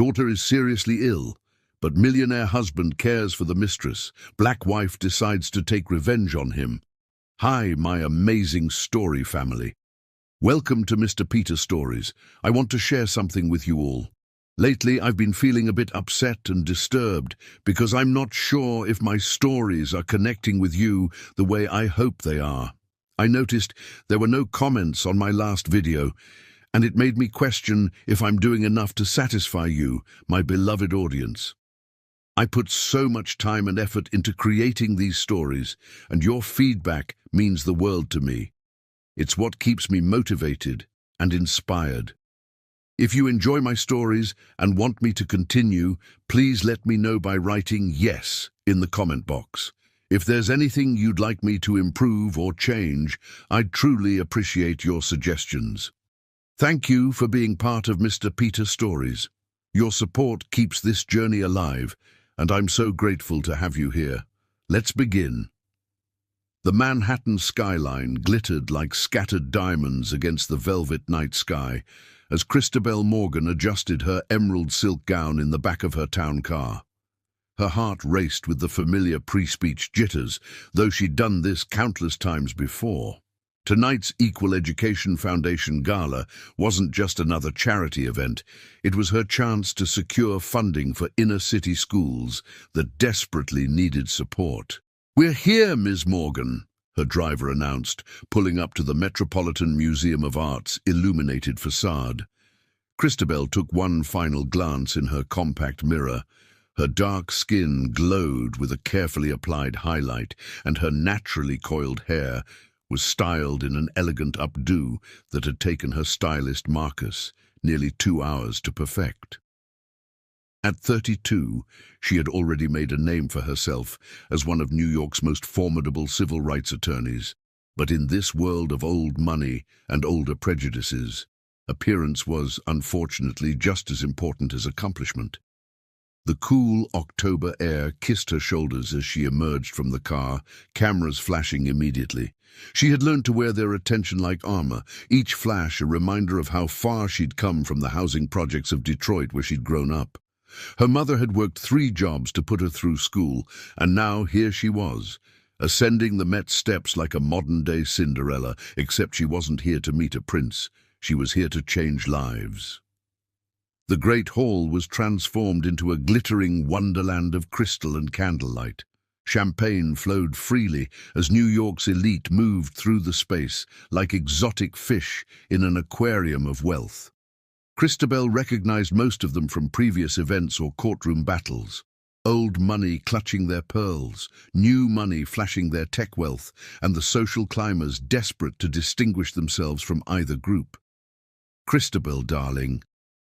Daughter is seriously ill, but millionaire husband cares for the mistress. Black wife decides to take revenge on him. Hi, my amazing story family. Welcome to Mr. Peter Stories. I want to share something with you all. Lately, I've been feeling a bit upset and disturbed because I'm not sure if my stories are connecting with you the way I hope they are. I noticed there were no comments on my last video, and it made me question if I'm doing enough to satisfy you, my beloved audience. I put so much time and effort into creating these stories, and your feedback means the world to me. It's what keeps me motivated and inspired. If you enjoy my stories and want me to continue, please let me know by writing yes in the comment box. If there's anything you'd like me to improve or change, I'd truly appreciate your suggestions. Thank you for being part of Mr. Peter Stories. Your support keeps this journey alive, and I'm so grateful to have you here. Let's begin. The Manhattan skyline glittered like scattered diamonds against the velvet night sky as Christabel Morgan adjusted her emerald silk gown in the back of her town car. Her heart raced with the familiar pre-speech jitters, though she'd done this countless times before. Tonight's Equal Education Foundation Gala wasn't just another charity event. It was her chance to secure funding for inner-city schools that desperately needed support. "We're here, Ms. Morgan," her driver announced, pulling up to the Metropolitan Museum of Art's illuminated facade. Christabel took one final glance in her compact mirror. Her dark skin glowed with a carefully applied highlight, and her naturally coiled hair was styled in an elegant updo that had taken her stylist Marcus nearly 2 hours to perfect. At 32, she had already made a name for herself as one of New York's most formidable civil rights attorneys. But in this world of old money and older prejudices, appearance was, unfortunately, just as important as accomplishment. The cool October air kissed her shoulders as she emerged from the car, cameras flashing immediately. She had learned to wear their attention like armor, each flash a reminder of how far she'd come from the housing projects of Detroit where she'd grown up. Her mother had worked 3 jobs to put her through school, and now here she was, ascending the Met steps like a modern-day Cinderella, except she wasn't here to meet a prince. She was here to change lives. The great hall was transformed into a glittering wonderland of crystal and candlelight. Champagne flowed freely as New York's elite moved through the space like exotic fish in an aquarium of wealth. Christabel recognized most of them from previous events or courtroom battles. Old money clutching their pearls, new money flashing their tech wealth, and the social climbers desperate to distinguish themselves from either group. "Christabel, darling,"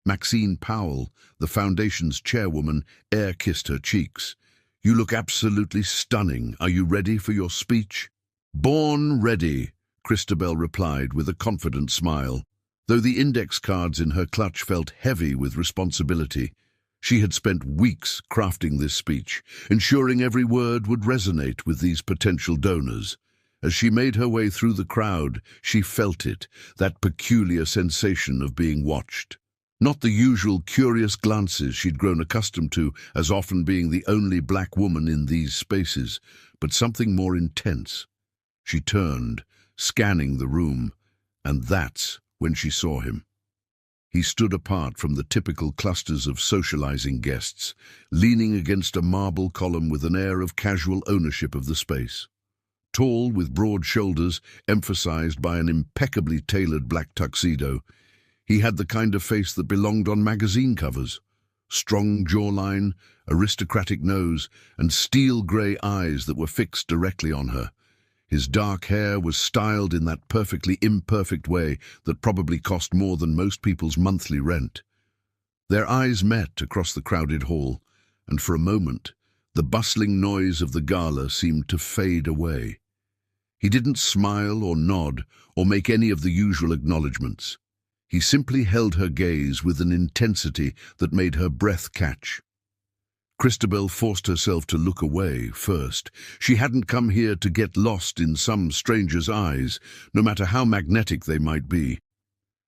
Maxine Powell, the foundation's chairwoman, air-kissed her cheeks. "You look absolutely stunning. Are you ready for your speech?" "Born ready," Christabel replied with a confident smile. Though the index cards in her clutch felt heavy with responsibility, she had spent weeks crafting this speech, ensuring every word would resonate with these potential donors. As she made her way through the crowd, she felt it, that peculiar sensation of being watched. Not the usual curious glances she'd grown accustomed to as often being the only black woman in these spaces, but something more intense. She turned, scanning the room, and that's when she saw him. He stood apart from the typical clusters of socializing guests, leaning against a marble column with an air of casual ownership of the space. Tall, with broad shoulders, emphasized by an impeccably tailored black tuxedo, he had the kind of face that belonged on magazine covers. Strong jawline, aristocratic nose, and steel-grey eyes that were fixed directly on her. His dark hair was styled in that perfectly imperfect way that probably cost more than most people's monthly rent. Their eyes met across the crowded hall, and for a moment, the bustling noise of the gala seemed to fade away. He didn't smile or nod or make any of the usual acknowledgements. He simply held her gaze with an intensity that made her breath catch. Christabel forced herself to look away first. She hadn't come here to get lost in some stranger's eyes, no matter how magnetic they might be.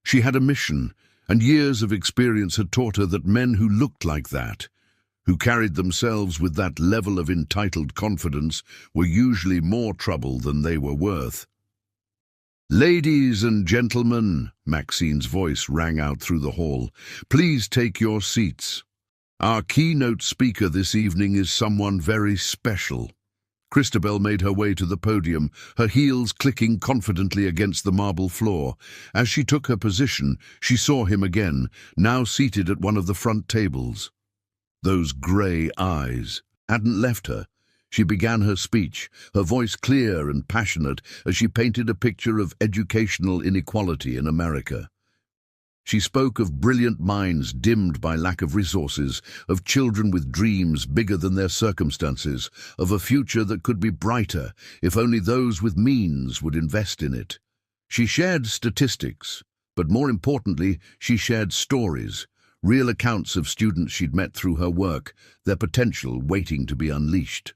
She had a mission, And years of experience had taught her that men who looked like that, who carried themselves with that level of entitled confidence, were usually more trouble than they were worth. "Ladies and gentlemen," Maxine's voice rang out through the hall, "please take your seats. Our keynote speaker this evening is someone very special." Christabel made her way to the podium, her heels clicking confidently against the marble floor. As she took her position, she saw him again, now seated at one of the front tables. Those grey eyes hadn't left her. She began her speech, her voice clear and passionate as she painted a picture of educational inequality in America. She spoke of brilliant minds dimmed by lack of resources, of children with dreams bigger than their circumstances, of a future that could be brighter if only those with means would invest in it. She shared statistics, but more importantly, she shared stories, real accounts of students she'd met through her work, their potential waiting to be unleashed.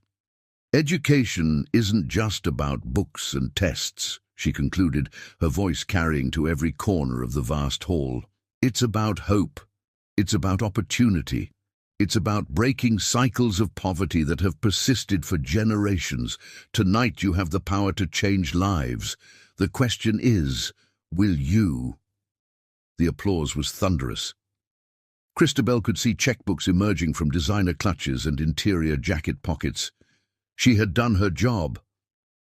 "Education isn't just about books and tests," she concluded, her voice carrying to every corner of the vast hall. "It's about hope. It's about opportunity. It's about breaking cycles of poverty that have persisted for generations. Tonight you have the power to change lives. The question is, will you?" The applause was thunderous. Christabel could see checkbooks emerging from designer clutches and interior jacket pockets. She had done her job.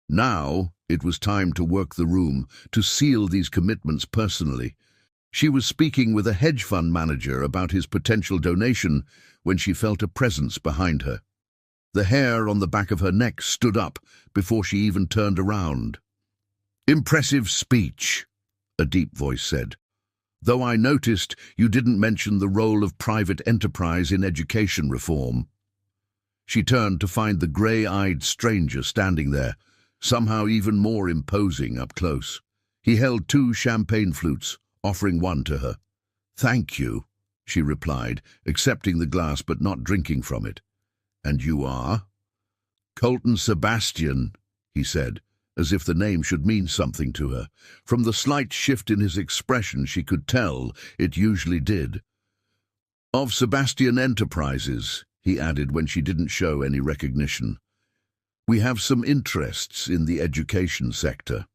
Now it was time to work the room, to seal these commitments personally. She was speaking with a hedge fund manager about his potential donation when she felt a presence behind her. The hair on the back of her neck stood up before she even turned around. "Impressive speech," a deep voice said. "Though I noticed you didn't mention the role of private enterprise in education reform." She turned to find the grey-eyed stranger standing there, somehow even more imposing up close. He held 2 champagne flutes, offering one to her. "Thank you," she replied, accepting the glass but not drinking from it. "And you are?" "Colton Sebastian," he said, as if the name should mean something to her. From the slight shift in his expression she could tell it usually did. "Of Sebastian Enterprises," he added when she didn't show any recognition. "We have some interests in the education sector."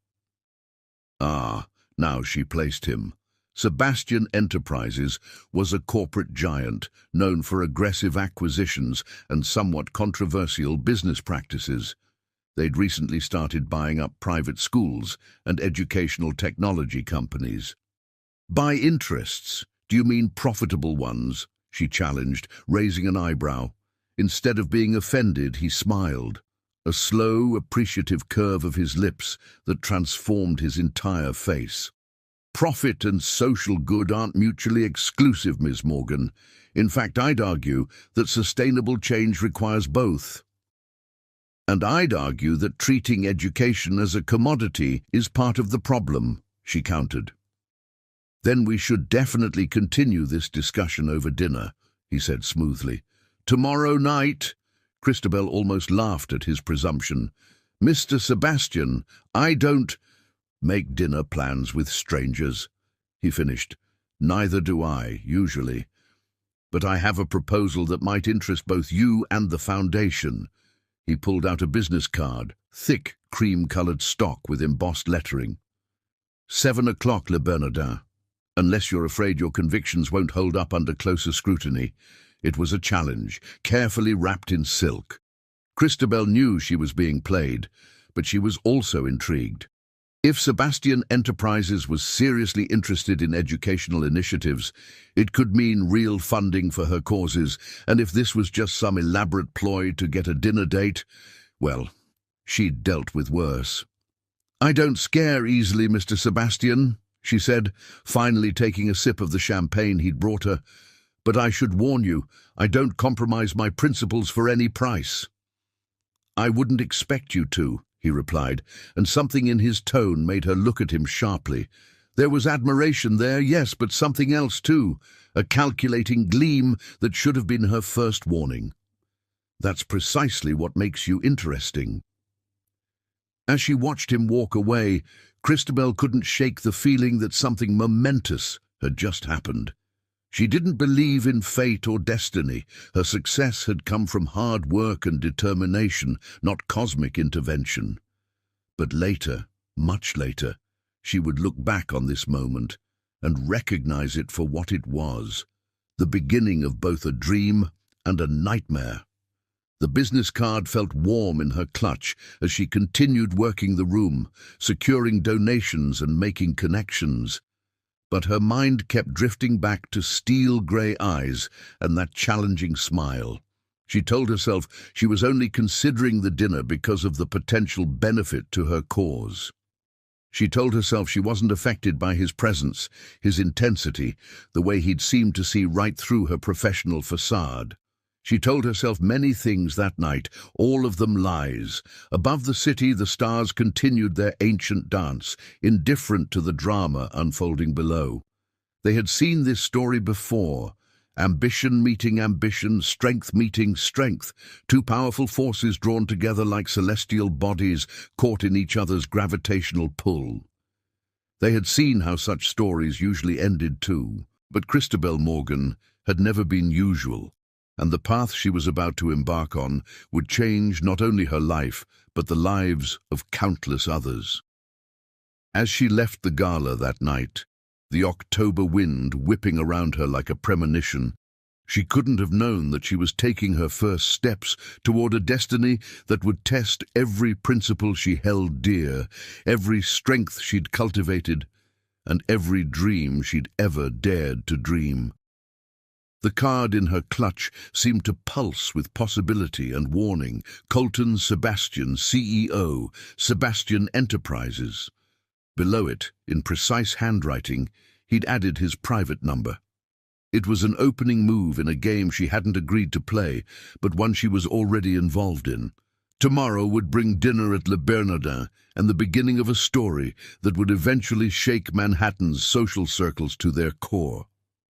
Ah, now she placed him. Sebastian Enterprises was a corporate giant known for aggressive acquisitions and somewhat controversial business practices. They'd recently started buying up private schools and educational technology companies. "By interests, do you mean profitable ones?" she challenged, raising an eyebrow. Instead of being offended, he smiled, a slow, appreciative curve of his lips that transformed his entire face. "Profit and social good aren't mutually exclusive, Ms. Morgan. In fact, I'd argue that sustainable change requires both. And I'd argue that treating education as a commodity is part of the problem," she countered. "Then we should definitely continue this discussion over dinner," he said smoothly. "Tomorrow night?" Christabel almost laughed at his presumption. "Mr. Sebastian, I don't make dinner plans with strangers," he finished. "Neither do I, usually. But I have a proposal that might interest both you and the Foundation." He pulled out a business card, thick, cream-colored stock with embossed lettering. 7 o'clock, Le Bernardin. Unless you're afraid your convictions won't hold up under closer scrutiny." It was a challenge, carefully wrapped in silk. Christabel knew she was being played, but she was also intrigued. If Sebastian Enterprises was seriously interested in educational initiatives, it could mean real funding for her causes, and if this was just some elaborate ploy to get a dinner date, well, she'd dealt with worse. "I don't scare easily, Mr. Sebastian," she said, finally taking a sip of the champagne he'd brought her. "But I should warn you, I don't compromise my principles for any price." "I wouldn't expect you to," he replied, and something in his tone made her look at him sharply. There was admiration there, yes, but something else too, a calculating gleam that should have been her first warning. "That's precisely what makes you interesting." As she watched him walk away, Christabel couldn't shake the feeling that something momentous had just happened. She didn't believe in fate or destiny. Her success had come from hard work and determination, not cosmic intervention. But later, much later, she would look back on this moment and recognize it for what it was, the beginning of both a dream and a nightmare. The business card felt warm in her clutch as she continued working the room, securing donations and making connections. But her mind kept drifting back to steel-grey eyes and that challenging smile. She told herself she was only considering the dinner because of the potential benefit to her cause. She told herself she wasn't affected by his presence, his intensity, the way he'd seemed to see right through her professional facade. She told herself many things that night, all of them lies. Above the city, the stars continued their ancient dance, indifferent to the drama unfolding below. They had seen this story before. Ambition meeting ambition, strength meeting strength, two powerful forces drawn together like celestial bodies caught in each other's gravitational pull. They had seen how such stories usually ended too, but Christabel Morgan had never been usual, and the path she was about to embark on would change not only her life, but the lives of countless others. As she left the gala that night, the October wind whipping around her like a premonition, she couldn't have known that she was taking her first steps toward a destiny that would test every principle she held dear, every strength she'd cultivated, and every dream she'd ever dared to dream. The card in her clutch seemed to pulse with possibility and warning. Colton Sebastian, CEO, Sebastian Enterprises. Below it, in precise handwriting, he'd added his private number. It was an opening move in a game she hadn't agreed to play, but one she was already involved in. Tomorrow would bring dinner at Le Bernardin and the beginning of a story that would eventually shake Manhattan's social circles to their core.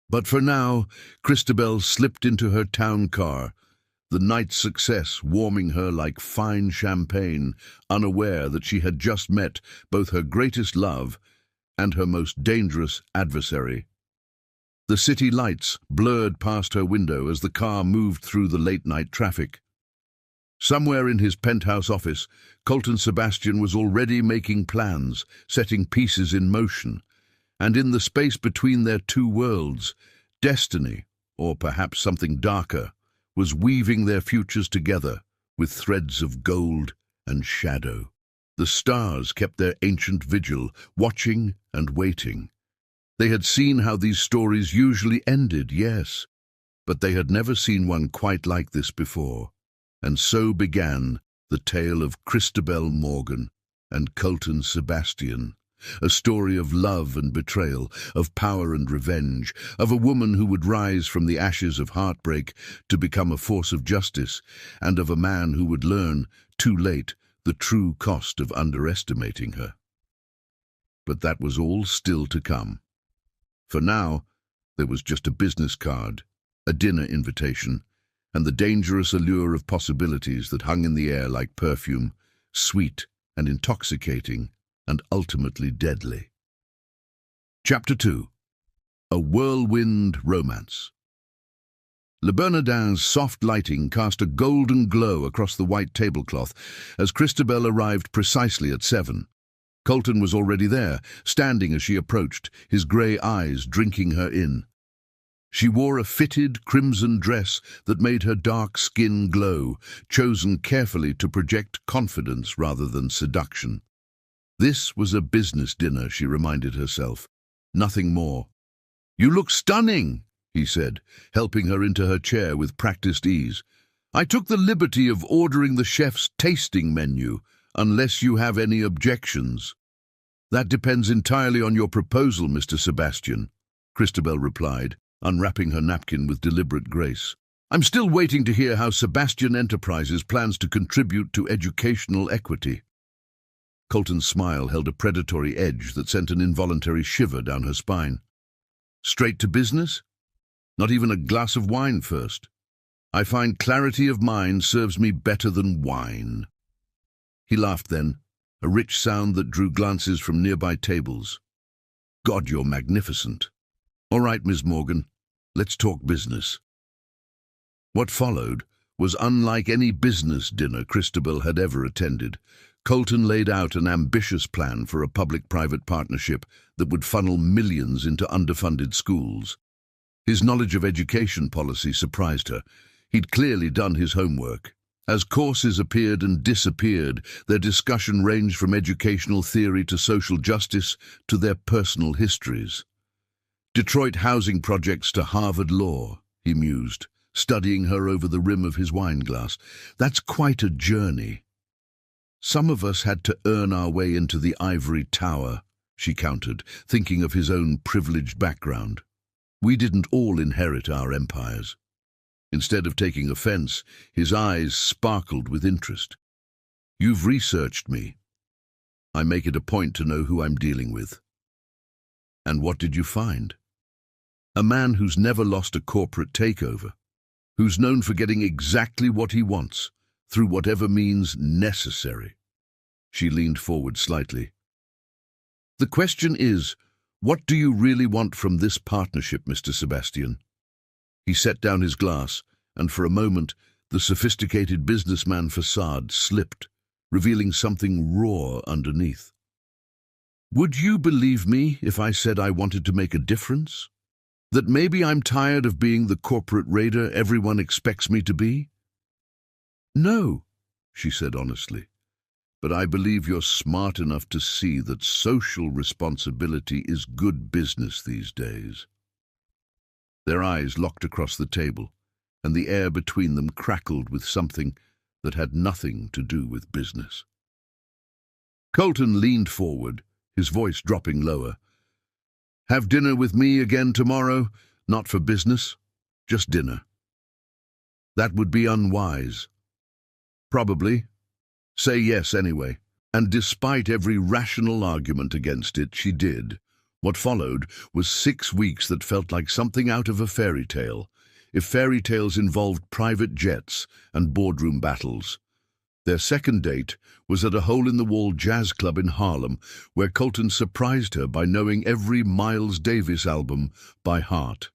But for now, Christabel slipped into her town car, the night's success warming her like fine champagne, unaware that she had just met both her greatest love and her most dangerous adversary. The city lights blurred past her window as the car moved through the late-night traffic. Somewhere in his penthouse office, Colton Sebastian was already making plans, setting pieces in motion, and in the space between their two worlds, destiny, or perhaps something darker, was weaving their futures together with threads of gold and shadow. The stars kept their ancient vigil, watching and waiting. They had seen how these stories usually ended, yes, but they had never seen one quite like this before. And so began the tale of Christabel Morgan and Colton Sebastian, a story of love and betrayal, of power and revenge, of a woman who would rise from the ashes of heartbreak to become a force of justice, and of a man who would learn, too late, the true cost of underestimating her. But that was all still to come. For now, there was just a business card, a dinner invitation, and the dangerous allure of possibilities that hung in the air like perfume, sweet and intoxicating, and ultimately deadly. Chapter 2. A Whirlwind Romance. Le Bernardin's soft lighting cast a golden glow across the white tablecloth as Christabel arrived precisely at 7. Colton was already there, standing as she approached, his grey eyes drinking her in. She wore a fitted crimson dress that made her dark skin glow, chosen carefully to project confidence rather than seduction. This was a business dinner, she reminded herself. Nothing more. "You look stunning," he said, helping her into her chair with practiced ease. "I took the liberty of ordering the chef's tasting menu, unless you have any objections." "That depends entirely on your proposal, Mr. Sebastian," Christabel replied, unwrapping her napkin with deliberate grace. "I'm still waiting to hear how Sebastian Enterprises plans to contribute to educational equity." Colton's smile held a predatory edge that sent an involuntary shiver down her spine. "Straight to business? Not even a glass of wine first? I find clarity of mind serves me better than wine." He laughed then, a rich sound that drew glances from nearby tables. "God, you're magnificent." All right, Miss Morgan, let's talk business. What followed was unlike any business dinner Christabel had ever attended. Colton laid out an ambitious plan for a public-private partnership that would funnel millions into underfunded schools. His knowledge of education policy surprised her. He'd clearly done his homework. As courses appeared and disappeared, their discussion ranged from educational theory to social justice to their personal histories. Detroit housing projects to Harvard law, he mused, studying her over the rim of his wineglass. That's quite a journey. Some of us had to earn our way into the ivory tower, she countered, thinking of his own privileged background. We didn't all inherit our empires. Instead of taking offense, his eyes sparkled with interest. You've researched me. I make it a point to know who I'm dealing with. And what did you find? A man who's never lost a corporate takeover, who's known for getting exactly what he wants, through whatever means necessary. She leaned forward slightly. The question is, what do you really want from this partnership, Mr. Sebastian? He set down his glass, and for a moment, the sophisticated businessman facade slipped, revealing something raw underneath. Would you believe me if I said I wanted to make a difference? That maybe I'm tired of being the corporate raider everyone expects me to be? No, she said honestly, but I believe you're smart enough to see that social responsibility is good business these days. Their eyes locked across the table, and the air between them crackled with something that had nothing to do with business. Colton leaned forward, his voice dropping lower. Have dinner with me again tomorrow, not for business, just dinner. That would be unwise. Probably. Say yes anyway. And despite every rational argument against it, she did. What followed was 6 weeks that felt like something out of a fairy tale, if fairy tales involved private jets and boardroom battles. Their second date was at a hole-in-the-wall jazz club in Harlem, where Colton surprised her by knowing every Miles Davis album by heart.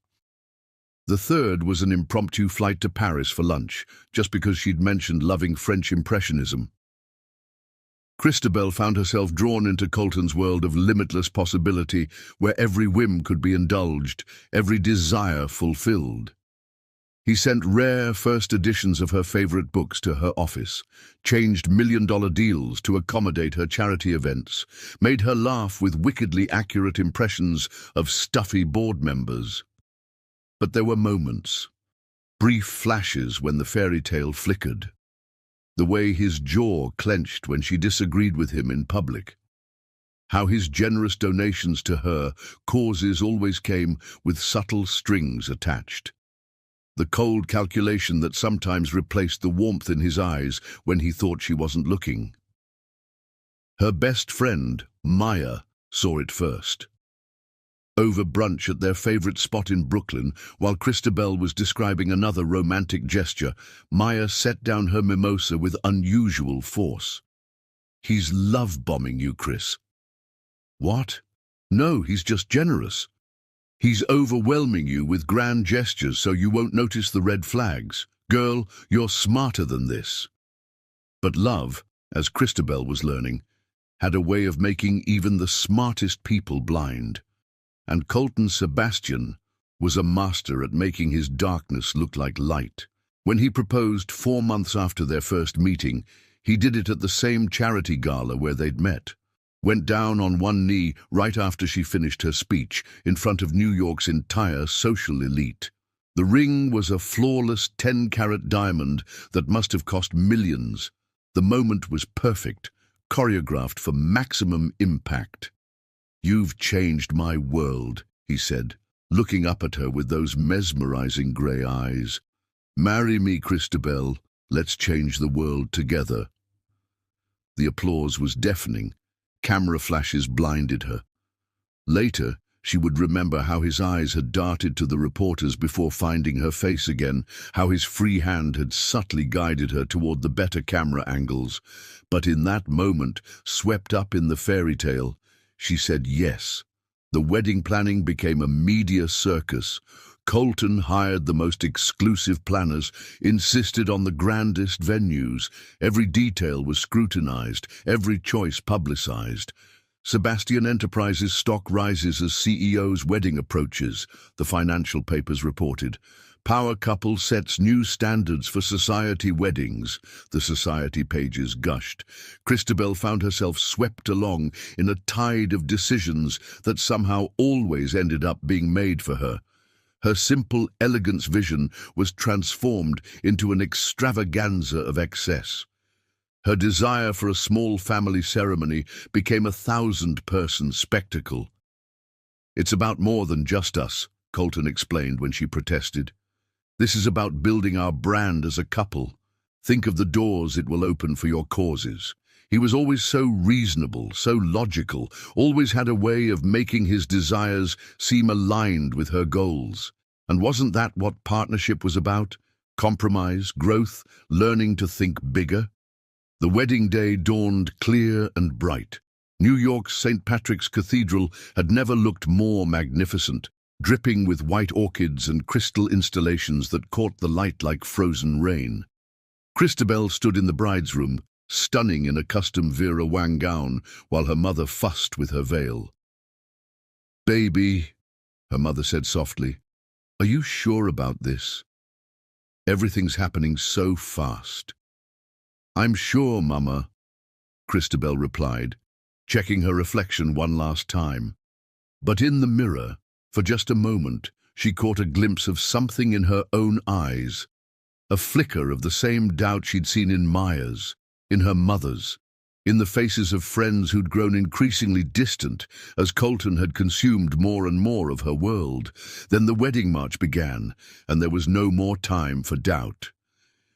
The third was an impromptu flight to Paris for lunch, just because she'd mentioned loving French Impressionism. Christabel found herself drawn into Colton's world of limitless possibility, where every whim could be indulged, every desire fulfilled. He sent rare first editions of her favorite books to her office, changed million-dollar deals to accommodate her charity events, made her laugh with wickedly accurate impressions of stuffy board members. But there were moments, brief flashes when the fairy tale flickered. The way his jaw clenched when she disagreed with him in public. How his generous donations to her causes always came with subtle strings attached. The cold calculation that sometimes replaced the warmth in his eyes when he thought she wasn't looking. Her best friend, Maya, saw it first. Over brunch at their favorite spot in Brooklyn, while Christabel was describing another romantic gesture, Maya set down her mimosa with unusual force. He's love-bombing you, Chris. What? No, he's just generous. He's overwhelming you with grand gestures so you won't notice the red flags. Girl, you're smarter than this. But love, as Christabel was learning, had a way of making even the smartest people blind. And Colton Sebastian was a master at making his darkness look like light. When he proposed 4 months after their first meeting, he did it at the same charity gala where they'd met. Went down on one knee right after she finished her speech in front of New York's entire social elite. The ring was a flawless 10-carat diamond that must have cost millions. The moment was perfect, choreographed for maximum impact. You've changed my world, he said, looking up at her with those mesmerizing grey eyes. Marry me, Christabel. Let's change the world together. The applause was deafening. Camera flashes blinded her. Later, she would remember how his eyes had darted to the reporters before finding her face again, how his free hand had subtly guided her toward the better camera angles. But in that moment, swept up in the fairy tale, she said yes, The wedding planning became a media circus. Colton hired the most exclusive planners, insisted on the grandest venues. Every detail was scrutinized, every choice publicized. Sebastian Enterprises' stock rises as CEO's wedding approaches, the financial papers reported. Power couple sets new standards for society weddings, the society pages gushed. Christabel found herself swept along in a tide of decisions that somehow always ended up being made for her. Her simple elegance vision was transformed into an extravaganza of excess. Her desire for a small family ceremony became a 1,000-person spectacle. "It's about more than just us," Colton explained when she protested. "This is about building our brand as a couple. Think of the doors it will open for your causes." He was always so reasonable, so logical, always had a way of making his desires seem aligned with her goals. And wasn't that what partnership was about? Compromise, growth, learning to think bigger? The wedding day dawned clear and bright. New York's St. Patrick's Cathedral had never looked more magnificent, dripping with white orchids and crystal installations that caught the light like frozen rain. Christabel stood in the bride's room, stunning in a custom Vera Wang gown, while her mother fussed with her veil. "Baby," her mother said softly, "are you sure about this? Everything's happening so fast." "I'm sure, Mama," Christabel replied, checking her reflection one last time. But in the mirror, for just a moment, she caught a glimpse of something in her own eyes, a flicker of the same doubt she'd seen in Maya's, in her mother's, in the faces of friends who'd grown increasingly distant as Colton had consumed more and more of her world. Then the wedding march began, and there was no more time for doubt.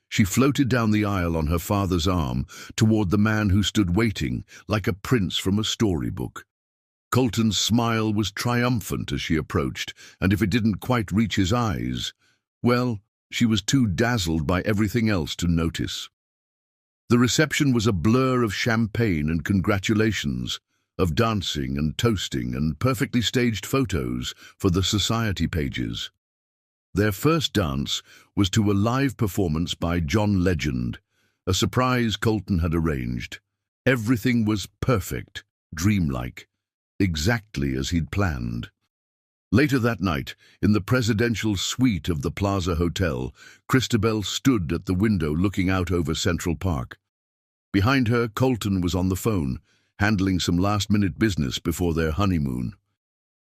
She floated down the aisle on her father's arm toward the man who stood waiting like a prince from a storybook. Colton's smile was triumphant as she approached, and if it didn't quite reach his eyes, well, she was too dazzled by everything else to notice. The reception was a blur of champagne and congratulations, of dancing and toasting and perfectly staged photos for the society pages. Their first dance was to a live performance by John Legend, a surprise Colton had arranged. Everything was perfect, dreamlike, exactly as he'd planned. Later that night, in the presidential suite of the Plaza Hotel, Christabel stood at the window looking out over Central Park. Behind her, Colton was on the phone, handling some last-minute business before their honeymoon.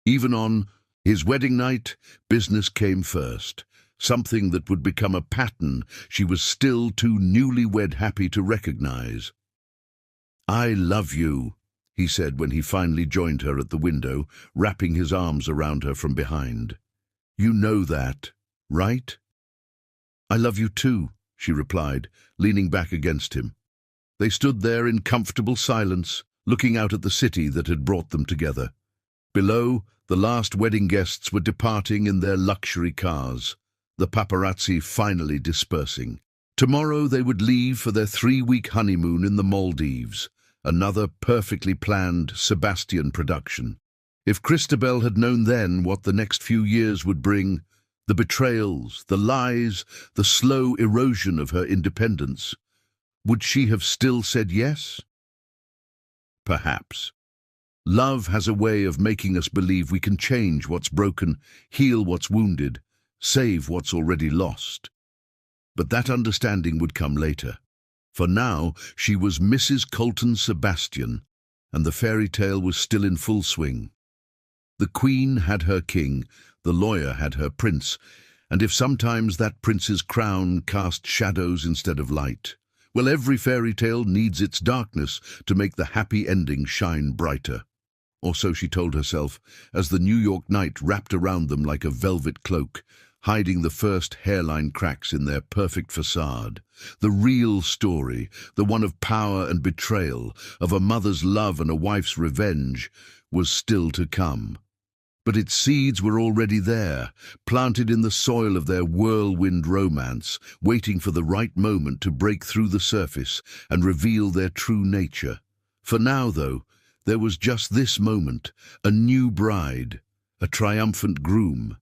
Even on his wedding night, business came first, something that would become a pattern she was still too newlywed happy to recognize. "I love you," he said when he finally joined her at the window, wrapping his arms around her from behind. "You know that, right?" "I love you too," she replied, leaning back against him. They stood there in comfortable silence, looking out at the city that had brought them together. Below, the last wedding guests were departing in their luxury cars, the paparazzi finally dispersing. Tomorrow they would leave for their 3-week honeymoon in the Maldives, another perfectly planned Sebastian production. If Christabel had known then what the next few years would bring, the betrayals, the lies, the slow erosion of her independence, would she have still said yes? Perhaps. Love has a way of making us believe we can change what's broken, heal what's wounded, save what's already lost. But that understanding would come later. For now, she was Mrs. Colton Sebastian, and the fairy tale was still in full swing. The queen had her king, the lawyer had her prince, and if sometimes that prince's crown cast shadows instead of light, well, every fairy tale needs its darkness to make the happy ending shine brighter. Or so she told herself, as the New York night wrapped around them like a velvet cloak, hiding the first hairline cracks in their perfect facade. The real story, the one of power and betrayal, of a mother's love and a wife's revenge, was still to come. But its seeds were already there, planted in the soil of their whirlwind romance, waiting for the right moment to break through the surface and reveal their true nature. For now, though, There was just this moment, a new bride, a triumphant groom,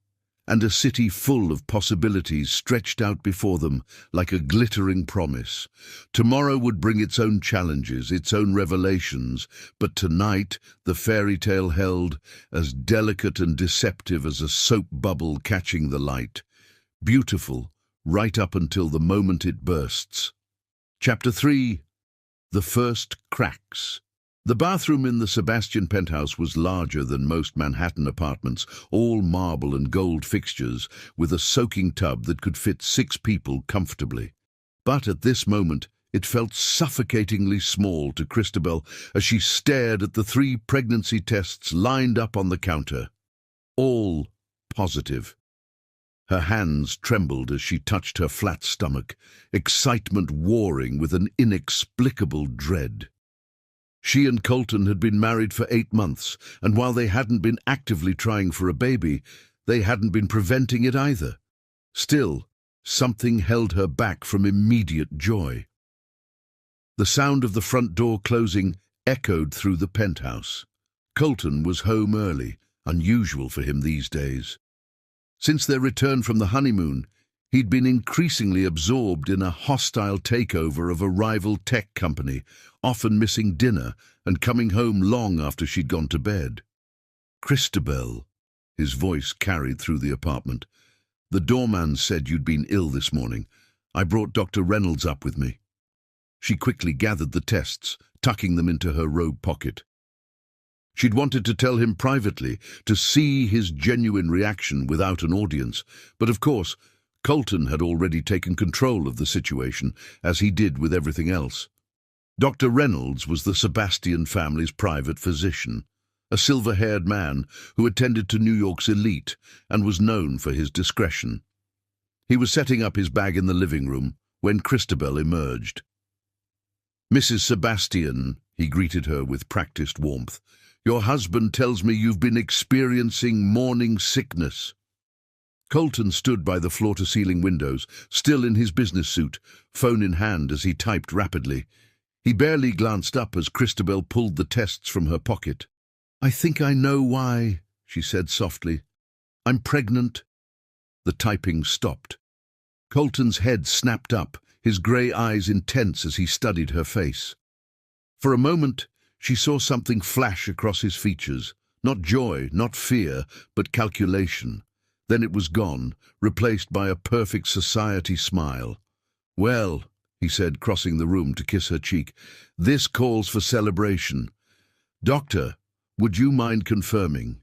and a city full of possibilities stretched out before them like a glittering promise. Tomorrow would bring its own challenges, its own revelations, but tonight the fairy tale held as delicate and deceptive as a soap bubble catching the light. Beautiful, right up until the moment it bursts. Chapter 3. The First Cracks. The bathroom in the Sebastian penthouse was larger than most Manhattan apartments, all marble and gold fixtures, with a soaking tub that could fit 6 people comfortably. But at this moment, it felt suffocatingly small to Christabel as she stared at the 3 pregnancy tests lined up on the counter. All positive. Her hands trembled as she touched her flat stomach, excitement warring with an inexplicable dread. She and Colton had been married for 8 months, and while they hadn't been actively trying for a baby, they hadn't been preventing it either. Still, something held her back from immediate joy. The sound of the front door closing echoed through the penthouse. Colton was home early, unusual for him these days. Since their return from the honeymoon, he'd been increasingly absorbed in a hostile takeover of a rival tech company, often missing dinner and coming home long after she'd gone to bed. "Christabel," his voice carried through the apartment. "The doorman said you'd been ill this morning. I brought Dr. Reynolds up with me." She quickly gathered the tests, tucking them into her robe pocket. She'd wanted to tell him privately, to see his genuine reaction without an audience, but of course, Colton had already taken control of the situation, as he did with everything else. Dr. Reynolds was the Sebastian family's private physician, a silver-haired man who attended to New York's elite and was known for his discretion. He was setting up his bag in the living room when Christabel emerged. "Mrs. Sebastian," he greeted her with practiced warmth, "your husband tells me you've been experiencing morning sickness." Colton stood by the floor-to-ceiling windows, still in his business suit, phone in hand as he typed rapidly. He barely glanced up as Christabel pulled the tests from her pocket. "I think I know why," she said softly. "I'm pregnant." The typing stopped. Colton's head snapped up, his grey eyes intense as he studied her face. For a moment, she saw something flash across his features. Not joy, not fear, but calculation. Then it was gone, replaced by a perfect society smile. "Well," he said, crossing the room to kiss her cheek, "this calls for celebration. Doctor, would you mind confirming?"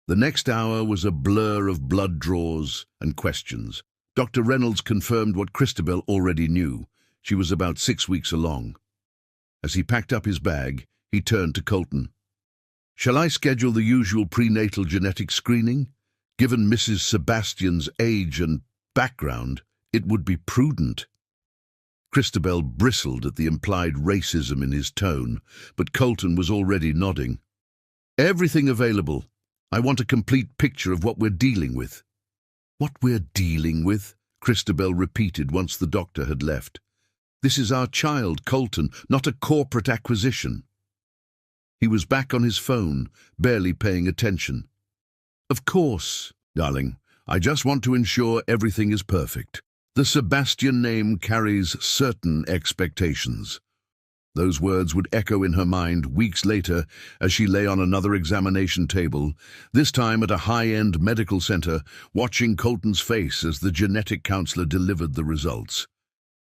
The next hour was a blur of blood draws and questions. Dr. Reynolds confirmed what Christabel already knew. She was about 6 weeks along. As he packed up his bag, he turned to Colton. "Shall I schedule the usual prenatal genetic screening? Given Mrs. Sebastian's age and background, it would be prudent." Christabel bristled at the implied racism in his tone, but Colton was already nodding. "Everything available. I want a complete picture of what we're dealing with." "What we're dealing with?" Christabel repeated once the doctor had left. "This is our child, Colton, not a corporate acquisition." He was back on his phone, barely paying attention. "Of course, darling. I just want to ensure everything is perfect. The Sebastian name carries certain expectations." Those words would echo in her mind weeks later as she lay on another examination table, this time at a high-end medical center, watching Colton's face as the genetic counselor delivered the results.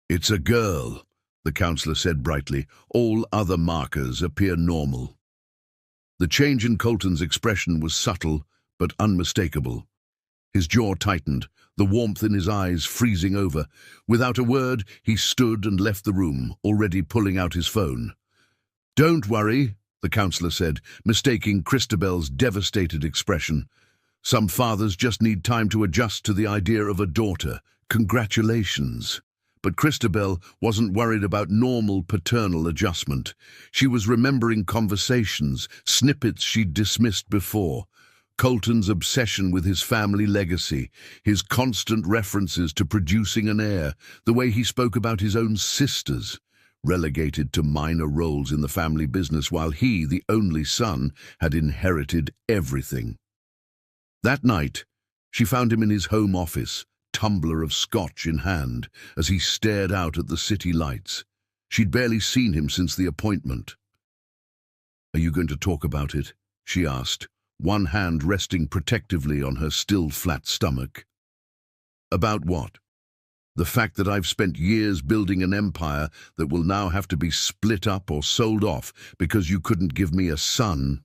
"It's a girl," the counselor said brightly. "All other markers appear normal." The change in Colton's expression was subtle but unmistakable. His jaw tightened, the warmth in his eyes freezing over. Without a word, he stood and left the room, already pulling out his phone. "Don't worry," the counselor said, mistaking Christabel's devastated expression. "Some fathers just need time to adjust to the idea of a daughter. Congratulations." But Christabel wasn't worried about normal paternal adjustment. She was remembering conversations, snippets she'd dismissed before. Colton's obsession with his family legacy, his constant references to producing an heir, the way he spoke about his own sisters. relegated to minor roles in the family business while he, the only son, had inherited everything. That night, she found him in his home office, tumbler of scotch in hand, as he stared out at the city lights. She'd barely seen him since the appointment. "Are you going to talk about it?" she asked, one hand resting protectively on her still flat stomach. "About what? The fact that I've spent years building an empire that will now have to be split up or sold off because you couldn't give me a son?"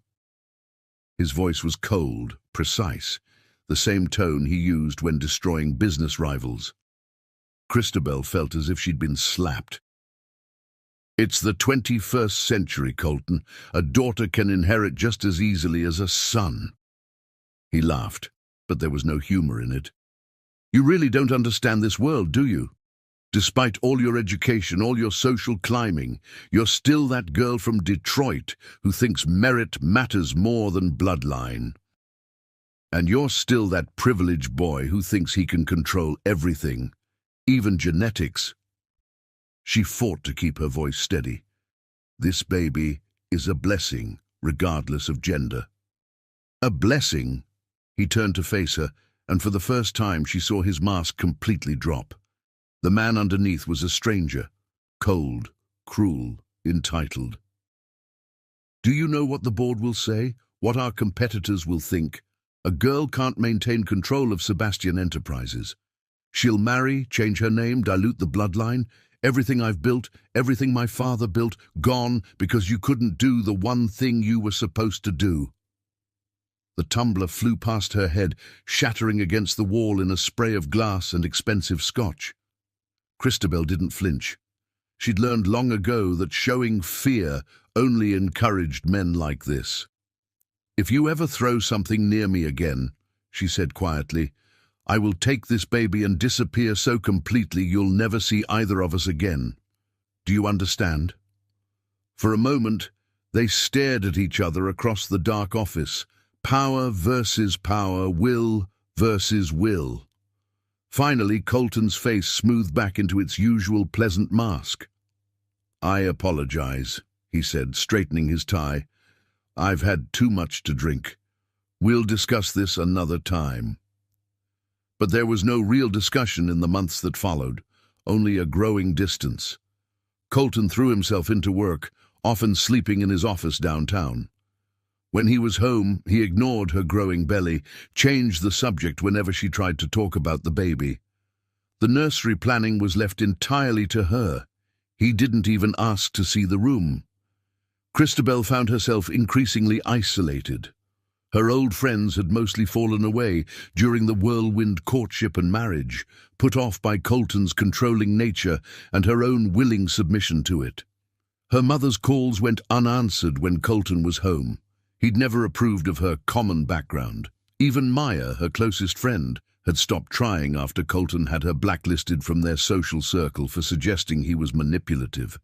His voice was cold, precise, the same tone he used when destroying business rivals. Christabel felt as if she'd been slapped. "It's the 21st century, Colton. A daughter can inherit just as easily as a son." He laughed, but there was no humor in it. "You really don't understand this world, do you? Despite all your education, all your social climbing, you're still that girl from Detroit who thinks merit matters more than bloodline. And you're still that privileged boy who thinks he can control everything, even genetics." She fought to keep her voice steady. "This baby is a blessing, regardless of gender." "A blessing?" He turned to face her, and for the first time she saw his mask completely drop. The man underneath was a stranger, cold, cruel, entitled. "Do you know what the board will say? What our competitors will think? A girl can't maintain control of Sebastian Enterprises. She'll marry, change her name, dilute the bloodline. Everything I've built, everything my father built, gone because you couldn't do the one thing you were supposed to do." The tumbler flew past her head, shattering against the wall in a spray of glass and expensive scotch. Christabel didn't flinch. She'd learned long ago that showing fear only encouraged men like this. "If you ever throw something near me again," she said quietly, "I will take this baby and disappear so completely you'll never see either of us again. Do you understand?" For a moment, they stared at each other across the dark office. Power versus power, will versus will. Finally, Colton's face smoothed back into its usual pleasant mask. "I apologize," he said, straightening his tie. "I've had too much to drink. We'll discuss this another time." But there was no real discussion in the months that followed, only a growing distance. Colton threw himself into work, often sleeping in his office downtown. When he was home, he ignored her growing belly, changed the subject whenever she tried to talk about the baby. The nursery planning was left entirely to her. He didn't even ask to see the room. Christabel found herself increasingly isolated. Her old friends had mostly fallen away during the whirlwind courtship and marriage, put off by Colton's controlling nature and her own willing submission to it. Her mother's calls went unanswered when Colton was home. He'd never approved of her common background. Even Maya, her closest friend, had stopped trying after Colton had her blacklisted from their social circle for suggesting he was manipulative.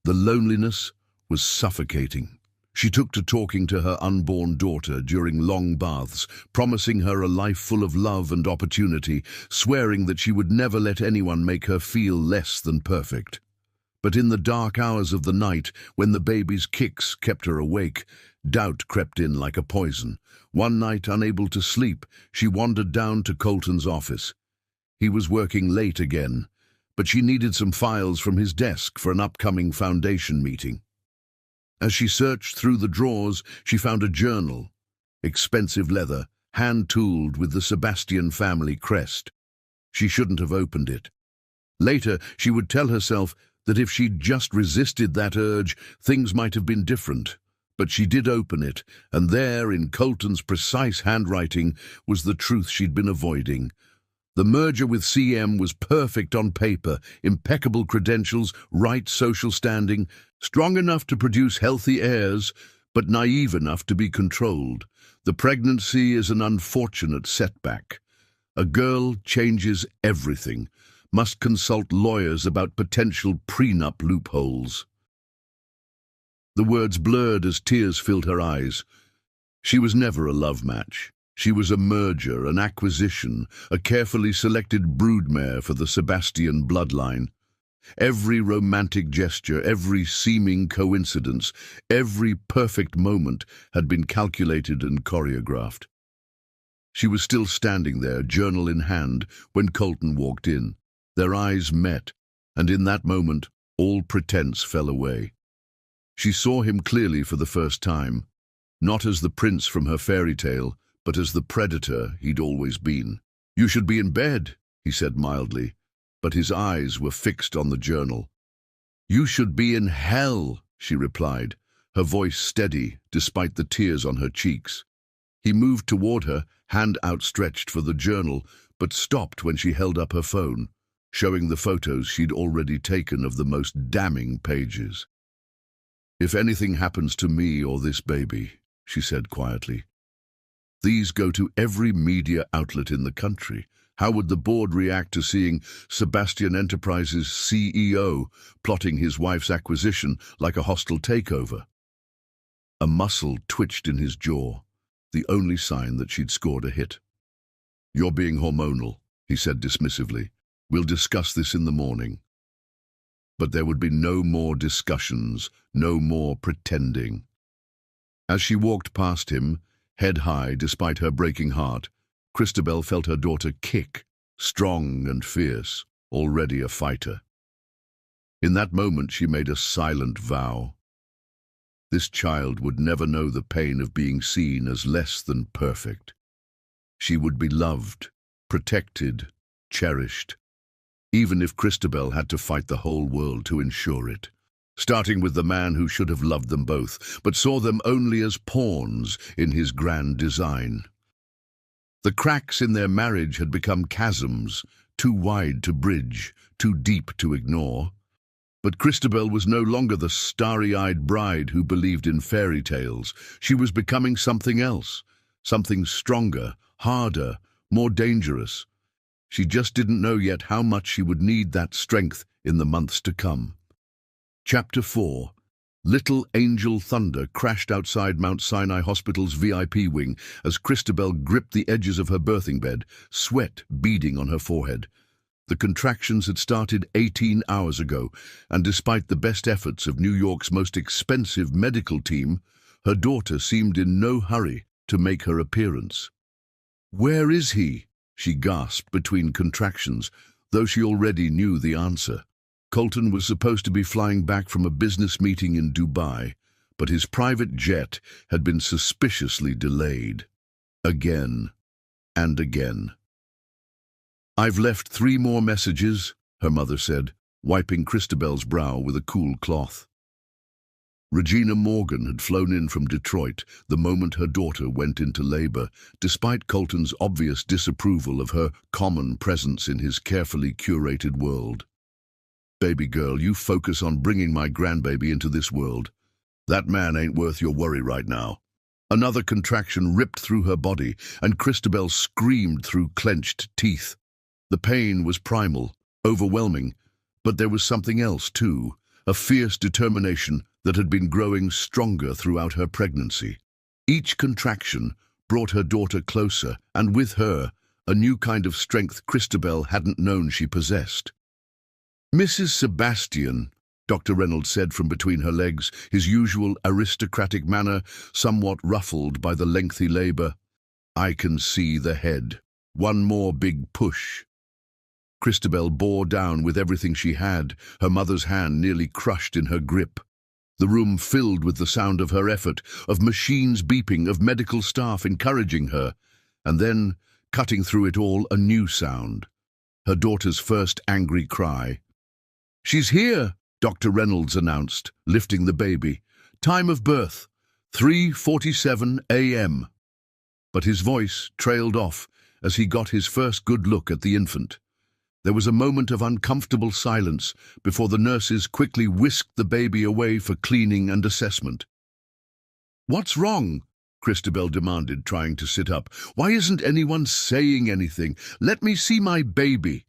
The loneliness was suffocating. She took to talking to her unborn daughter during long baths, promising her a life full of love and opportunity, swearing that she would never let anyone make her feel less than perfect. But in the dark hours of the night, when the baby's kicks kept her awake, doubt crept in like a poison. One night, unable to sleep, she wandered down to Colton's office. He was working late again, but she needed some files from his desk for an upcoming foundation meeting. As she searched through the drawers, she found a journal, expensive leather, hand-tooled with the Sebastian family crest. She shouldn't have opened it. Later, she would tell herself that if she'd just resisted that urge, things might have been different. But she did open it, and there, in Colton's precise handwriting, was the truth she'd been avoiding. The merger with CM was perfect on paper, impeccable credentials, right social standing, strong enough to produce healthy heirs, but naive enough to be controlled. The pregnancy is an unfortunate setback. A girl changes everything, must consult lawyers about potential prenup loopholes. The words blurred as tears filled her eyes. She was never a love match. She was a merger, an acquisition, a carefully selected broodmare for the Sebastian bloodline. Every romantic gesture, every seeming coincidence, every perfect moment had been calculated and choreographed. She was still standing there, journal in hand, when Colton walked in. Their eyes met, and in that moment, all pretense fell away. She saw him clearly for the first time, not as the prince from her fairy tale, but as the predator he'd always been. "You should be in bed," he said mildly, but his eyes were fixed on the journal. "You should be in hell," she replied, her voice steady despite the tears on her cheeks. He moved toward her, hand outstretched for the journal, but stopped when she held up her phone, showing the photos she'd already taken of the most damning pages. "If anything happens to me or this baby," she said quietly, "these go to every media outlet in the country. How would the board react to seeing Sebastian Enterprises' CEO plotting his wife's acquisition like a hostile takeover?" A muscle twitched in his jaw, the only sign that she'd scored a hit. "You're being hormonal," he said dismissively. "We'll discuss this in the morning." But there would be no more discussions, no more pretending. As she walked past him, head high despite her breaking heart, Christabel felt her daughter kick, strong and fierce, already a fighter. In that moment she made a silent vow. This child would never know the pain of being seen as less than perfect. She would be loved, protected, cherished, even if Christabel had to fight the whole world to ensure it. Starting with the man who should have loved them both, but saw them only as pawns in his grand design. The cracks in their marriage had become chasms, too wide to bridge, too deep to ignore. But Christabel was no longer the starry-eyed bride who believed in fairy tales. She was becoming something else, something stronger, harder, more dangerous. She just didn't know yet how much she would need that strength in the months to come. Chapter 4. Little Angel Thunder crashed outside Mount Sinai Hospital's VIP wing as Christabel gripped the edges of her birthing bed, sweat beading on her forehead. The contractions had started 18 hours ago, and despite the best efforts of New York's most expensive medical team, her daughter seemed in no hurry to make her appearance. "Where is he?" she gasped between contractions, though she already knew the answer. Colton was supposed to be flying back from a business meeting in Dubai, but his private jet had been suspiciously delayed. Again and again. "I've left 3 more messages," her mother said, wiping Christabel's brow with a cool cloth. Regina Morgan had flown in from Detroit the moment her daughter went into labor, despite Colton's obvious disapproval of her common presence in his carefully curated world. "Baby girl, you focus on bringing my grandbaby into this world. That man ain't worth your worry right now." Another contraction ripped through her body, and Christabel screamed through clenched teeth. The pain was primal, overwhelming, but there was something else too, a fierce determination that had been growing stronger throughout her pregnancy. Each contraction brought her daughter closer, and with her, a new kind of strength Christabel hadn't known she possessed. "Mrs. Sebastian," Dr. Reynolds said from between her legs, his usual aristocratic manner somewhat ruffled by the lengthy labor. "I can see the head. One more big push." Christabel bore down with everything she had, her mother's hand nearly crushed in her grip. The room filled with the sound of her effort, of machines beeping, of medical staff encouraging her, and then, cutting through it all, a new sound. Her daughter's first angry cry. "She's here," Dr. Reynolds announced, lifting the baby. "Time of birth, 3:47 a.m. But his voice trailed off as he got his first good look at the infant. There was a moment of uncomfortable silence before the nurses quickly whisked the baby away for cleaning and assessment. "What's wrong?" Christabel demanded, trying to sit up. "Why isn't anyone saying anything? Let me see my baby."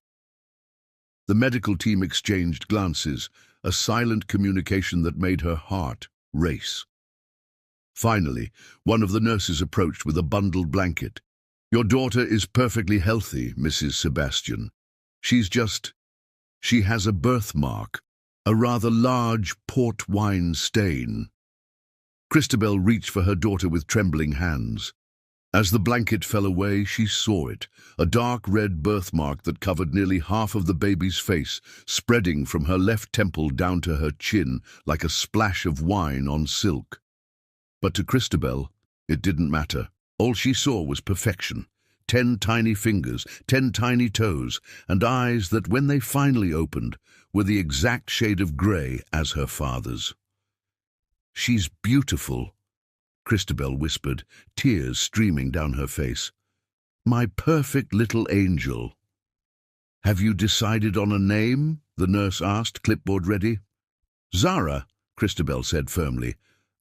The medical team exchanged glances, a silent communication that made her heart race. Finally, one of the nurses approached with a bundled blanket. "Your daughter is perfectly healthy, Mrs. Sebastian. She's just..." She has a birthmark, a rather large port wine stain. Christabel reached for her daughter with trembling hands. As the blanket fell away, she saw it, a dark red birthmark that covered nearly half of the baby's face, spreading from her left temple down to her chin like a splash of wine on silk. But to Christabel, it didn't matter. All she saw was perfection. 10 tiny fingers, 10 tiny toes, and eyes that, when they finally opened, were the exact shade of grey as her father's. "She's beautiful," Christabel whispered, tears streaming down her face. "My perfect little angel." "Have you decided on a name?" the nurse asked, clipboard ready. "Zara," Christabel said firmly.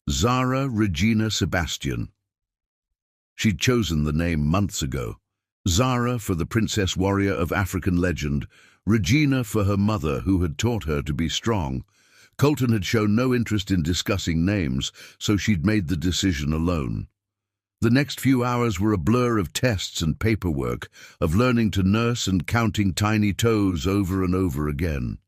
"Zara Regina Sebastian." She'd chosen the name months ago. Zara for the princess warrior of African legend, Regina for her mother who had taught her to be strong. Colton had shown no interest in discussing names, so she'd made the decision alone. The next few hours were a blur of tests and paperwork, of learning to nurse and counting tiny toes over and over again.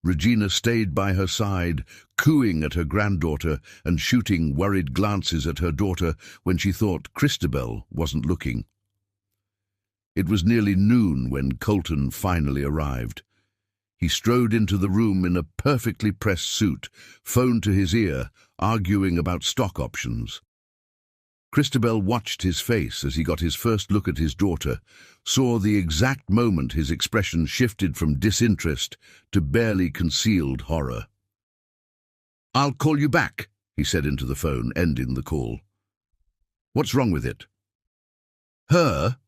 Regina stayed by her side, cooing at her granddaughter and shooting worried glances at her daughter when she thought Christabel wasn't looking. It was nearly noon when Colton finally arrived. He strode into the room in a perfectly pressed suit, phone to his ear, arguing about stock options. Christabel watched his face as he got his first look at his daughter, saw the exact moment his expression shifted from disinterest to barely concealed horror. "I'll call you back," he said into the phone, ending the call. "What's wrong with it?" "Her,"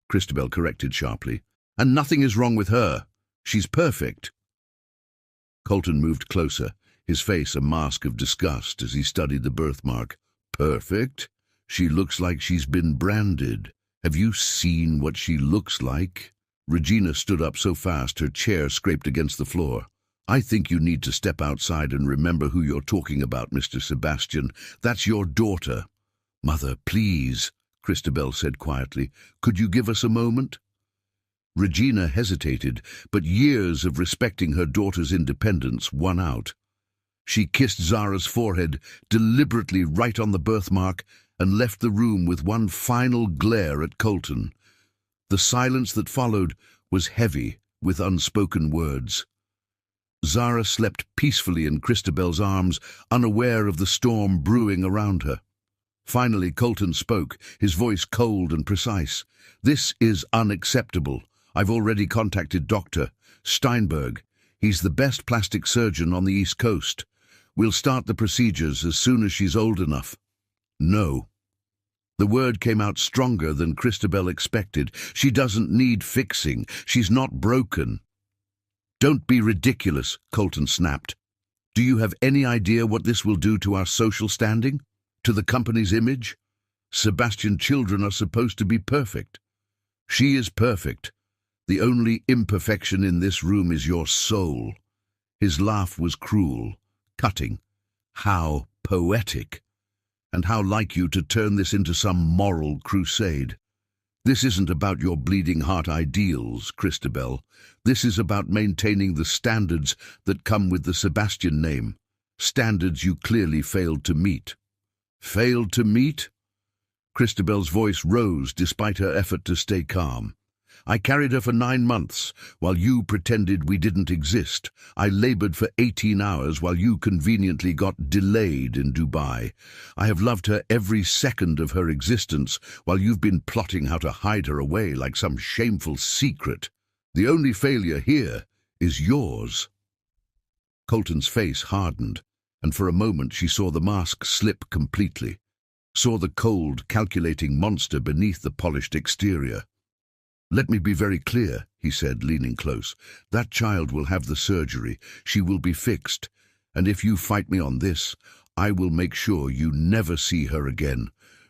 Christabel corrected sharply. "And nothing is wrong with her. She's perfect." Colton moved closer, his face a mask of disgust as he studied the birthmark. "Perfect? She looks like she's been branded. Have you seen what she looks like?" Regina stood up so fast her chair scraped against the floor. "I think you need to step outside and remember who you're talking about, Mr. Sebastian. That's your daughter." "Mother, please," Christabel said quietly. "Could you give us a moment?" Regina hesitated, but years of respecting her daughter's independence won out. She kissed Zara's forehead, deliberately right on the birthmark, and left the room with one final glare at Colton. The silence that followed was heavy with unspoken words. Zara slept peacefully in Christabel's arms, unaware of the storm brewing around her. Finally, Colton spoke, his voice cold and precise. "This is unacceptable. I've already contacted Dr. Steinberg. He's the best plastic surgeon on the East Coast. We'll start the procedures as soon as she's old enough." "No." The word came out stronger than Christabel expected. "She doesn't need fixing. She's not broken." "Don't be ridiculous," Colton snapped. "Do you have any idea what this will do to our social standing? To the company's image? Sebastian children are supposed to be perfect. She is perfect. The only imperfection in this room is your soul." His laugh was cruel, cutting. "How poetic. And how like you to turn this into some moral crusade. This isn't about your bleeding heart ideals, Christabel. This is about maintaining the standards that come with the Sebastian name. Standards you clearly failed to meet." "Failed to meet?" Christabel's voice rose despite her effort to stay calm. "I carried her for 9 months, while you pretended we didn't exist. I labored for 18 hours while you conveniently got delayed in Dubai. I have loved her every second of her existence, while you've been plotting how to hide her away like some shameful secret. The only failure here is yours." Colton's face hardened, and for a moment she saw the mask slip completely, saw the cold, calculating monster beneath the polished exterior. "Let me be very clear," he said, leaning close. "That child will have the surgery. She will be fixed. And if you fight me on this, I will make sure you never see her again.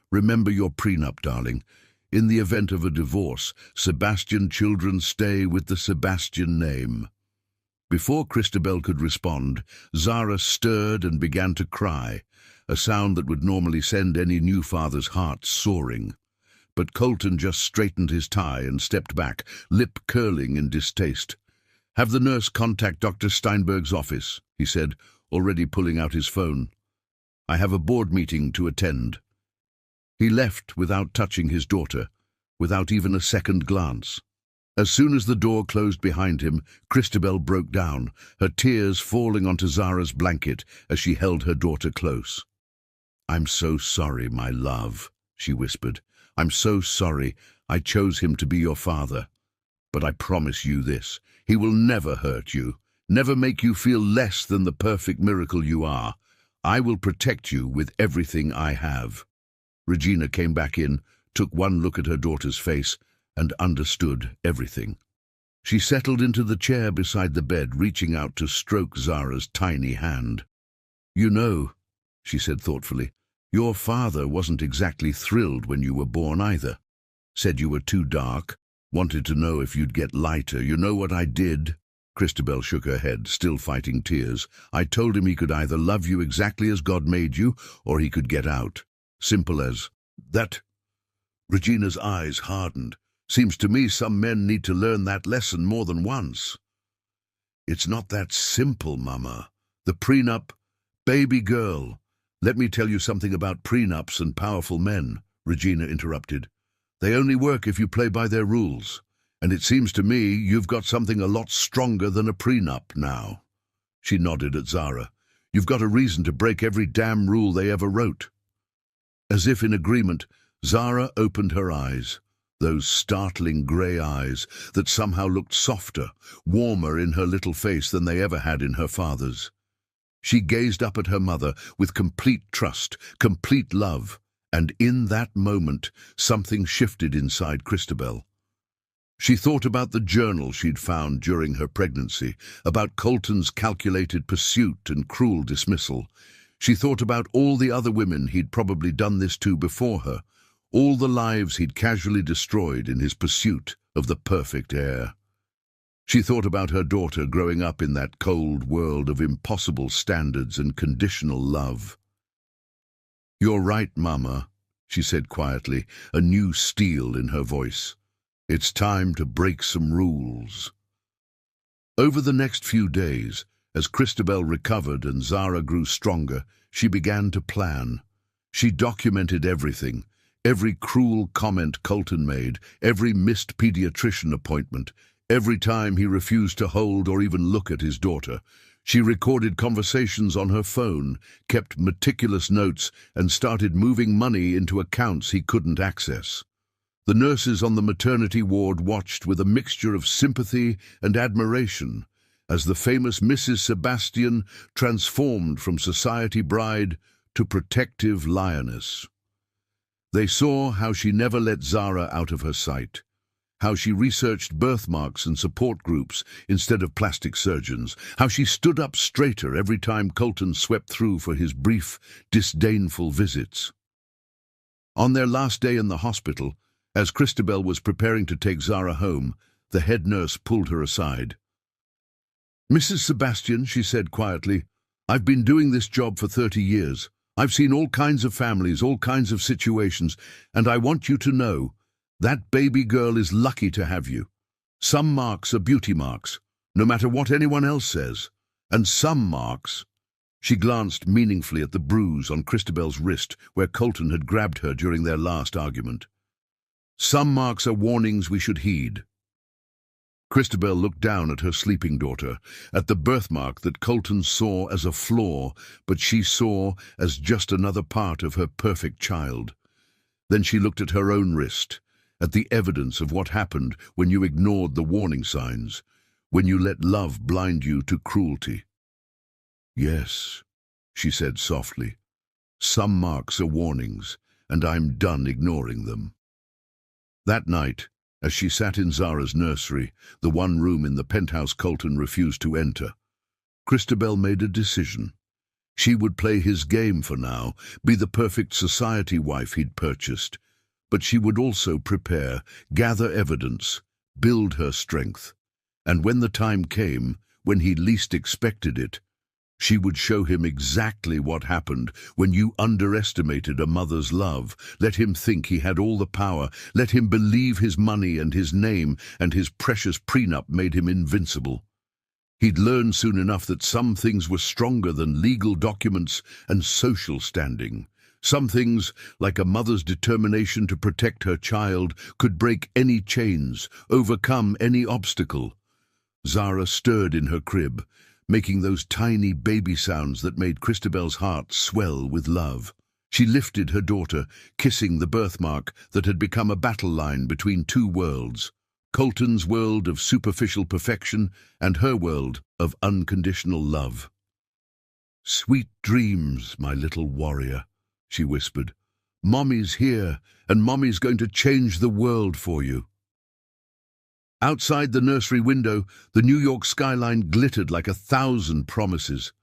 Remember your prenup, darling. In the event of a divorce, Sebastian children stay with the Sebastian name." Before Christabel could respond, Zara stirred and began to cry, a sound that would normally send any new father's heart soaring. But Colton just straightened his tie and stepped back, lip curling in distaste. "Have the nurse contact Dr. Steinberg's office," he said, already pulling out his phone. "I have a board meeting to attend." He left without touching his daughter, without even a second glance. As soon as the door closed behind him, Christabel broke down, her tears falling onto Zara's blanket as she held her daughter close. "I'm so sorry, my love," she whispered. "I'm so sorry I chose him to be your father. But I promise you this, he will never hurt you, never make you feel less than the perfect miracle you are. I will protect you with everything I have." Regina came back in, took one look at her daughter's face, and understood everything. She settled into the chair beside the bed, reaching out to stroke Zara's tiny hand. "You know," she said thoughtfully, "your father wasn't exactly thrilled when you were born either. Said you were too dark, wanted to know if you'd get lighter. You know what I did?" Christabel shook her head, still fighting tears. "I told him he could either love you exactly as God made you, or he could get out. Simple as that." Regina's eyes hardened. "Seems to me some men need to learn that lesson more than once." "It's not that simple, Mama. The prenup, baby girl." "Let me tell you something about prenups and powerful men," Regina interrupted. "They only work if you play by their rules. And it seems to me you've got something a lot stronger than a prenup now." She nodded at Zara. "You've got a reason to break every damn rule they ever wrote." As if in agreement, Zara opened her eyes, those startling grey eyes that somehow looked softer, warmer in her little face than they ever had in her father's. She gazed up at her mother with complete trust, complete love, and in that moment something shifted inside Christabel. She thought about the journal she'd found during her pregnancy, about Colton's calculated pursuit and cruel dismissal. She thought about all the other women he'd probably done this to before her, all the lives he'd casually destroyed in his pursuit of the perfect heir. She thought about her daughter growing up in that cold world of impossible standards and conditional love. "You're right, Mama," she said quietly, a new steel in her voice. "It's time to break some rules." Over the next few days, as Christabel recovered and Zara grew stronger, she began to plan. She documented everything, every cruel comment Colton made, every missed pediatrician appointment, every time he refused to hold or even look at his daughter. She recorded conversations on her phone, kept meticulous notes, and started moving money into accounts he couldn't access. The nurses on the maternity ward watched with a mixture of sympathy and admiration as the famous Mrs. Sebastian transformed from society bride to protective lioness. They saw how she never let Zara out of her sight, how she researched birthmarks and support groups instead of plastic surgeons, how she stood up straighter every time Colton swept through for his brief, disdainful visits. On their last day in the hospital, as Christabel was preparing to take Zara home, the head nurse pulled her aside. "Mrs. Sebastian," she said quietly, "I've been doing this job for 30 years. I've seen all kinds of families, all kinds of situations, and I want you to know, that baby girl is lucky to have you. Some marks are beauty marks, no matter what anyone else says, and some marks—" She glanced meaningfully at the bruise on Christabel's wrist where Colton had grabbed her during their last argument. "Some marks are warnings we should heed." Christabel looked down at her sleeping daughter, at the birthmark that Colton saw as a flaw, but she saw as just another part of her perfect child. Then she looked at her own wrist, at the evidence of what happened when you ignored the warning signs, when you let love blind you to cruelty. "Yes," she said softly, "some marks are warnings, and I'm done ignoring them." That night, as she sat in Zara's nursery, the one room in the penthouse Colton refused to enter, Christabel made a decision. She would play his game for now, be the perfect society wife he'd purchased, but she would also prepare, gather evidence, build her strength. And when the time came, when he least expected it, she would show him exactly what happened when you underestimated a mother's love, let him think he had all the power, let him believe his money and his name and his precious prenup made him invincible. He'd learn soon enough that some things were stronger than legal documents and social standing. Some things, like a mother's determination to protect her child, could break any chains, overcome any obstacle. Zara stirred in her crib, making those tiny baby sounds that made Christabel's heart swell with love. She lifted her daughter, kissing the birthmark that had become a battle line between two worlds. Colton's world of superficial perfection and her world of unconditional love. "Sweet dreams, my little warrior," she whispered. "Mommy's here, and Mommy's going to change the world for you." Outside the nursery window, the New York skyline glittered like 1,000 promises.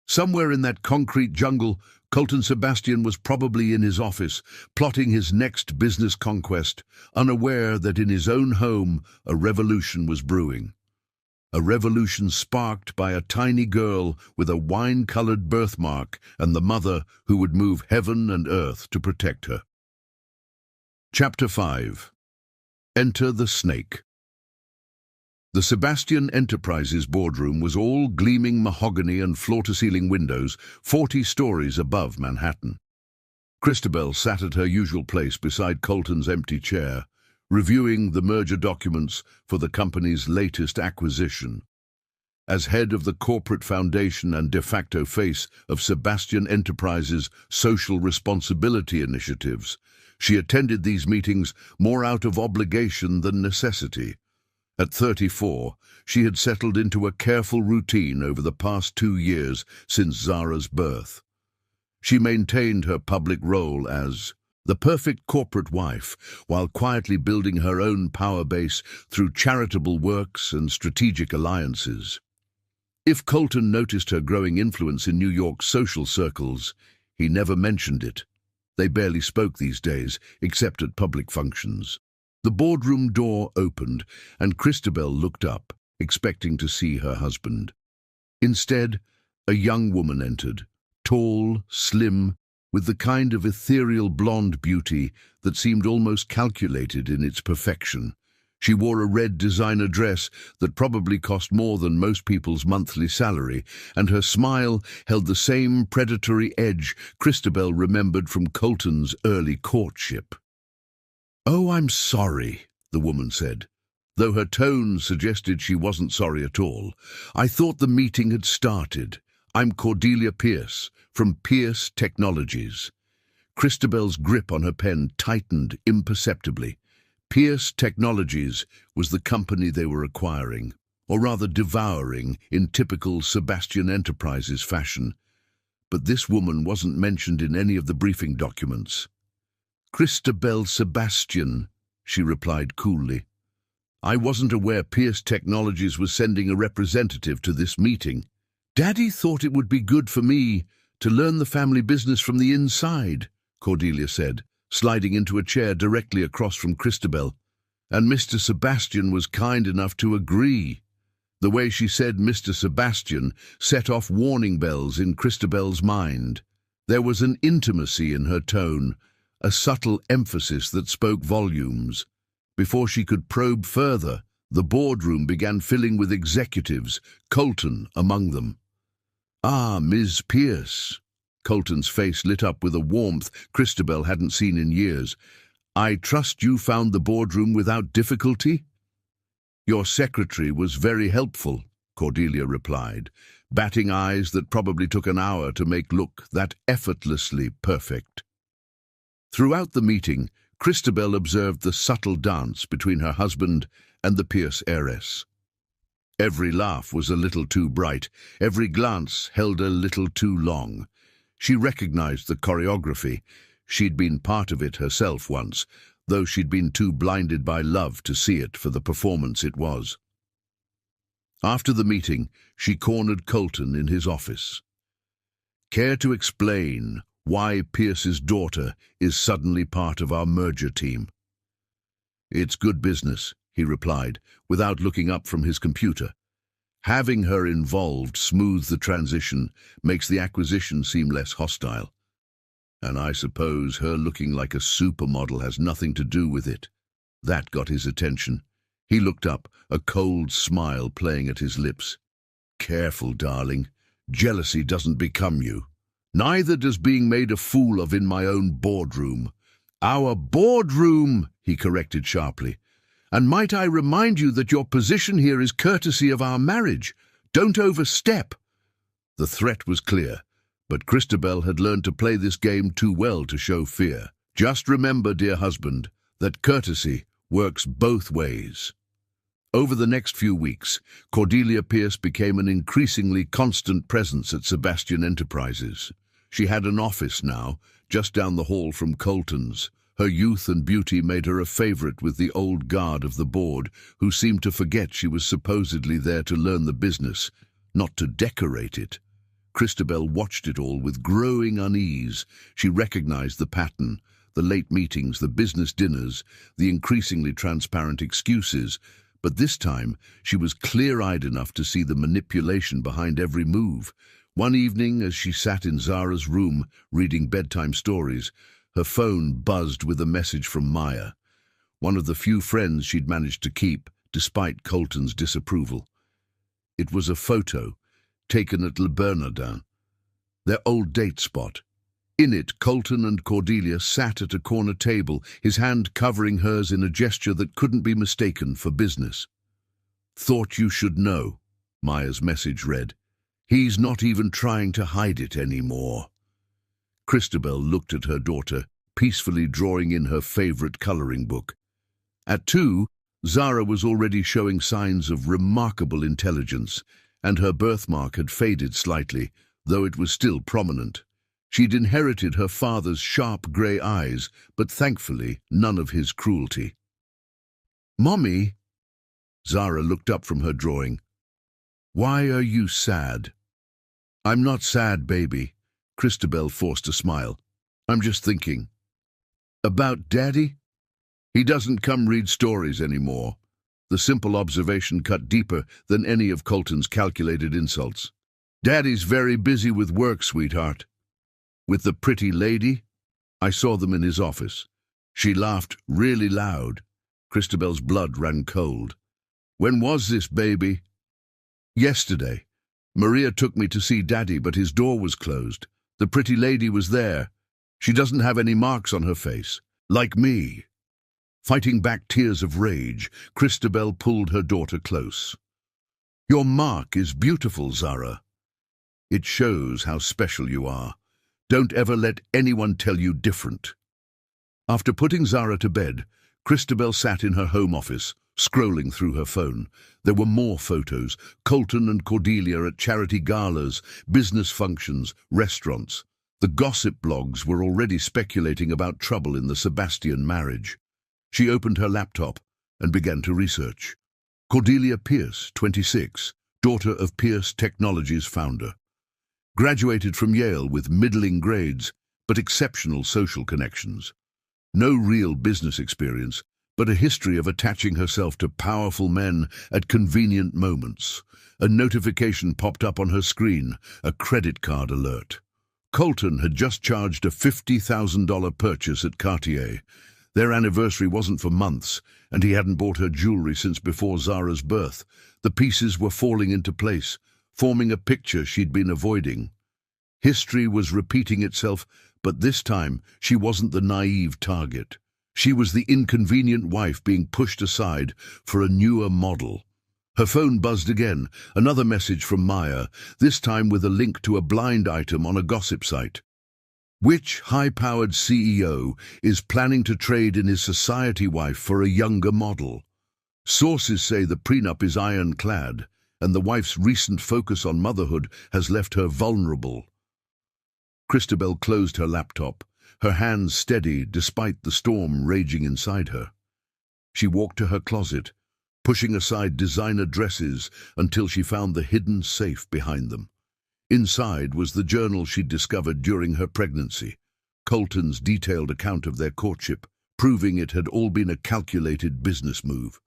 Somewhere in that concrete jungle, Colton Sebastian was probably in his office, plotting his next business conquest, unaware that in his own home a revolution was brewing. A revolution sparked by a tiny girl with a wine-colored birthmark and the mother who would move heaven and earth to protect her. Chapter 5. Enter the Snake. The Sebastian Enterprises boardroom was all gleaming mahogany and floor-to-ceiling windows 40 stories above Manhattan. Christabel sat at her usual place beside Colton's empty chair, reviewing the merger documents for the company's latest acquisition. As head of the corporate foundation and de facto face of Sebastian Enterprises' social responsibility initiatives, she attended these meetings more out of obligation than necessity. At 34, she had settled into a careful routine over the past 2 years since Zara's birth. She maintained her public role as the perfect corporate wife, while quietly building her own power base through charitable works and strategic alliances. If Colton noticed her growing influence in New York's social circles, he never mentioned it. They barely spoke these days, except at public functions. The boardroom door opened, and Christabel looked up, expecting to see her husband. Instead, a young woman entered, tall, slim, with the kind of ethereal blonde beauty that seemed almost calculated in its perfection. She wore a red designer dress that probably cost more than most people's monthly salary, and her smile held the same predatory edge Christabel remembered from Colton's early courtship. "Oh, I'm sorry," the woman said, though her tone suggested she wasn't sorry at all. "I thought the meeting had started. I'm Cordelia Pierce, from Pierce Technologies." Christabel's grip on her pen tightened imperceptibly. Pierce Technologies was the company they were acquiring, or rather devouring, in typical Sebastian Enterprises fashion. But this woman wasn't mentioned in any of the briefing documents. "Christabel Sebastian," she replied coolly. "I wasn't aware Pierce Technologies was sending a representative to this meeting. Daddy thought it would be good for me to learn the family business from the inside," Cordelia said, sliding into a chair directly across from Christabel. "And Mr. Sebastian was kind enough to agree." The way she said Mr. Sebastian set off warning bells in Christabel's mind. There was an intimacy in her tone, a subtle emphasis that spoke volumes. Before she could probe further, the boardroom began filling with executives, Colton among them. "Ah, Ms. Pierce." Colton's face lit up with a warmth Christabel hadn't seen in years. "I trust you found the boardroom without difficulty?" "Your secretary was very helpful," Cordelia replied, batting eyes that probably took an hour to make look that effortlessly perfect. Throughout the meeting, Christabel observed the subtle dance between her husband and the Pierce heiress. Every laugh was a little too bright, every glance held a little too long. She recognized the choreography. She'd been part of it herself once, though she'd been too blinded by love to see it for the performance it was. After the meeting, she cornered Colton in his office. "Care to explain why Pierce's daughter is suddenly part of our merger team?" "It's good business," he replied, without looking up from his computer. "Having her involved smooths the transition, makes the acquisition seem less hostile. And I suppose her looking like a supermodel has nothing to do with it." That got his attention. He looked up, a cold smile playing at his lips. Careful, darling. Jealousy doesn't become you. Neither does being made a fool of in my own boardroom. Our boardroom, he corrected sharply. And might I remind you that your position here is courtesy of our marriage. Don't overstep. The threat was clear, but Christabel had learned to play this game too well to show fear. Just remember, dear husband, that courtesy works both ways. Over the next few weeks, Cordelia Pierce became an increasingly constant presence at Sebastian Enterprises. She had an office now, just down the hall from Colton's. Her youth and beauty made her a favorite with the old guard of the board, who seemed to forget she was supposedly there to learn the business, not to decorate it. Christabel watched it all with growing unease. She recognized the pattern, the late meetings, the business dinners, the increasingly transparent excuses, but this time she was clear-eyed enough to see the manipulation behind every move. One evening, as she sat in Zara's room reading bedtime stories, her phone buzzed with a message from Maya, one of the few friends she'd managed to keep, despite Colton's disapproval. It was a photo taken at Le Bernardin, their old date spot. In it, Colton and Cordelia sat at a corner table, his hand covering hers in a gesture that couldn't be mistaken for business. "Thought you should know," Maya's message read. "He's not even trying to hide it anymore." Christabel looked at her daughter, peacefully drawing in her favorite coloring book. At 2, Zara was already showing signs of remarkable intelligence, and her birthmark had faded slightly, though it was still prominent. She'd inherited her father's sharp grey eyes, but thankfully none of his cruelty. "Mommy," Zara looked up from her drawing. "Why are you sad?" "I'm not sad, baby." Christabel forced a smile. "I'm just thinking." "About Daddy?" "He doesn't come read stories anymore." The simple observation cut deeper than any of Colton's calculated insults. "Daddy's very busy with work, sweetheart." "With the pretty lady?" "I saw them in his office." She laughed really loud. Christabel's blood ran cold. "When was this, baby?" "Yesterday. Maria took me to see Daddy, but his door was closed. The pretty lady was there. She doesn't have any marks on her face. Like me." Fighting back tears of rage, Christabel pulled her daughter close. "Your mark is beautiful, Zara. It shows how special you are. Don't ever let anyone tell you different." After putting Zara to bed, Christabel sat in her home office, scrolling through her phone. There were more photos, Colton and Cordelia at charity galas, business functions, restaurants. The gossip blogs were already speculating about trouble in the Sebastian marriage. She opened her laptop and began to research. Cordelia Pierce, 26, daughter of Pierce Technologies founder. Graduated from Yale with middling grades, but exceptional social connections. No real business experience, but a history of attaching herself to powerful men at convenient moments. A notification popped up on her screen, a credit card alert. Colton had just charged a $50,000 purchase at Cartier. Their anniversary wasn't for months, and he hadn't bought her jewelry since before Zara's birth. The pieces were falling into place, forming a picture she'd been avoiding. History was repeating itself, but this time she wasn't the naive target. She was the inconvenient wife being pushed aside for a newer model. Her phone buzzed again, another message from Maya, this time with a link to a blind item on a gossip site. Which high-powered CEO is planning to trade in his society wife for a younger model? Sources say the prenup is ironclad, and the wife's recent focus on motherhood has left her vulnerable. Christabel closed her laptop, her hands steady despite the storm raging inside her. She walked to her closet, pushing aside designer dresses until she found the hidden safe behind them. Inside was the journal she'd discovered during her pregnancy, Colton's detailed account of their courtship, proving it had all been a calculated business move.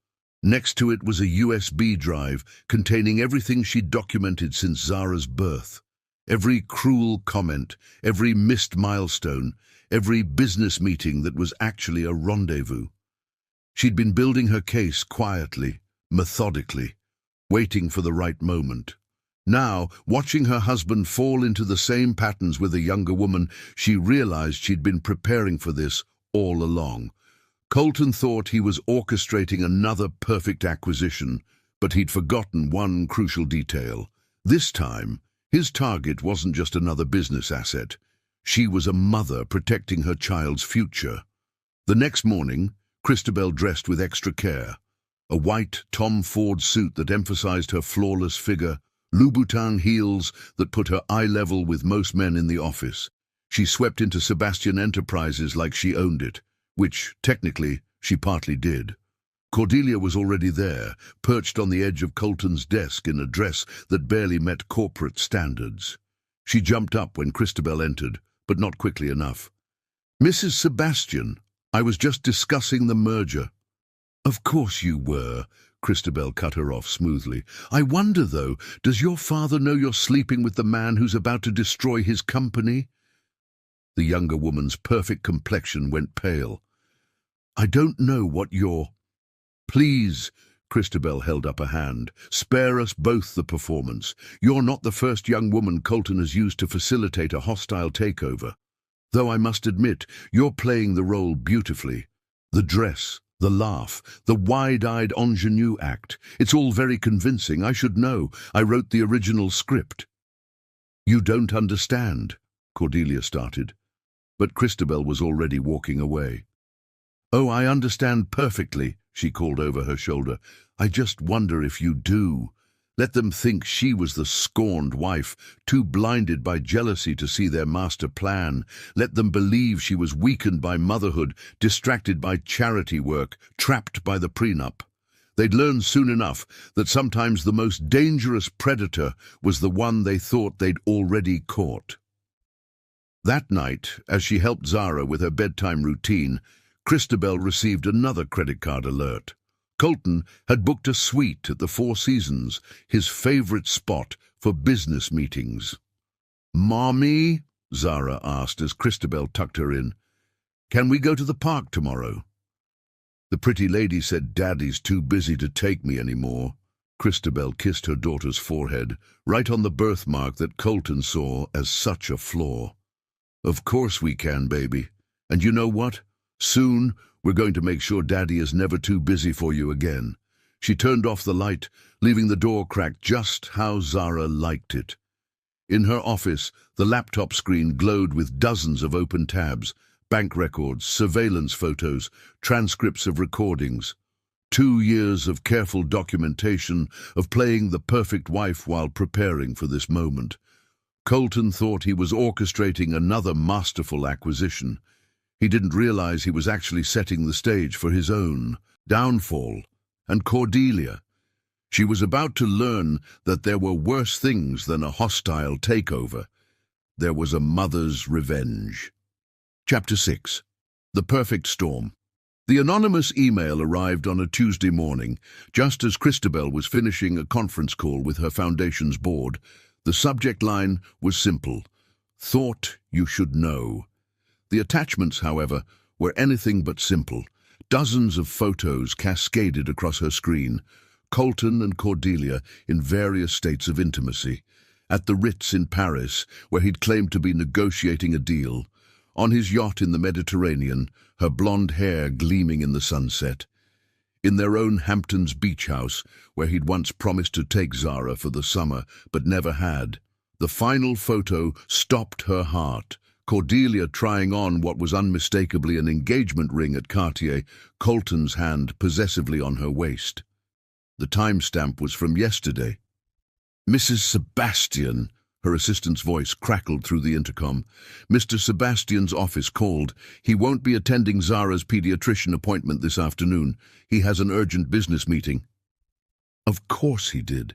Next to it was a USB drive containing everything she'd documented since Zara's birth. Every cruel comment, every missed milestone, every business meeting that was actually a rendezvous. She'd been building her case quietly, methodically, waiting for the right moment. Now, watching her husband fall into the same patterns with a younger woman, she realized she'd been preparing for this all along. Colton thought he was orchestrating another perfect acquisition, but he'd forgotten one crucial detail. This time, his target wasn't just another business asset. She was a mother protecting her child's future. The next morning, Christabel dressed with extra care. A white Tom Ford suit that emphasized her flawless figure, Louboutin heels that put her eye level with most men in the office. She swept into Sebastian Enterprises like she owned it, which, technically, she partly did. Cordelia was already there, perched on the edge of Colton's desk in a dress that barely met corporate standards. She jumped up when Christabel entered, but not quickly enough. "Mrs. Sebastian, I was just discussing the merger." "Of course you were," Christabel cut her off smoothly. "I wonder, though, does your father know you're sleeping with the man who's about to destroy his company?" The younger woman's perfect complexion went pale. "I don't know what you're—" "Please," Christabel held up a hand, "spare us both the performance. You're not the first young woman Colton has used to facilitate a hostile takeover. Though I must admit, you're playing the role beautifully. The dress, the laugh, the wide-eyed ingenue act. It's all very convincing. I should know. I wrote the original script." "You don't understand," Cordelia started, but Christabel was already walking away. "Oh, I understand perfectly," she called over her shoulder. "I just wonder if you do. Let them think she was the scorned wife, too blinded by jealousy to see their master plan. Let them believe she was weakened by motherhood, distracted by charity work, trapped by the prenup. They'd learn soon enough that sometimes the most dangerous predator was the one they thought they'd already caught." That night, as she helped Zara with her bedtime routine, Christabel received another credit card alert. Colton had booked a suite at the Four Seasons, his favorite spot for business meetings. "Mommy," Zara asked as Christabel tucked her in, "can we go to the park tomorrow?" The pretty lady said Daddy's too busy to take me anymore. Christabel kissed her daughter's forehead, right on the birthmark that Colton saw as such a flaw. "Of course we can, baby. And you know what? Soon, we're going to make sure Daddy is never too busy for you again." She turned off the light, leaving the door cracked just how Zara liked it. In her office, the laptop screen glowed with dozens of open tabs, bank records, surveillance photos, transcripts of recordings. 2 years of careful documentation of playing the perfect wife while preparing for this moment. Colton thought he was orchestrating another masterful acquisition. He didn't realize he was actually setting the stage for his own downfall. And Cordelia, she was about to learn that there were worse things than a hostile takeover. There was a mother's revenge. Chapter 6. The Perfect Storm. The anonymous email arrived on a Tuesday morning, just as Christabel was finishing a conference call with her foundation's board. The subject line was simple: "Thought you should know." The attachments, however, were anything but simple. Dozens of photos cascaded across her screen. Colton and Cordelia in various states of intimacy. At the Ritz in Paris, where he'd claimed to be negotiating a deal. On his yacht in the Mediterranean, her blonde hair gleaming in the sunset. In their own Hamptons beach house, where he'd once promised to take Zara for the summer, but never had. The final photo stopped her heart. Cordelia trying on what was unmistakably an engagement ring at Cartier, Colton's hand possessively on her waist. The timestamp was from yesterday. "Mrs. Sebastian," her assistant's voice crackled through the intercom. "Mr. Sebastian's office called. He won't be attending Zara's pediatrician appointment this afternoon. He has an urgent business meeting." Of course he did.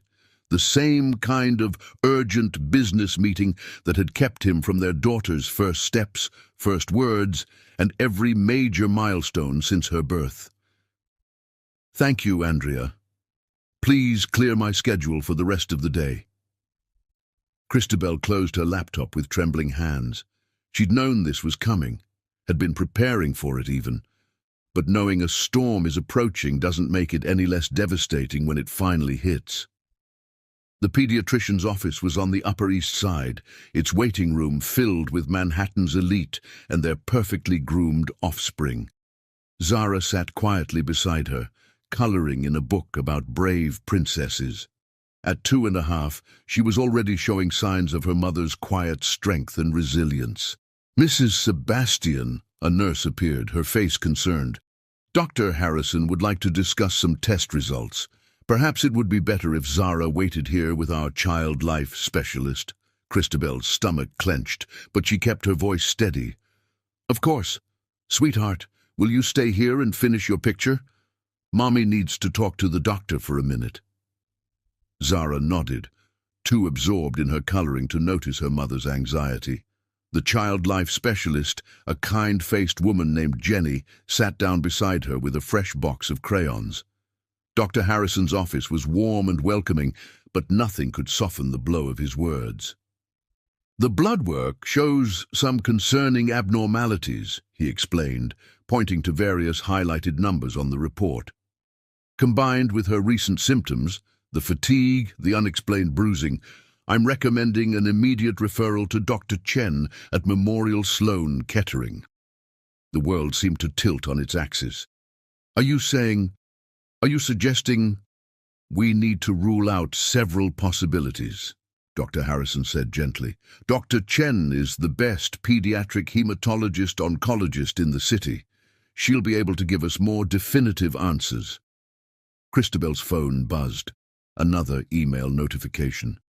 The same kind of urgent business meeting that had kept him from their daughter's first steps, first words, and every major milestone since her birth. "Thank you, Andrea. Please clear my schedule for the rest of the day." Christabel closed her laptop with trembling hands. She'd known this was coming, had been preparing for it even. But knowing a storm is approaching doesn't make it any less devastating when it finally hits. The pediatrician's office was on the Upper East Side, its waiting room filled with Manhattan's elite and their perfectly groomed offspring. Zara sat quietly beside her, coloring in a book about brave princesses. At 2.5, she was already showing signs of her mother's quiet strength and resilience. Mrs. Sebastian, a nurse, appeared, her face concerned. Dr. Harrison would like to discuss some test results. Perhaps it would be better if Zara waited here with our child life specialist. Christabel's stomach clenched, but she kept her voice steady. Of course. Sweetheart, will you stay here and finish your picture? Mommy needs to talk to the doctor for a minute. Zara nodded, too absorbed in her coloring to notice her mother's anxiety. The child life specialist, a kind-faced woman named Jenny, sat down beside her with a fresh box of crayons. Dr. Harrison's office was warm and welcoming, but nothing could soften the blow of his words. The blood work shows some concerning abnormalities, he explained, pointing to various highlighted numbers on the report. Combined with her recent symptoms, the fatigue, the unexplained bruising, I'm recommending an immediate referral to Dr. Chen at Memorial Sloan Kettering. The world seemed to tilt on its axis. Are you suggesting we need to rule out several possibilities? Dr. Harrison said gently. Dr. Chen is the best pediatric hematologist-oncologist in the city. She'll be able to give us more definitive answers. Christabel's phone buzzed. Another email notification.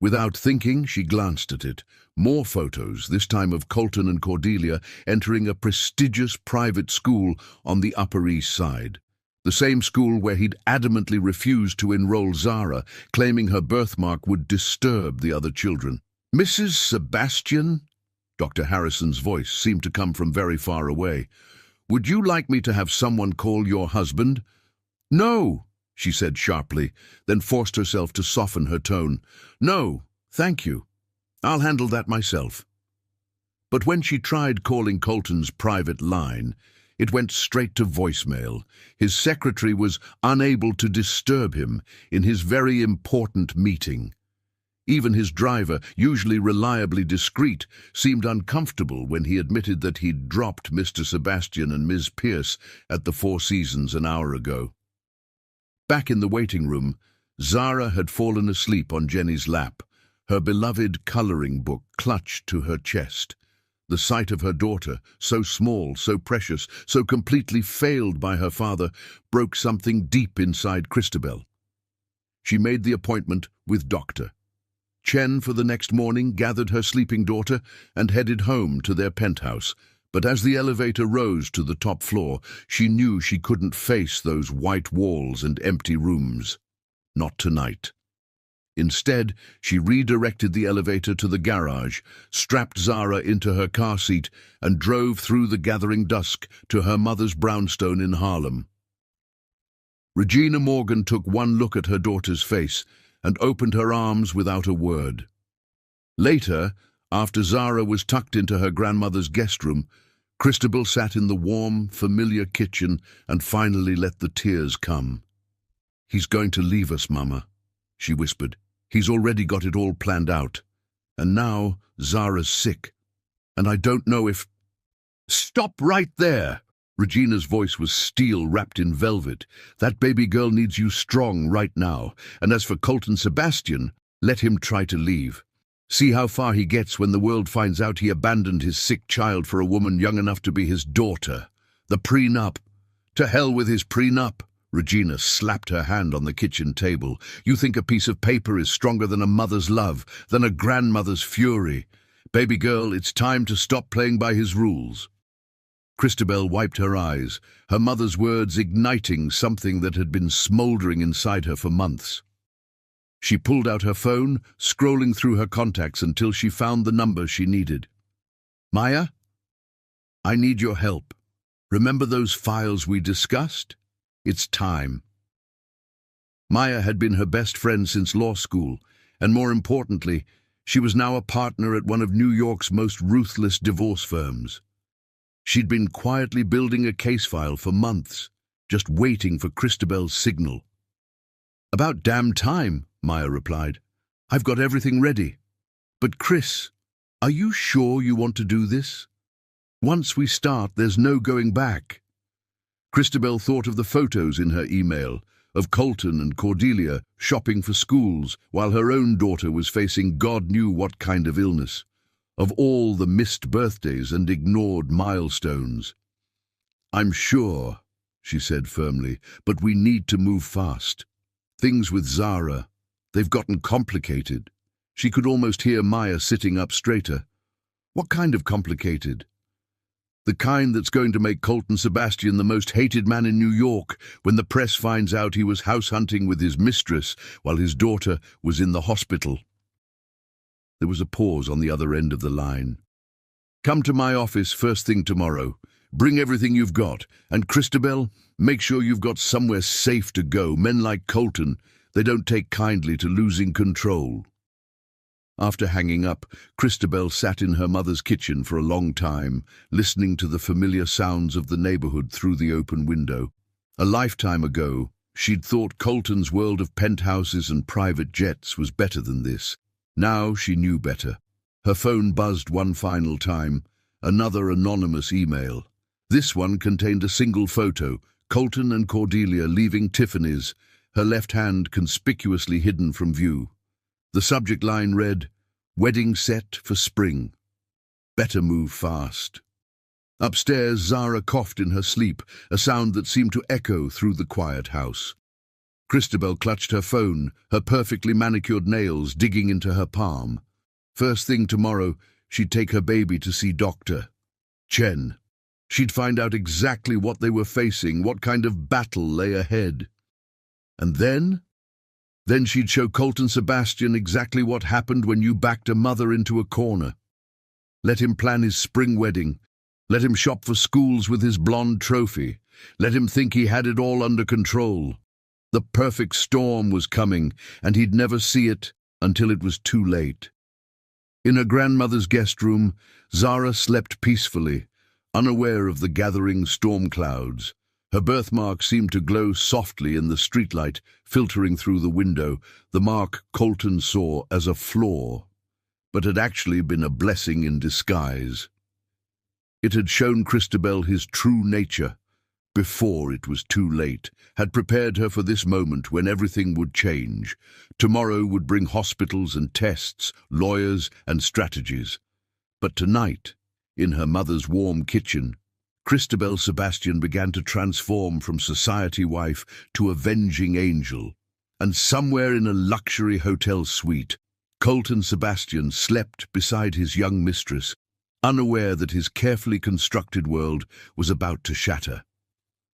Without thinking, she glanced at it. More photos, this time of Colton and Cordelia entering a prestigious private school on the Upper East Side. The same school where he'd adamantly refused to enroll Zara, claiming her birthmark would disturb the other children. Mrs. Sebastian? Dr. Harrison's voice seemed to come from very far away. Would you like me to have someone call your husband? No, she said sharply, then forced herself to soften her tone. No, thank you. I'll handle that myself. But when she tried calling Colton's private line, it went straight to voicemail. His secretary was unable to disturb him in his very important meeting. Even his driver, usually reliably discreet, seemed uncomfortable when he admitted that he'd dropped Mr. Sebastian and Ms. Pierce at the Four Seasons an hour ago. Back in the waiting room, Zara had fallen asleep on Jenny's lap, her beloved coloring book clutched to her chest. The sight of her daughter, so small, so precious, so completely failed by her father, broke something deep inside Christabel. She made the appointment with Dr. Chen for the next morning, gathered her sleeping daughter, and headed home to their penthouse. But as the elevator rose to the top floor, she knew she couldn't face those white walls and empty rooms. Not tonight. Instead, she redirected the elevator to the garage, strapped Zara into her car seat, and drove through the gathering dusk to her mother's brownstone in Harlem. Regina Morgan took one look at her daughter's face and opened her arms without a word. Later, after Zara was tucked into her grandmother's guest room, Christabel sat in the warm, familiar kitchen and finally let the tears come. He's going to leave us, Mama, she whispered. He's already got it all planned out. And now Zara's sick. And I don't know if... Stop right there! Regina's voice was steel wrapped in velvet. That baby girl needs you strong right now. And as for Colton Sebastian, let him try to leave. See how far he gets when the world finds out he abandoned his sick child for a woman young enough to be his daughter. The prenup. To hell with his prenup. Regina slapped her hand on the kitchen table. You think a piece of paper is stronger than a mother's love, than a grandmother's fury. Baby girl, it's time to stop playing by his rules. Christabel wiped her eyes, her mother's words igniting something that had been smoldering inside her for months. She pulled out her phone, scrolling through her contacts until she found the number she needed. Maya? I need your help. Remember those files we discussed? It's time. Maya had been her best friend since law school, and more importantly, she was now a partner at one of New York's most ruthless divorce firms. She'd been quietly building a case file for months, just waiting for Christabel's signal. About damn time, Maya replied. "I've got everything ready. But Chris, are you sure you want to do this? Once we start, there's no going back." Christabel thought of the photos in her email, of Colton and Cordelia shopping for schools while her own daughter was facing God knew what kind of illness, of all the missed birthdays and ignored milestones. "I'm sure," she said firmly, "but we need to move fast. Things with Zara, they've gotten complicated." She could almost hear Maya sitting up straighter. "What kind of complicated?" "The kind that's going to make Colton Sebastian the most hated man in New York when the press finds out he was house hunting with his mistress while his daughter was in the hospital." There was a pause on the other end of the line. "Come to my office first thing tomorrow. Bring everything you've got. And Christabel, make sure you've got somewhere safe to go. Men like Colton, they don't take kindly to losing control." After hanging up, Christabel sat in her mother's kitchen for a long time, listening to the familiar sounds of the neighborhood through the open window. A lifetime ago, she'd thought Colton's world of penthouses and private jets was better than this. Now she knew better. Her phone buzzed one final time, another anonymous email. This one contained a single photo, Colton and Cordelia leaving Tiffany's, her left hand conspicuously hidden from view. The subject line read, "Wedding set for spring. Better move fast." Upstairs, Zara coughed in her sleep, a sound that seemed to echo through the quiet house. Christabel clutched her phone, her perfectly manicured nails digging into her palm. First thing tomorrow, she'd take her baby to see Dr. Chen. She'd find out exactly what they were facing, what kind of battle lay ahead. And then she'd show Colton Sebastian exactly what happened when you backed a mother into a corner. Let him plan his spring wedding. Let him shop for schools with his blonde trophy. Let him think he had it all under control. The perfect storm was coming, and he'd never see it until it was too late. In her grandmother's guest room, Zara slept peacefully, unaware of the gathering storm clouds. Her birthmark seemed to glow softly in the streetlight filtering through the window, the mark Colton saw as a flaw, but had actually been a blessing in disguise. It had shown Christabel his true nature, before it was too late, had prepared her for this moment when everything would change. Tomorrow would bring hospitals and tests, lawyers and strategies. But tonight, in her mother's warm kitchen, Christabel Sebastian began to transform from society wife to avenging angel. And somewhere in a luxury hotel suite, Colton Sebastian slept beside his young mistress, unaware that his carefully constructed world was about to shatter.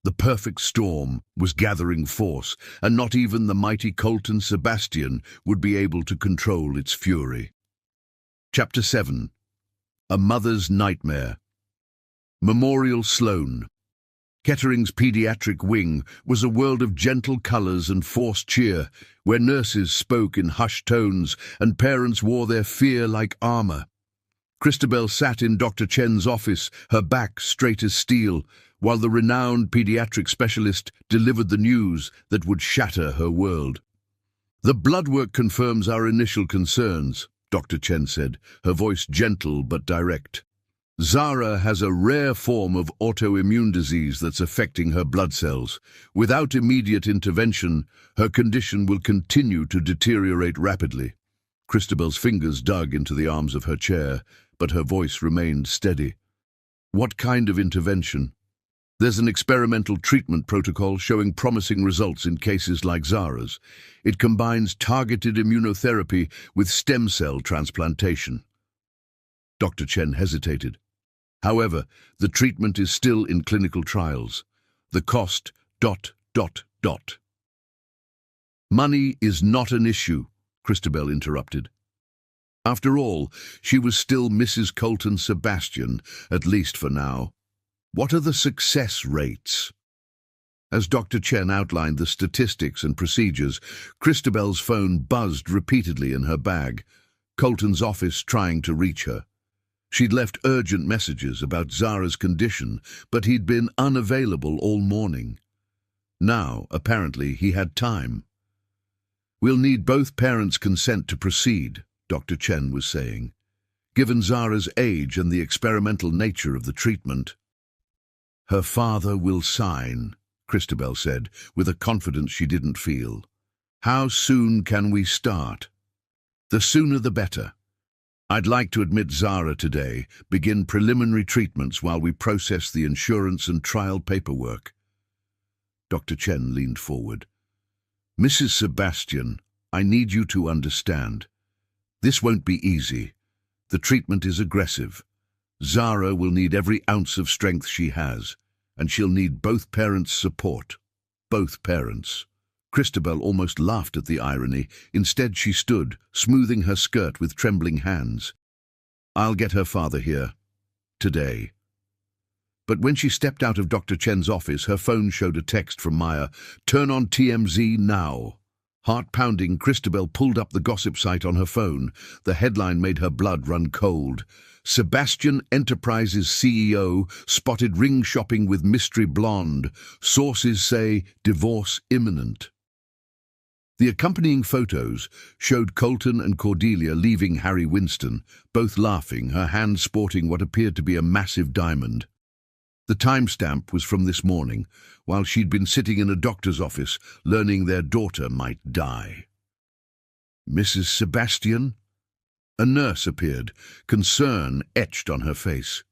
The perfect storm was gathering force, and not even the mighty Colton Sebastian would be able to control its fury. Chapter 7. A Mother's Nightmare. Memorial Sloan. Kettering's pediatric wing was a world of gentle colors and forced cheer, where nurses spoke in hushed tones and parents wore their fear like armor. Christabel sat in Dr. Chen's office, her back straight as steel, while the renowned pediatric specialist delivered the news that would shatter her world. "The blood work confirms our initial concerns," Dr. Chen said, her voice gentle but direct. "Zara has a rare form of autoimmune disease that's affecting her blood cells. Without immediate intervention, her condition will continue to deteriorate rapidly." Christabel's fingers dug into the arms of her chair, but her voice remained steady. "What kind of intervention?" "There's an experimental treatment protocol showing promising results in cases like Zara's. It combines targeted immunotherapy with stem cell transplantation." Dr. Chen hesitated. "However, the treatment is still in clinical trials. The cost... "Money is not an issue," Christabel interrupted. After all, she was still Mrs. Colton Sebastian, at least for now. "What are the success rates?" As Dr. Chen outlined the statistics and procedures, Christabel's phone buzzed repeatedly in her bag, Colton's office trying to reach her. She'd left urgent messages about Zara's condition, but he'd been unavailable all morning. Now, apparently, he had time. We'll need both parents' consent to proceed, Dr. Chen was saying. Given Zara's age and the experimental nature of the treatment. Her father will sign, Christabel said, with a confidence she didn't feel. How soon can we start? The sooner the better. I'd like to admit Zara today, begin preliminary treatments while we process the insurance and trial paperwork. Dr. Chen leaned forward. Mrs. Sebastian, I need you to understand. This won't be easy. The treatment is aggressive. Zara will need every ounce of strength she has, and she'll need both parents' support. Both parents. Christabel almost laughed at the irony. Instead, she stood, smoothing her skirt with trembling hands. I'll get her father here. Today. But when she stepped out of Dr. Chen's office, her phone showed a text from Maya. Turn on TMZ now. Heart-pounding, Christabel pulled up the gossip site on her phone. The headline made her blood run cold. Sebastian Enterprises CEO spotted ring shopping with mystery blonde. Sources say divorce imminent. The accompanying photos showed Colton and Cordelia leaving Harry Winston, both laughing, her hand sporting what appeared to be a massive diamond. The timestamp was from this morning, while she'd been sitting in a doctor's office, learning their daughter might die. Mrs. Sebastian? A nurse appeared, concern etched on her face.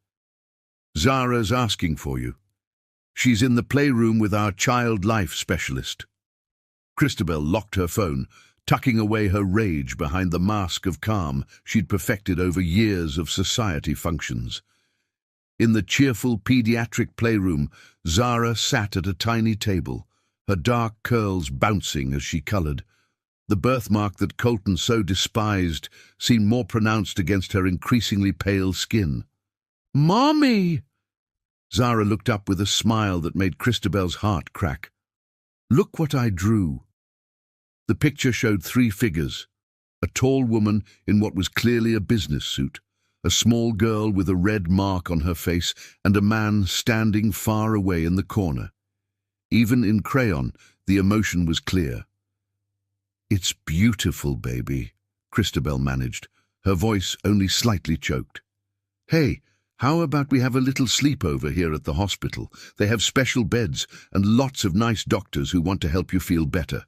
Zara's asking for you. She's in the playroom with our child life specialist. Christabel locked her phone, tucking away her rage behind the mask of calm she'd perfected over years of society functions. In the cheerful pediatric playroom, Zara sat at a tiny table, her dark curls bouncing as she colored. The birthmark that Colton so despised seemed more pronounced against her increasingly pale skin. "Mommy!" Zara looked up with a smile that made Christabel's heart crack. "Look what I drew." The picture showed three figures: a tall woman in what was clearly a business suit, a small girl with a red mark on her face, and a man standing far away in the corner. Even in crayon, the emotion was clear. "It's beautiful, baby," Christabel managed, her voice only slightly choked. "Hey, how about we have a little sleepover here at the hospital? They have special beds and lots of nice doctors who want to help you feel better."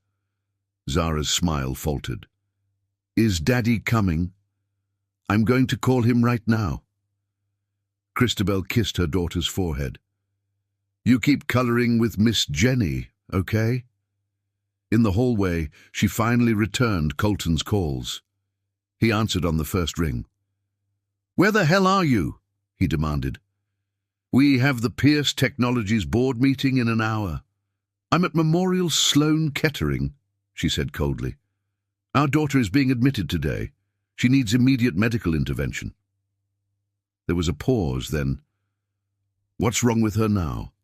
Zara's smile faltered. "Is Daddy coming? I'm going to call him right now." Christabel kissed her daughter's forehead. "You keep coloring with Miss Jenny, okay?" In the hallway, she finally returned Colton's calls. He answered on the first ring. "Where the hell are you?" he demanded. "We have the Pierce Technologies board meeting in an hour." "I'm at Memorial Sloan Kettering," she said coldly. "Our daughter is being admitted today. She needs immediate medical intervention." There was a pause, then, "What's wrong with her now?"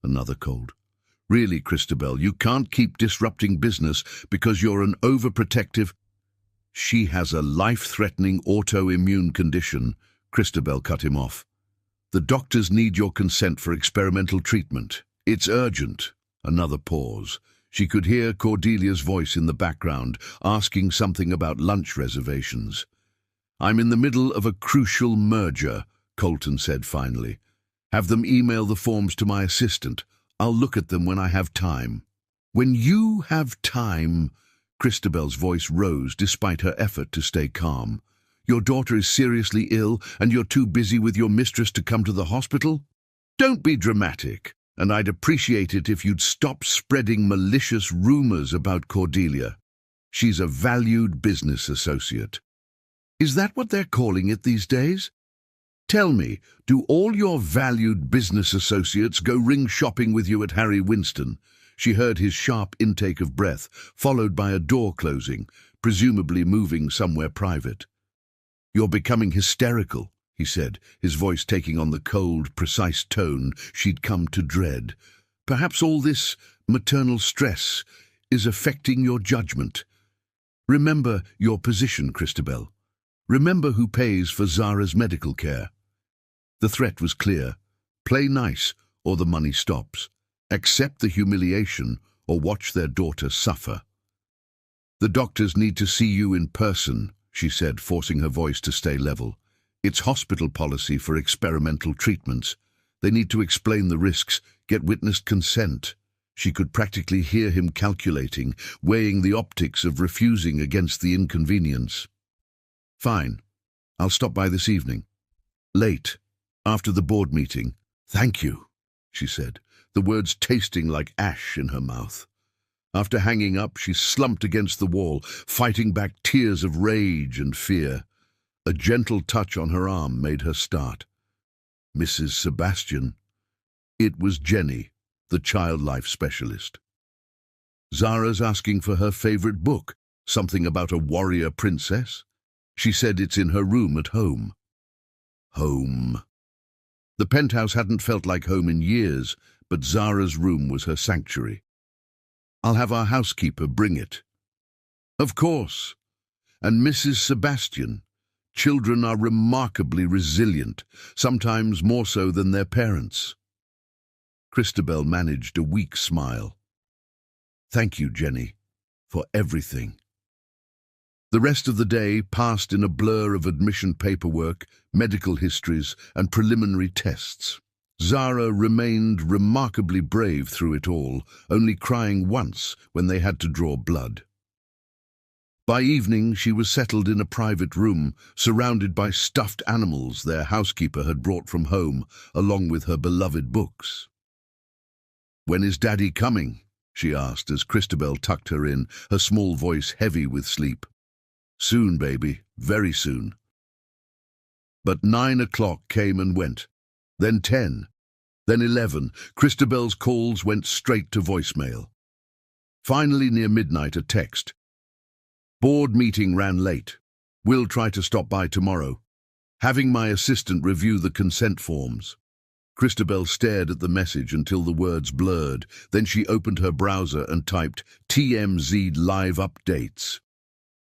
Another cold. "Really, Christabel, you can't keep disrupting business because you're an overprotective—" "She has a life-threatening autoimmune condition," Christabel cut him off. "The doctors need your consent for experimental treatment. It's urgent." Another pause. She could hear Cordelia's voice in the background, asking something about lunch reservations. "I'm in the middle of a crucial merger," Colton said finally. "Have them email the forms to my assistant. I'll look at them when I have time." "When you have time," Christabel's voice rose despite her effort to stay calm. "Your daughter is seriously ill and you're too busy with your mistress to come to the hospital? Don't be dramatic. And I'd appreciate it if you'd stop spreading malicious rumors about Cordelia. She's a valued business associate." "Is that what they're calling it these days? Tell me, do all your valued business associates go ring shopping with you at Harry Winston?" She heard his sharp intake of breath, followed by a door closing, presumably moving somewhere private. "You're becoming hysterical," he said, his voice taking on the cold, precise tone she'd come to dread. "Perhaps all this maternal stress is affecting your judgment. Remember your position, Christabel. Remember who pays for Zara's medical care." The threat was clear. Play nice, or the money stops. Accept the humiliation, or watch their daughter suffer. "The doctors need to see you in person," she said, forcing her voice to stay level. "It's hospital policy for experimental treatments. They need to explain the risks, get witnessed consent." She could practically hear him calculating, weighing the optics of refusing against the inconvenience. "Fine. I'll stop by this evening. Late, after the board meeting." "Thank you," she said, the words tasting like ash in her mouth. After hanging up, she slumped against the wall, fighting back tears of rage and fear. A gentle touch on her arm made her start. Mrs. Sebastian. It was Jenny, the child life specialist. "Zara's asking for her favorite book, something about a warrior princess. She said it's in her room at home." Home. The penthouse hadn't felt like home in years, but Zara's room was her sanctuary. "I'll have our housekeeper bring it." "Of course." And Mrs. Sebastian. Children are remarkably resilient, sometimes more so than their parents. Christabel managed a weak smile. "Thank you, Jenny, for everything." The rest of the day passed in a blur of admission paperwork, medical histories, and preliminary tests. Zara remained remarkably brave through it all, only crying once when they had to draw blood. By evening, she was settled in a private room, surrounded by stuffed animals their housekeeper had brought from home, along with her beloved books. "When is Daddy coming?" she asked as Christabel tucked her in, her small voice heavy with sleep. "Soon, baby, very soon." But 9 o'clock came and went, then 10, then 11. Christabel's calls went straight to voicemail. Finally, near midnight, a text. "Board meeting ran late. Will try to stop by tomorrow. Having my assistant review the consent forms." Christabel stared at the message until the words blurred. Then she opened her browser and typed TMZ live updates.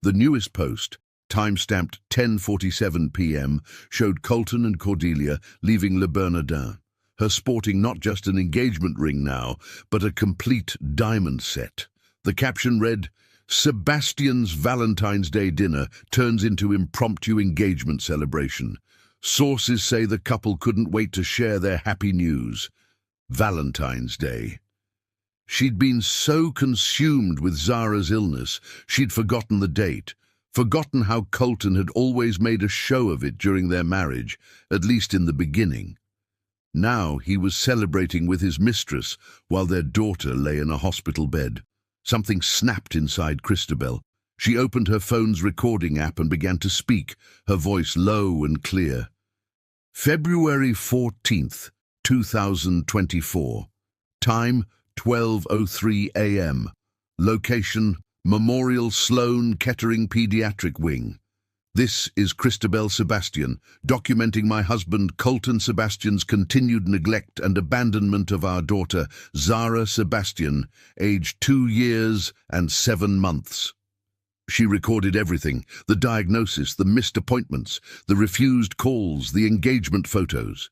The newest post, time-stamped 10:47 p.m., showed Colton and Cordelia leaving Le Bernardin, her sporting not just an engagement ring now, but a complete diamond set. The caption read, "Sebastian's Valentine's Day dinner turns into impromptu engagement celebration. Sources say the couple couldn't wait to share their happy news." Valentine's Day. She'd been so consumed with Zara's illness, she'd forgotten the date, forgotten how Colton had always made a show of it during their marriage, at least in the beginning. Now he was celebrating with his mistress while their daughter lay in a hospital bed. Something snapped inside Christabel. She opened her phone's recording app and began to speak, her voice low and clear. "February 14th, 2024. Time, 12:03 a.m. Location, Memorial Sloan Kettering Pediatric Wing. This is Christabel Sebastian, documenting my husband Colton Sebastian's continued neglect and abandonment of our daughter, Zara Sebastian, aged 2 years and 7 months. She recorded everything, the diagnosis, the missed appointments, the refused calls, the engagement photos.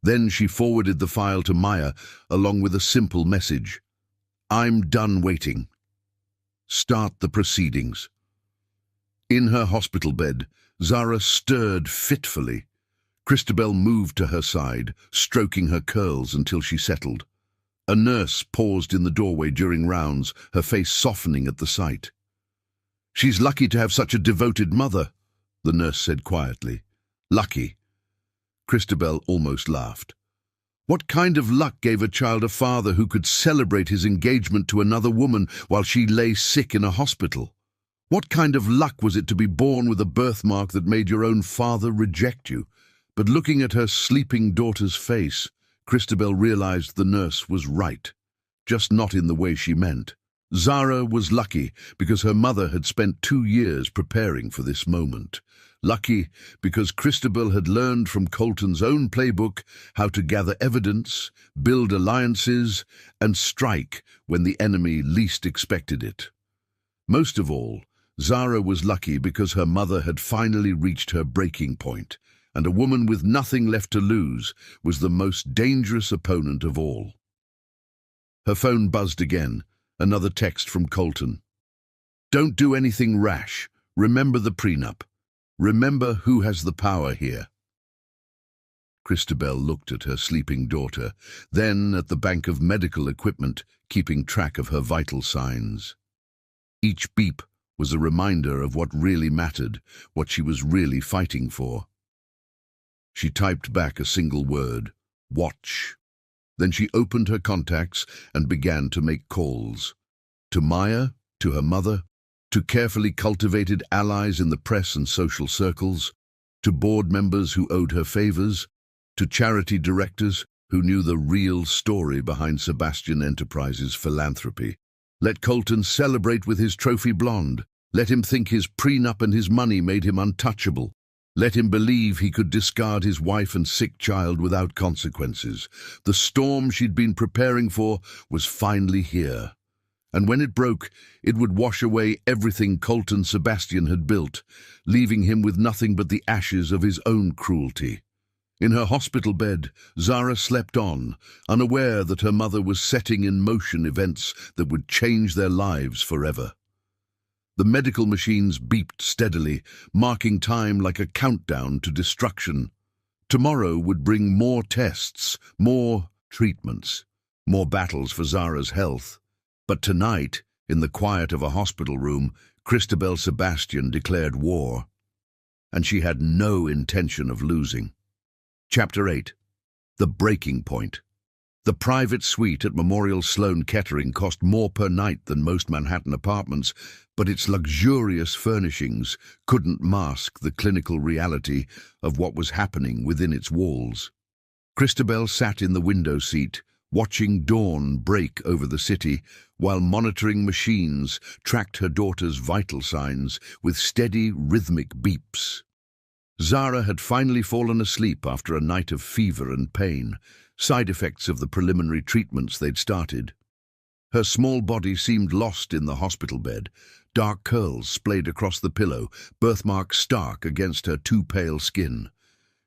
Then she forwarded the file to Maya, along with a simple message. "I'm done waiting. Start the proceedings." In her hospital bed, Zara stirred fitfully. Christabel moved to her side, stroking her curls until she settled. A nurse paused in the doorway during rounds, her face softening at the sight. "She's lucky to have such a devoted mother," the nurse said quietly. "Lucky." Christabel almost laughed. What kind of luck gave a child a father who could celebrate his engagement to another woman while she lay sick in a hospital? What kind of luck was it to be born with a birthmark that made your own father reject you? But looking at her sleeping daughter's face, Christabel realized the nurse was right, just not in the way she meant. Zara was lucky because her mother had spent 2 years preparing for this moment. Lucky because Christabel had learned from Colton's own playbook how to gather evidence, build alliances, and strike when the enemy least expected it. Most of all, Zara was lucky because her mother had finally reached her breaking point, and a woman with nothing left to lose was the most dangerous opponent of all. Her phone buzzed again, another text from Colton. Don't do anything rash. Remember the prenup. Remember who has the power here. Christabel looked at her sleeping daughter, then at the bank of medical equipment, keeping track of her vital signs. Each beep was a reminder of what really mattered, what she was really fighting for. She typed back a single word, watch. Then she opened her contacts and began to make calls. To Maya, to her mother, to carefully cultivated allies in the press and social circles, to board members who owed her favors, to charity directors who knew the real story behind Sebastian Enterprises' philanthropy. Let Colton celebrate with his trophy blonde. Let him think his prenup and his money made him untouchable. Let him believe he could discard his wife and sick child without consequences. The storm she'd been preparing for was finally here. And when it broke, it would wash away everything Colton Sebastian had built, leaving him with nothing but the ashes of his own cruelty. In her hospital bed, Zara slept on, unaware that her mother was setting in motion events that would change their lives forever. The medical machines beeped steadily, marking time like a countdown to destruction. Tomorrow would bring more tests, more treatments, more battles for Zara's health. But tonight, in the quiet of a hospital room, Christabel Sebastian declared war. And she had no intention of losing. Chapter 8. The Breaking Point. The private suite at Memorial Sloan Kettering cost more per night than most Manhattan apartments, but its luxurious furnishings couldn't mask the clinical reality of what was happening within its walls. Christabel sat in the window seat, watching dawn break over the city, while monitoring machines tracked her daughter's vital signs with steady, rhythmic beeps. Zara had finally fallen asleep after a night of fever and pain, side effects of the preliminary treatments they'd started. Her small body seemed lost in the hospital bed, dark curls splayed across the pillow, birthmarks stark against her too pale skin.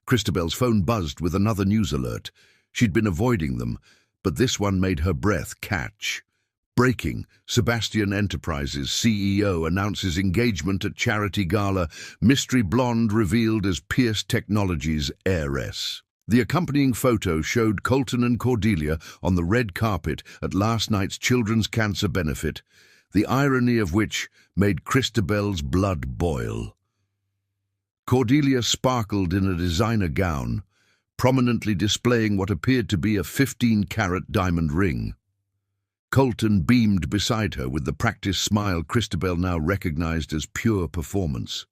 Christabel's phone buzzed with another news alert. She'd been avoiding them, but this one made her breath catch. Breaking, Sebastian Enterprises CEO announces engagement at charity gala, mystery blonde revealed as Pierce Technologies' heiress. The accompanying photo showed Colton and Cordelia on the red carpet at last night's children's cancer benefit, the irony of which made Christabel's blood boil. Cordelia sparkled in a designer gown, prominently displaying what appeared to be a 15-carat diamond ring. Colton beamed beside her with the practiced smile Christabel now recognized as pure performance.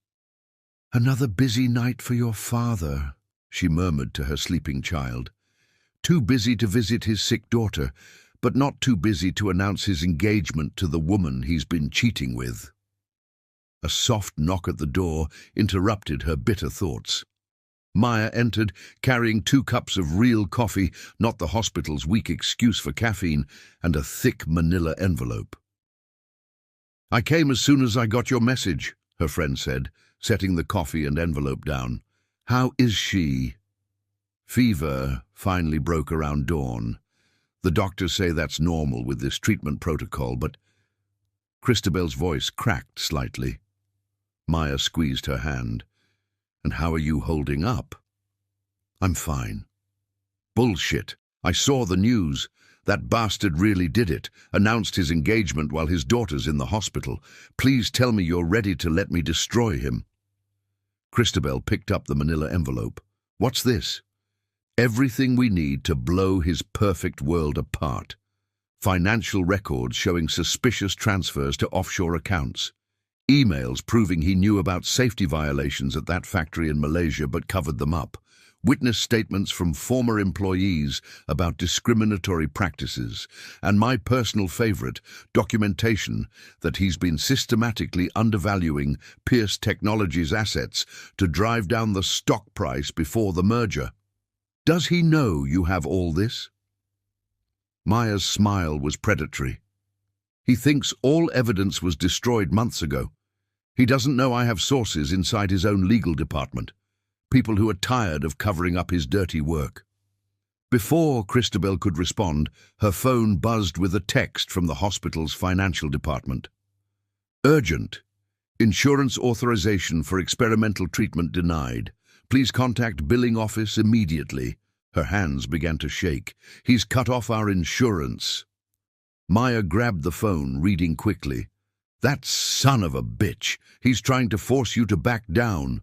"Another busy night for your father," she murmured to her sleeping child. "Too busy to visit his sick daughter, but not too busy to announce his engagement to the woman he's been cheating with." A soft knock at the door interrupted her bitter thoughts. Maya entered, carrying 2 cups of real coffee, not the hospital's weak excuse for caffeine, and a thick manila envelope. "I came as soon as I got your message," her friend said, setting the coffee and envelope down. "How is she?" "Fever finally broke around dawn. The doctors say that's normal with this treatment protocol, but—" Christabel's voice cracked slightly. Maya squeezed her hand. "And how are you holding up?" "I'm fine." "Bullshit. I saw the news. That bastard really did it, announced his engagement while his daughter's in the hospital. Please tell me you're ready to let me destroy him." Christabel picked up the manila envelope. "What's this?" "Everything we need to blow his perfect world apart. Financial records showing suspicious transfers to offshore accounts. Emails proving he knew about safety violations at that factory in Malaysia but covered them up. Witness statements from former employees about discriminatory practices. And my personal favorite, documentation that he's been systematically undervaluing Pierce Technologies' assets to drive down the stock price before the merger. Does he know you have all this?" Maya's smile was predatory. "He thinks all evidence was destroyed months ago. He doesn't know I have sources inside his own legal department, people who are tired of covering up his dirty work." Before Christabel could respond, her phone buzzed with a text from the hospital's financial department. Urgent. Insurance authorization for experimental treatment denied. Please contact billing office immediately. Her hands began to shake. He's cut off our insurance. Maya grabbed the phone, reading quickly. That son of a bitch. He's trying to force you to back down.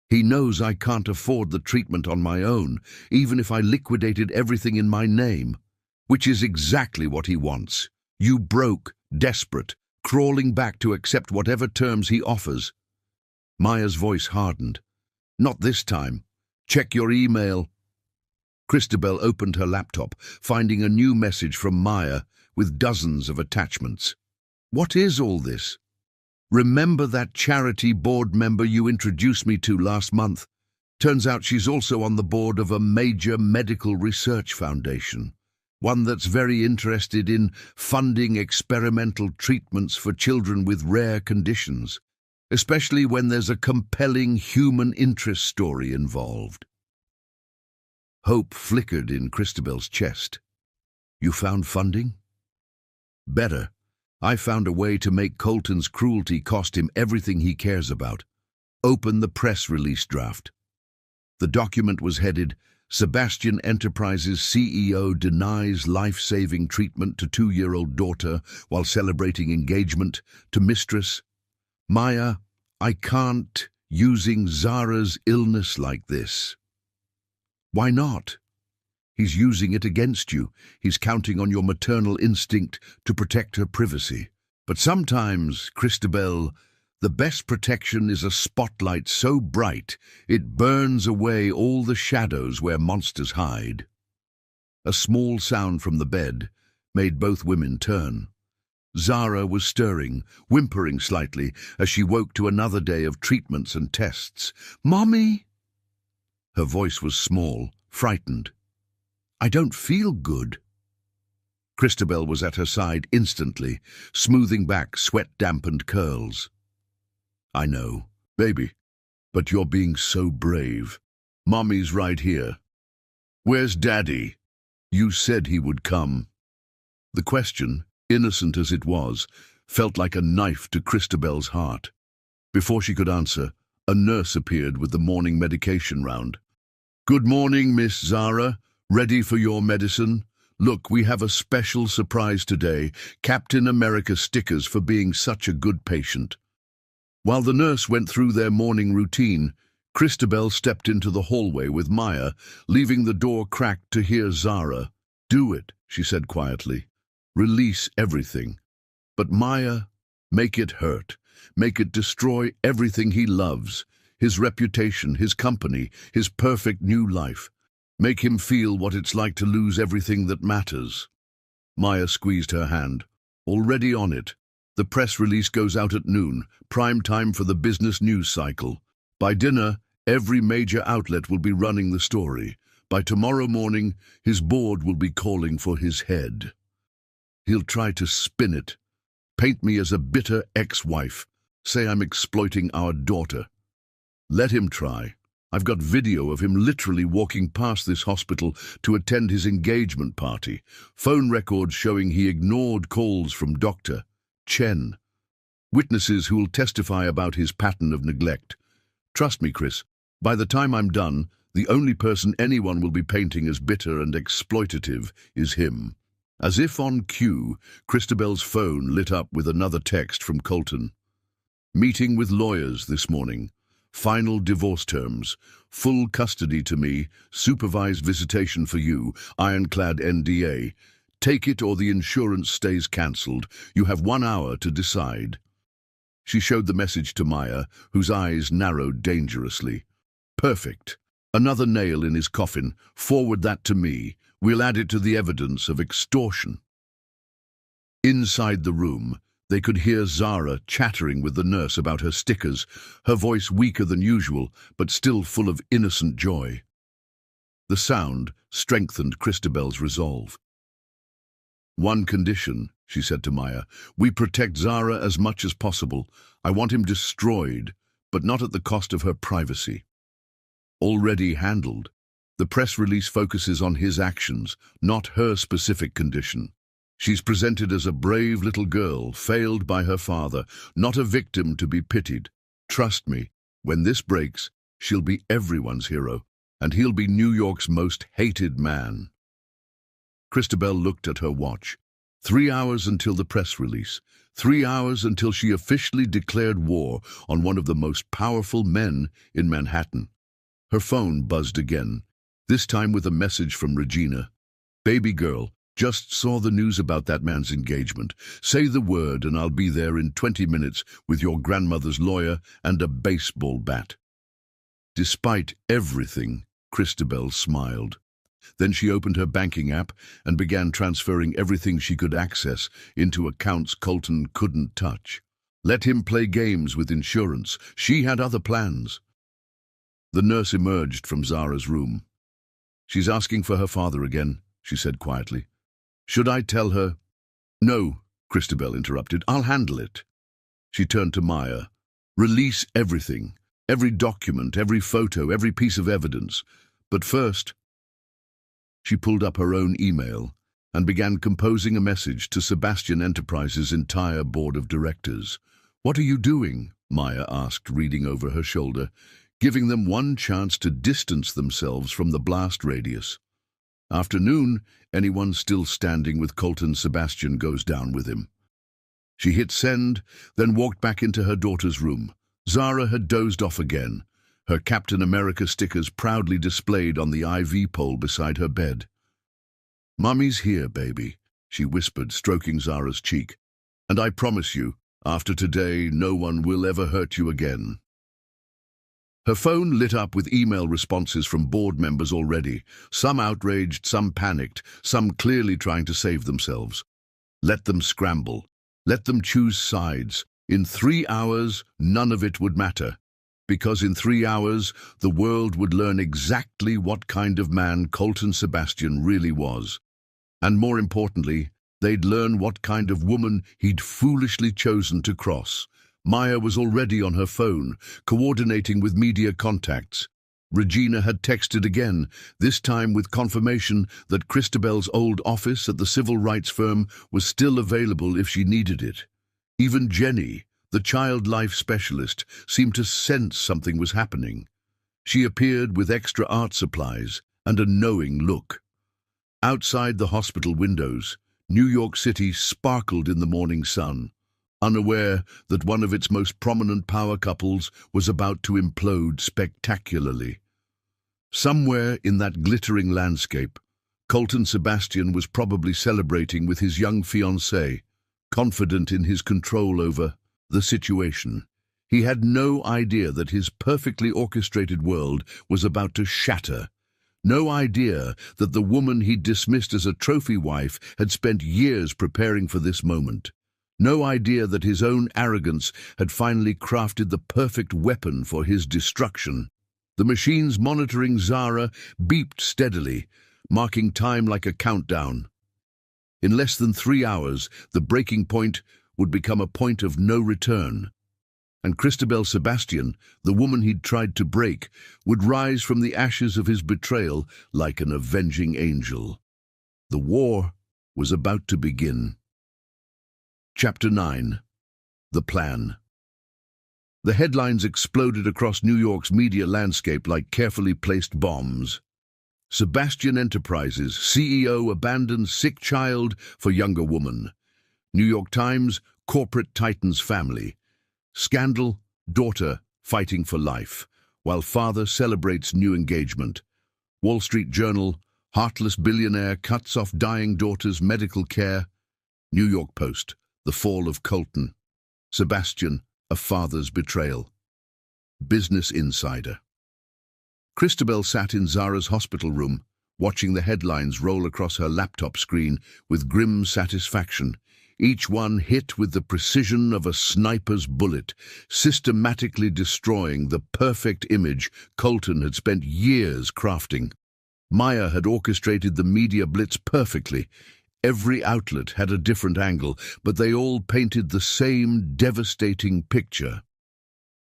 He knows I can't afford the treatment on my own, even if I liquidated everything in my name, which is exactly what he wants. You broke, desperate, crawling back to accept whatever terms he offers. Maya's voice hardened. Not this time. Check your email. Christabel opened her laptop, finding a new message from Maya with dozens of attachments. What is all this? Remember that charity board member you introduced me to last month? Turns out she's also on the board of a major medical research foundation, one that's very interested in funding experimental treatments for children with rare conditions, especially when there's a compelling human interest story involved. Hope flickered in Christabel's chest. You found funding? Better. I found a way to make Colton's cruelty cost him everything he cares about. Open the press release draft. The document was headed, Sebastian Enterprises CEO denies life-saving treatment to 2-year-old daughter while celebrating engagement to Mistress. Maya, I can't using Zara's illness like this. Why not? He's using it against you. He's counting on your maternal instinct to protect her privacy. But sometimes, Christabel, the best protection is a spotlight so bright it burns away all the shadows where monsters hide. A small sound from the bed made both women turn. Zara was stirring, whimpering slightly as she woke to another day of treatments and tests. "Mommy!" Her voice was small, frightened. "I don't feel good." Christabel was at her side instantly, smoothing back sweat-dampened curls. "I know, baby, but you're being so brave. Mommy's right here. Where's Daddy? You said he would come." The question, innocent as it was, felt like a knife to Christabel's heart. Before she could answer, a nurse appeared with the morning medication round. "Good morning, Miss Zara. Ready for your medicine? Look, we have a special surprise today. Captain America stickers for being such a good patient." While the nurse went through their morning routine, Christabel stepped into the hallway with Maya, leaving the door cracked to hear Zara. "Do it," she said quietly. "Release everything. But Maya, make it hurt. Make it destroy everything he loves. His reputation, his company, his perfect new life. Make him feel what it's like to lose everything that matters." Maya squeezed her hand. "Already on it. The press release goes out at noon, prime time for the business news cycle. By dinner, every major outlet will be running the story. By tomorrow morning, his board will be calling for his head. He'll try to spin it. Paint me as a bitter ex-wife. Say I'm exploiting our daughter. Let him try. I've got video of him literally walking past this hospital to attend his engagement party. Phone records showing he ignored calls from Dr. Chen. Witnesses who'll testify about his pattern of neglect. Trust me, Chris, by the time I'm done, the only person anyone will be painting as bitter and exploitative is him." As if on cue, Christabel's phone lit up with another text from Colton. "Meeting with lawyers this morning. Final divorce terms. Full custody to me. Supervised visitation for you. Ironclad NDA. Take it or the insurance stays cancelled. You have 1 hour to decide." She showed the message to Maya, whose eyes narrowed dangerously. "Perfect. Another nail in his coffin. Forward that to me. We'll add it to the evidence of extortion." Inside the room, they could hear Zara chattering with the nurse about her stickers, her voice weaker than usual, but still full of innocent joy. The sound strengthened Christabel's resolve. "One condition," she said to Maya. "We protect Zara as much as possible. I want him destroyed, but not at the cost of her privacy." Already handled. The press release focuses on his actions, not her specific condition. She's presented as a brave little girl, failed by her father, not a victim to be pitied. Trust me, when this breaks, she'll be everyone's hero, and he'll be New York's most hated man. Christabel looked at her watch. 3 hours until the press release. 3 hours until she officially declared war on one of the most powerful men in Manhattan. Her phone buzzed again, this time with a message from Regina. "Baby girl, just saw the news about that man's engagement. Say the word and I'll be there in 20 minutes with your grandmother's lawyer and a baseball bat." Despite everything, Christabel smiled. Then she opened her banking app and began transferring everything she could access into accounts Colton couldn't touch. Let him play games with insurance. She had other plans. The nurse emerged from Zara's room. "She's asking for her father again," she said quietly. "Should I tell her?" "No," Christabel interrupted. "I'll handle it." She turned to Maya. "Release everything. Every document, every photo, every piece of evidence. But first..." She pulled up her own email and began composing a message to Sebastian Enterprises' entire board of directors. "What are you doing?" Maya asked, reading over her shoulder, giving them one chance to distance themselves from the blast radius. After noon, anyone still standing with Colton Sebastian goes down with him. She hit send, then walked back into her daughter's room. Zara had dozed off again, her Captain America stickers proudly displayed on the IV pole beside her bed. "Mummy's here, baby," she whispered, stroking Zara's cheek. "And I promise you, after today, no one will ever hurt you again." Her phone lit up with email responses from board members already, some outraged, some panicked, some clearly trying to save themselves. Let them scramble. Let them choose sides. In 3 hours, none of it would matter. Because in 3 hours, the world would learn exactly what kind of man Colton Sebastian really was. And more importantly, they'd learn what kind of woman he'd foolishly chosen to cross. Maya was already on her phone, coordinating with media contacts. Regina had texted again, this time with confirmation that Christabel's old office at the civil rights firm was still available if she needed it. Even Jenny, the child life specialist, seemed to sense something was happening. She appeared with extra art supplies and a knowing look. Outside the hospital windows, New York City sparkled in the morning sun, unaware that one of its most prominent power couples was about to implode spectacularly. Somewhere in that glittering landscape, Colton Sebastian was probably celebrating with his young fiancée, confident in his control over the situation. He had no idea that his perfectly orchestrated world was about to shatter. No idea that the woman he'd dismissed as a trophy wife had spent years preparing for this moment. No idea that his own arrogance had finally crafted the perfect weapon for his destruction. The machines monitoring Zara beeped steadily, marking time like a countdown. In less than 3 hours, the breaking point would become a point of no return. And Christabel Sebastian, the woman he'd tried to break, would rise from the ashes of his betrayal like an avenging angel. The war was about to begin. Chapter 9. The Plan. The headlines exploded across New York's media landscape like carefully placed bombs. Sebastian Enterprises, CEO abandons sick child for younger woman. New York Times, corporate titans family. Scandal, daughter fighting for life, while father celebrates new engagement. Wall Street Journal, heartless billionaire cuts off dying daughter's medical care. New York Post, the fall of Colton. Sebastian, a father's betrayal. Business Insider. Christabel sat in Zara's hospital room, watching the headlines roll across her laptop screen with grim satisfaction, each one hit with the precision of a sniper's bullet, systematically destroying the perfect image Colton had spent years crafting. Maya had orchestrated the media blitz perfectly. Every outlet had a different angle, but they all painted the same devastating picture.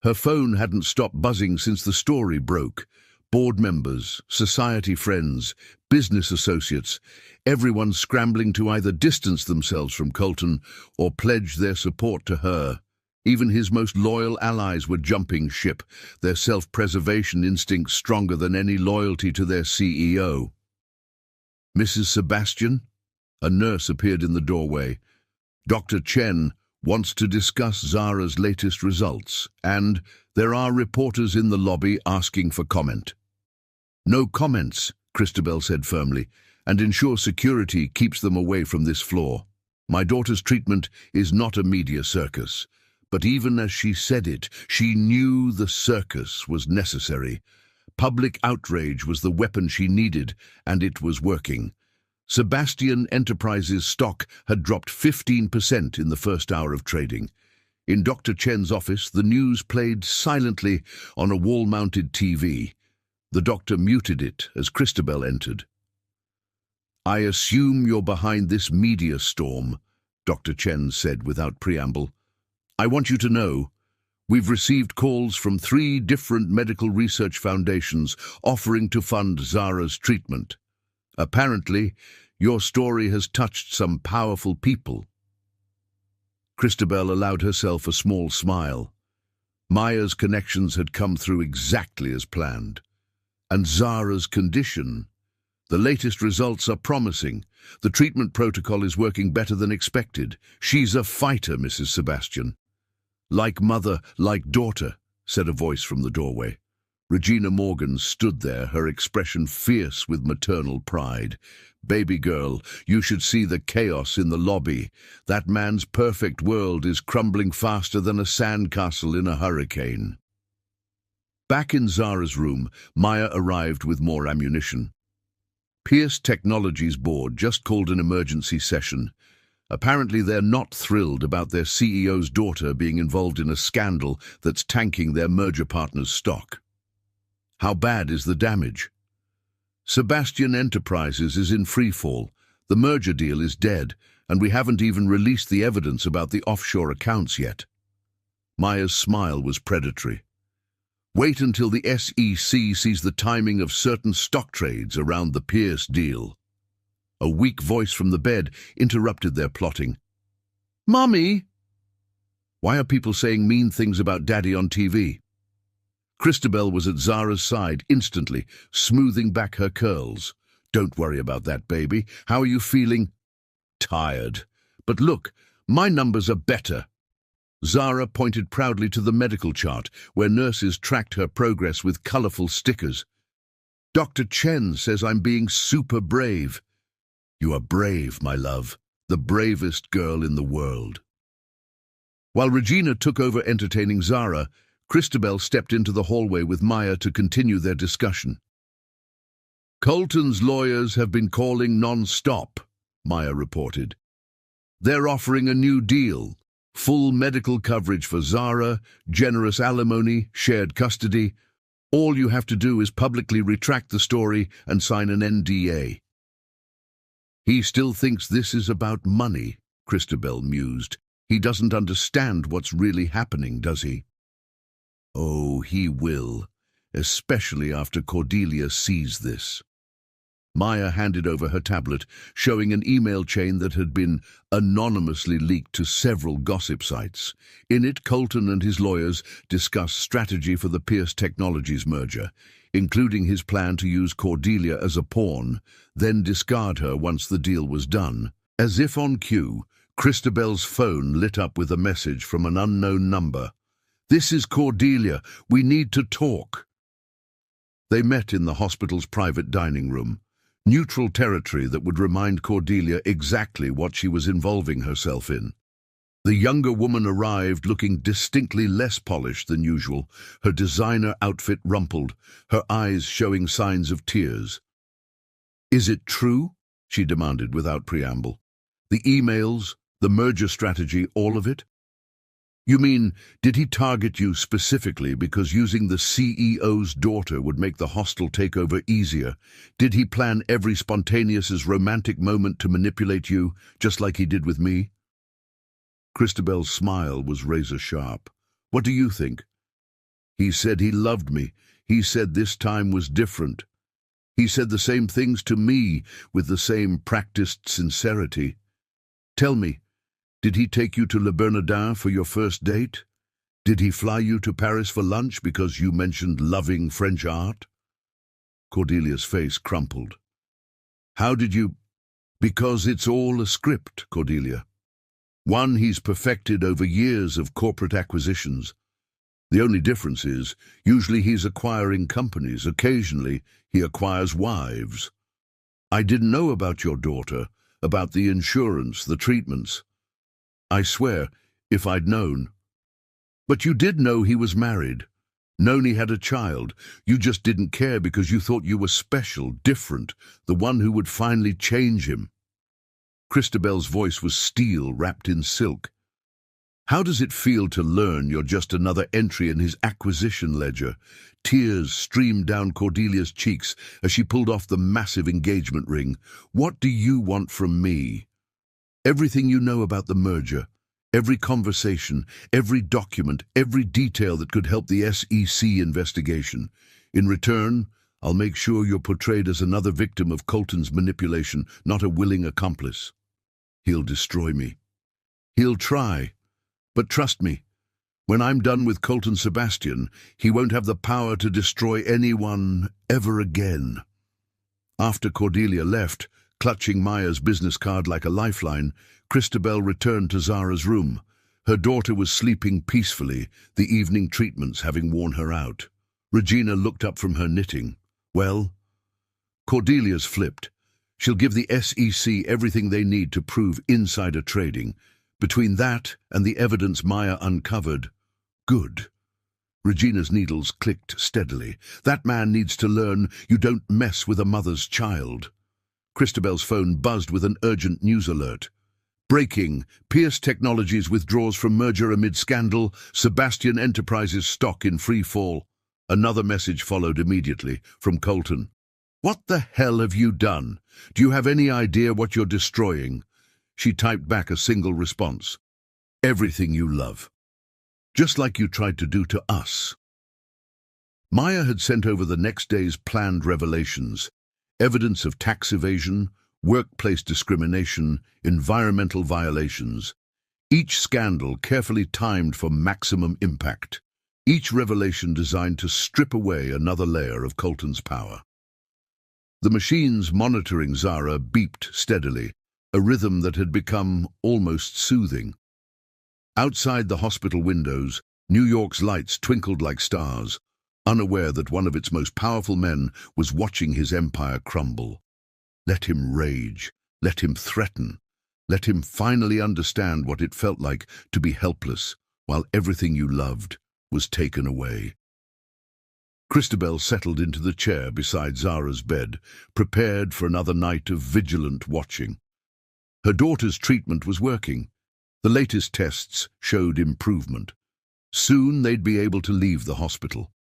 Her phone hadn't stopped buzzing since the story broke. Board members, society friends, business associates, everyone scrambling to either distance themselves from Colton or pledge their support to her. Even his most loyal allies were jumping ship, their self-preservation instincts stronger than any loyalty to their CEO. Mrs. Sebastian? A nurse appeared in the doorway. Dr. Chen wants to discuss Zara's latest results, and there are reporters in the lobby asking for comment. No comments, Christabel said firmly, and ensure security keeps them away from this floor. My daughter's treatment is not a media circus. But even as she said it, she knew the circus was necessary. Public outrage was the weapon she needed, and it was working. Sebastian Enterprises' stock had dropped 15% in the first hour of trading. In Dr. Chen's office, the news played silently on a wall-mounted TV. The doctor muted it as Christabel entered. "I assume you're behind this media storm," Dr. Chen said without preamble. "I want you to know, we've received calls from 3 different medical research foundations offering to fund Zara's treatment. Apparently, your story has touched some powerful people." Christabel allowed herself a small smile. Maya's connections had come through exactly as planned. And Zara's condition. The latest results are promising. The treatment protocol is working better than expected. She's a fighter, Mrs. Sebastian. "Like mother, like daughter," said a voice from the doorway. Regina Morgan stood there, her expression fierce with maternal pride. "Baby girl, you should see the chaos in the lobby. That man's perfect world is crumbling faster than a sandcastle in a hurricane." Back in Zara's room, Maya arrived with more ammunition. Pierce Technologies board just called an emergency session. Apparently they're not thrilled about their CEO's daughter being involved in a scandal that's tanking their merger partner's stock. How bad is the damage? Sebastian Enterprises is in freefall. The merger deal is dead, and we haven't even released the evidence about the offshore accounts yet. Maya's smile was predatory. "Wait until the SEC sees the timing of certain stock trades around the Pierce deal." A weak voice from the bed interrupted their plotting. "Mommy!" "Why are people saying mean things about Daddy on TV?" Christabel was at Zara's side instantly, smoothing back her curls. "Don't worry about that, baby. How are you feeling?" "Tired. But look, my numbers are better." Zara pointed proudly to the medical chart, where nurses tracked her progress with colorful stickers. "Dr. Chen says I'm being super brave." "You are brave, my love. The bravest girl in the world." While Regina took over entertaining Zara, Christabel stepped into the hallway with Maya to continue their discussion. "Colton's lawyers have been calling non-stop," Maya reported. "They're offering a new deal. Full medical coverage for Zara, generous alimony, shared custody. All you have to do is publicly retract the story and sign an NDA." "He still thinks this is about money," Christabel mused. "He doesn't understand what's really happening, does he?" "Oh, he will, especially after Cordelia sees this." Maya handed over her tablet, showing an email chain that had been anonymously leaked to several gossip sites. In it, Colton and his lawyers discussed strategy for the Pierce Technologies merger, including his plan to use Cordelia as a pawn, then discard her once the deal was done. As if on cue, Christabel's phone lit up with a message from an unknown number. "This is Cordelia. We need to talk." They met in the hospital's private dining room. Neutral territory that would remind Cordelia exactly what she was involving herself in. The younger woman arrived looking distinctly less polished than usual, her designer outfit rumpled, her eyes showing signs of tears. "Is it true?" she demanded without preamble. "The emails, the merger strategy, all of it?" "You mean, did he target you specifically because using the CEO's daughter would make the hostile takeover easier? Did he plan every spontaneous romantic moment to manipulate you, just like he did with me?" Christabel's smile was razor-sharp. "What do you think?" "He said he loved me. He said this time was different. He said the same things to me with the same practiced sincerity. Tell me, did he take you to Le Bernardin for your first date? Did he fly you to Paris for lunch because you mentioned loving French art? Cordelia's face crumpled. How did you... Because it's all a script, Cordelia. One he's perfected over years of corporate acquisitions. The only difference is, usually he's acquiring companies. Occasionally, he acquires wives. I didn't know about your daughter, about the insurance, the treatments. I swear, if I'd known. But you did know he was married, known he had a child. You just didn't care because you thought you were special, different, the one who would finally change him. Christabel's voice was steel wrapped in silk. How does it feel to learn you're just another entry in his acquisition ledger? Tears streamed down Cordelia's cheeks as she pulled off the massive engagement ring. What do you want from me? Everything you know about the merger, every conversation, every document, every detail that could help the SEC investigation. In return, I'll make sure you're portrayed as another victim of Colton's manipulation, not a willing accomplice. He'll destroy me. He'll try. But trust me, when I'm done with Colton Sebastian, he won't have the power to destroy anyone ever again. After Cordelia left, clutching Maya's business card like a lifeline, Christabel returned to Zara's room. Her daughter was sleeping peacefully, the evening treatments having worn her out. Regina looked up from her knitting. Well? Cordelia's flipped. She'll give the SEC everything they need to prove insider trading. Between that and the evidence Maya uncovered, good. Regina's needles clicked steadily. That man needs to learn you don't mess with a mother's child. Christabel's phone buzzed with an urgent news alert. Breaking. Pierce Technologies withdraws from merger amid scandal. Sebastian Enterprises stock in free fall. Another message followed immediately, from Colton. What the hell have you done? Do you have any idea what you're destroying? She typed back a single response. Everything you love. Just like you tried to do to us. Maya had sent over the next day's planned revelations. Evidence of tax evasion, workplace discrimination, environmental violations. Each scandal carefully timed for maximum impact. Each revelation designed to strip away another layer of Colton's power. The machines monitoring Zara beeped steadily, a rhythm that had become almost soothing. Outside the hospital windows, New York's lights twinkled like stars, unaware that one of its most powerful men was watching his empire crumble. Let him rage, let him threaten, let him finally understand what it felt like to be helpless while everything you loved was taken away. Christabel settled into the chair beside Zara's bed, prepared for another night of vigilant watching. Her daughter's treatment was working. The latest tests showed improvement. Soon they'd be able to leave the hospital.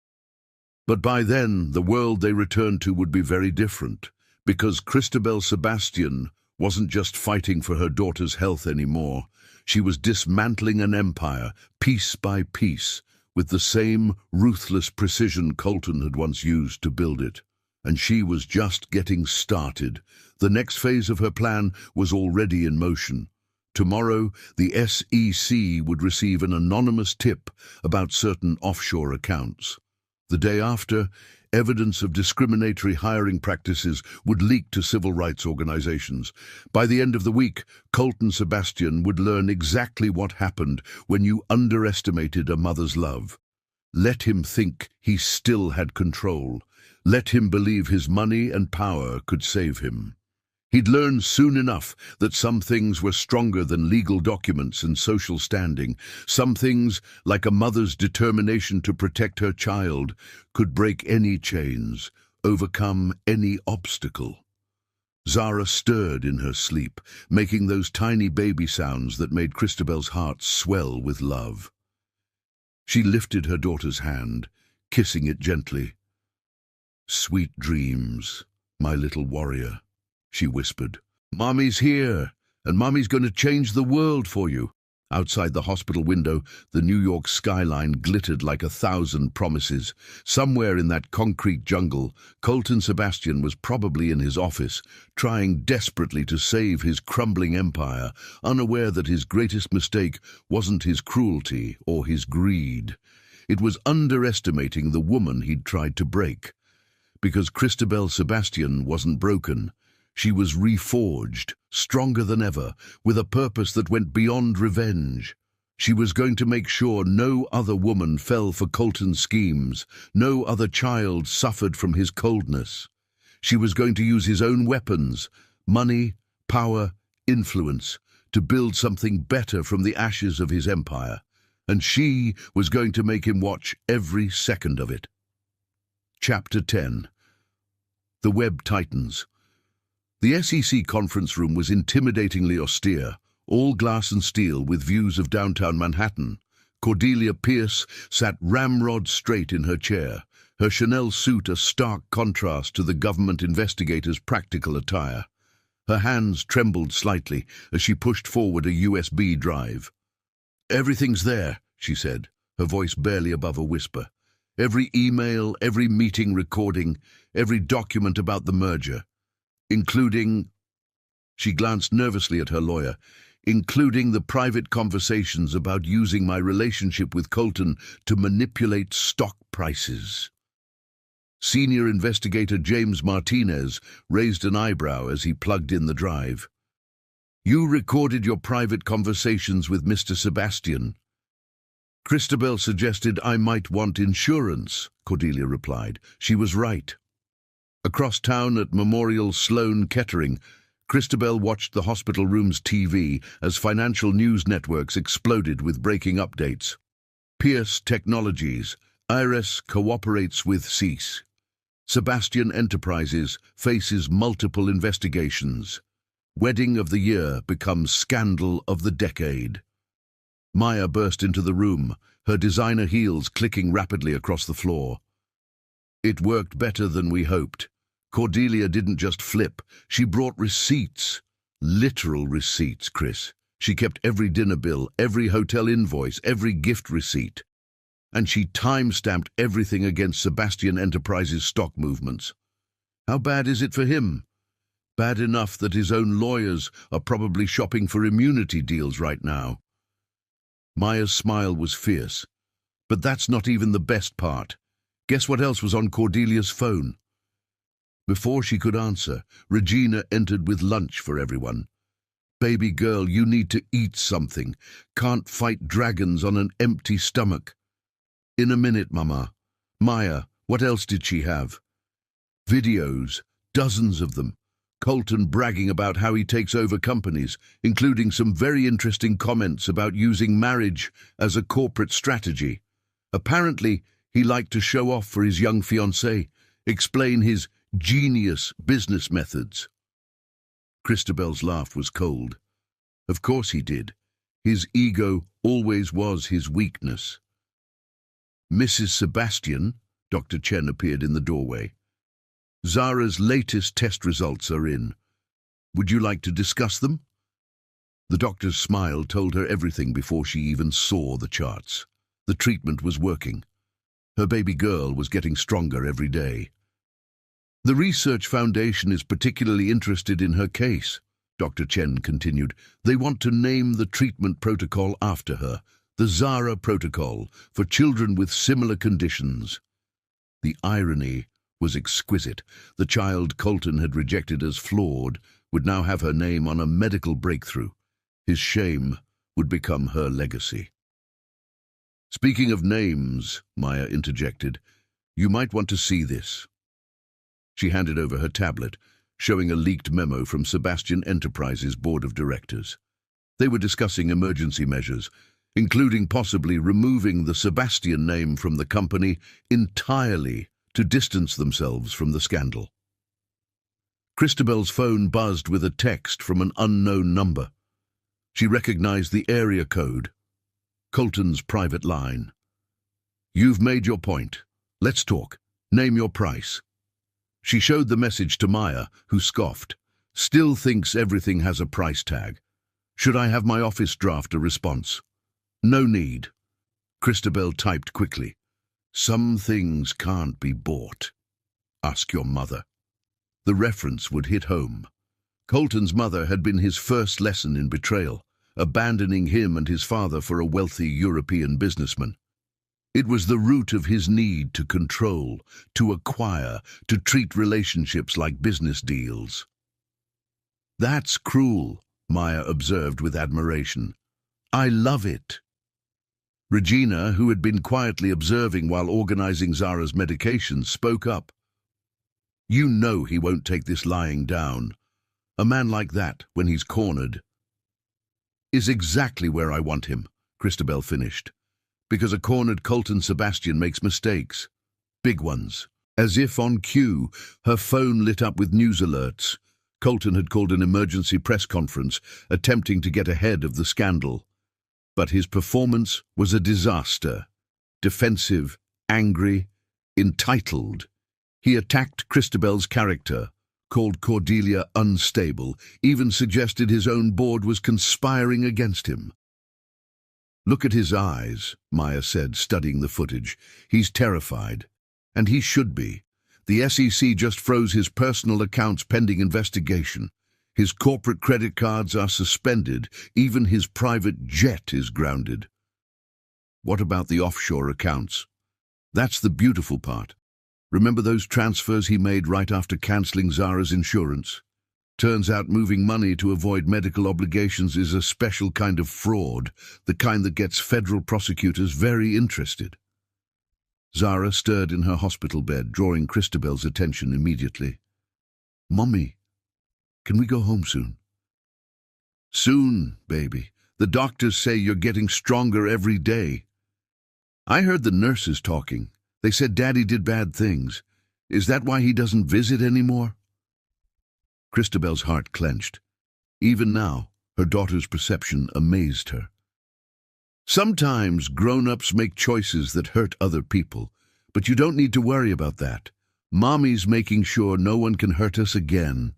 But by then, the world they returned to would be very different, because Christabel Sebastian wasn't just fighting for her daughter's health anymore. She was dismantling an empire, piece by piece, with the same ruthless precision Colton had once used to build it. And she was just getting started. The next phase of her plan was already in motion. Tomorrow, the SEC would receive an anonymous tip about certain offshore accounts. The day after, evidence of discriminatory hiring practices would leak to civil rights organizations. By the end of the week, Colton Sebastian would learn exactly what happened when you underestimated a mother's love. Let him think he still had control. Let him believe his money and power could save him. He'd learn soon enough that some things were stronger than legal documents and social standing. Some things, like a mother's determination to protect her child, could break any chains, overcome any obstacle. Zara stirred in her sleep, making those tiny baby sounds that made Christabel's heart swell with love. She lifted her daughter's hand, kissing it gently. "Sweet dreams, my little warrior," she whispered. "Mommy's here, and Mommy's going to change the world for you." Outside the hospital window, the New York skyline glittered like 1,000 promises. Somewhere in that concrete jungle, Colton Sebastian was probably in his office, trying desperately to save his crumbling empire, unaware that his greatest mistake wasn't his cruelty or his greed. It was underestimating the woman he'd tried to break. Because Christabel Sebastian wasn't broken. She was reforged, stronger than ever, with a purpose that went beyond revenge. She was going to make sure no other woman fell for Colton's schemes, no other child suffered from his coldness. She was going to use his own weapons, money, power, influence, to build something better from the ashes of his empire. And she was going to make him watch every second of it. Chapter 10. The Web Titans. The SEC conference room was intimidatingly austere, all glass and steel with views of downtown Manhattan. Cordelia Pierce sat ramrod straight in her chair, her Chanel suit a stark contrast to the government investigator's practical attire. Her hands trembled slightly as she pushed forward a USB drive. "Everything's there," she said, her voice barely above a whisper. "Every email, every meeting recording, every document about the merger. Including," she glanced nervously at her lawyer, "including the private conversations about using my relationship with Colton to manipulate stock prices." Senior investigator James Martinez raised an eyebrow as he plugged in the drive. "You recorded your private conversations with Mr. Sebastian." "Christabel suggested I might want insurance," Cordelia replied. She was right. Across town at Memorial Sloan Kettering, Christabel watched the hospital room's TV as financial news networks exploded with breaking updates. Pierce Technologies, IRS cooperates with CEASE. Sebastian Enterprises faces multiple investigations. Wedding of the year becomes scandal of the decade. Maya burst into the room, her designer heels clicking rapidly across the floor. "It worked better than we hoped. Cordelia didn't just flip, she brought receipts. Literal receipts, Chris. She kept every dinner bill, every hotel invoice, every gift receipt. And she time-stamped everything against Sebastian Enterprises' stock movements. How bad is it for him? Bad enough that his own lawyers are probably shopping for immunity deals right now." Maya's smile was fierce. "But that's not even the best part. Guess what else was on Cordelia's phone?" Before she could answer, Regina entered with lunch for everyone. "Baby girl, you need to eat something. Can't fight dragons on an empty stomach." "In a minute, Mama." "Maya, what else did she have?" "Videos, dozens of them. Colton bragging about how he takes over companies, including some very interesting comments about using marriage as a corporate strategy. Apparently, he liked to show off for his young fiancée, explain his genius business methods." Christabel's laugh was cold. Of course he did. His ego always was his weakness. "Mrs. Sebastian," Dr. Chen appeared in the doorway. "Zara's latest test results are in. Would you like to discuss them?" The doctor's smile told her everything before she even saw the charts. The treatment was working. Her baby girl was getting stronger every day. "The Research Foundation is particularly interested in her case," Dr. Chen continued. "They want to name the treatment protocol after her, the Zara Protocol, for children with similar conditions." The irony was exquisite. The child Colton had rejected as flawed would now have her name on a medical breakthrough. His shame would become her legacy. "Speaking of names," Maya interjected, "you might want to see this." She handed over her tablet, showing a leaked memo from Sebastian Enterprises' board of directors. They were discussing emergency measures, including possibly removing the Sebastian name from the company entirely to distance themselves from the scandal. Christabel's phone buzzed with a text from an unknown number. She recognized the area code. Colton's private line. "You've made your point. Let's talk. Name your price." She showed the message to Maya, who scoffed. "Still thinks everything has a price tag." Should I have my office draft a response? No need. Christabel typed quickly. Some things can't be bought. Ask your mother. The reference would hit home. Colton's mother had been his first lesson in betrayal, abandoning him and his father for a wealthy European businessman. It was the root of his need to control, to acquire, to treat relationships like business deals. That's cruel, Maya observed with admiration. I love it. Regina, who had been quietly observing while organizing Zara's medications, spoke up. You know he won't take this lying down. A man like that, when he's cornered, is exactly where I want him, Christabel finished. Because a cornered Colton Sebastian makes mistakes. Big ones. As if on cue, her phone lit up with news alerts. Colton had called an emergency press conference, attempting to get ahead of the scandal. But his performance was a disaster. Defensive, angry, entitled. He attacked Christabel's character, called Cordelia unstable, even suggested his own board was conspiring against him. Look at his eyes, Maya said, studying the footage. He's terrified. And he should be. The SEC just froze his personal accounts pending investigation. His corporate credit cards are suspended. Even his private jet is grounded. What about the offshore accounts? That's the beautiful part. Remember those transfers he made right after cancelling Zara's insurance? Turns out moving money to avoid medical obligations is a special kind of fraud, the kind that gets federal prosecutors very interested. Zara stirred in her hospital bed, drawing Christabel's attention immediately. Mommy, can we go home soon? Soon, baby. The doctors say you're getting stronger every day. I heard the nurses talking. They said Daddy did bad things. Is that why he doesn't visit anymore? Christabel's heart clenched. Even now, her daughter's perception amazed her. Sometimes grown-ups make choices that hurt other people, but you don't need to worry about that. Mommy's making sure no one can hurt us again.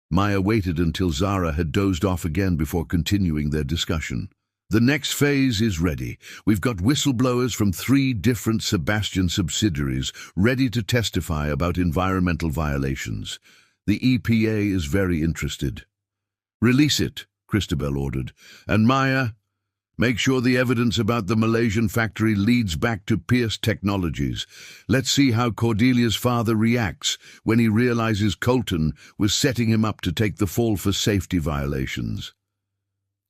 Maya waited until Zara had dozed off again before continuing their discussion. The next phase is ready. We've got whistleblowers from 3 different Sebastian subsidiaries ready to testify about environmental violations. The EPA is very interested. Release it, Christabel ordered. And Maya, make sure the evidence about the Malaysian factory leads back to Pierce Technologies. Let's see how Cordelia's father reacts when he realizes Colton was setting him up to take the fall for safety violations.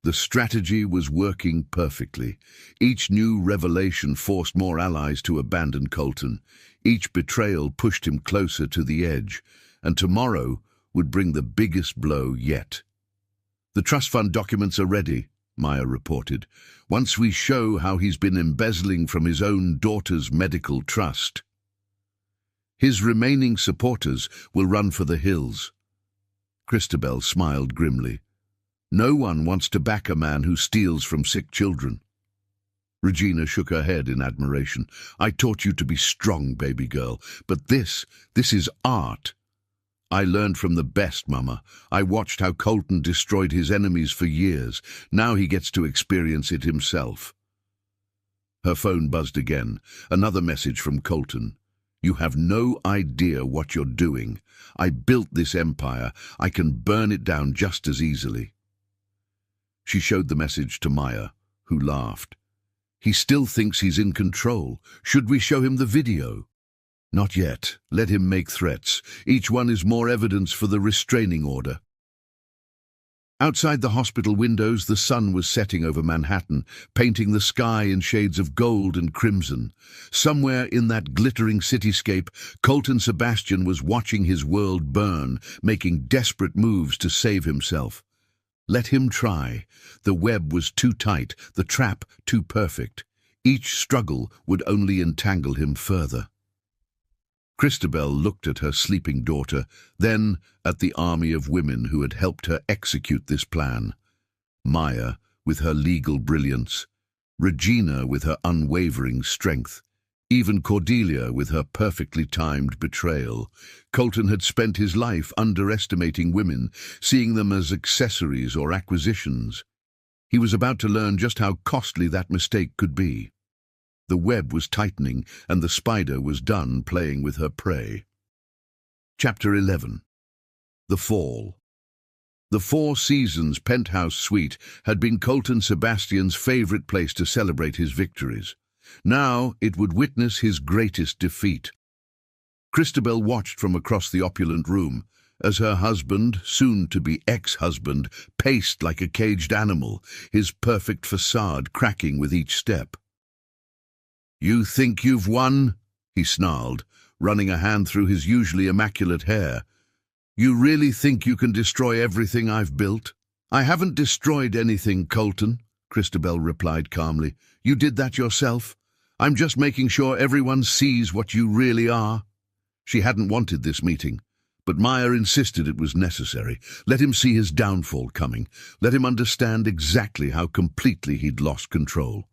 The strategy was working perfectly. Each new revelation forced more allies to abandon Colton. Each betrayal pushed him closer to the edge, and tomorrow would bring the biggest blow yet. The trust fund documents are ready, Maya reported. Once we show how he's been embezzling from his own daughter's medical trust, his remaining supporters will run for the hills. Christabel smiled grimly. No one wants to back a man who steals from sick children. Regina shook her head in admiration. I taught you to be strong, baby girl, but this is art. I learned from the best, Mama. I watched how Colton destroyed his enemies for years. Now he gets to experience it himself. Her phone buzzed again. Another message from Colton. You have no idea what you're doing. I built this empire. I can burn it down just as easily. She showed the message to Maya, who laughed. He still thinks he's in control. Should we show him the video? Not yet. Let him make threats. Each one is more evidence for the restraining order. Outside the hospital windows, the sun was setting over Manhattan, painting the sky in shades of gold and crimson. Somewhere in that glittering cityscape, Colton Sebastian was watching his world burn, making desperate moves to save himself. Let him try. The web was too tight, the trap too perfect. Each struggle would only entangle him further. Christabel looked at her sleeping daughter, then at the army of women who had helped her execute this plan. Maya, with her legal brilliance, Regina with her unwavering strength, Even Cordelia, with her perfectly timed betrayal. Colton had spent his life underestimating women, seeing them as accessories or acquisitions. He was about to learn just how costly that mistake could be. The web was tightening, and the spider was done playing with her prey. Chapter 11. The Fall. The Four Seasons penthouse suite had been Colton Sebastian's favorite place to celebrate his victories. Now it would witness his greatest defeat. Christabel watched from across the opulent room as her husband, soon-to-be ex-husband, paced like a caged animal, his perfect facade cracking with each step. "You think you've won?" he snarled, running a hand through his usually immaculate hair. "You really think you can destroy everything I've built?" "I haven't destroyed anything, Colton," Christabel replied calmly. "You did that yourself. I'm just making sure everyone sees what you really are." She hadn't wanted this meeting, but Meyer insisted it was necessary. Let him see his downfall coming. Let him understand exactly how completely he'd lost control.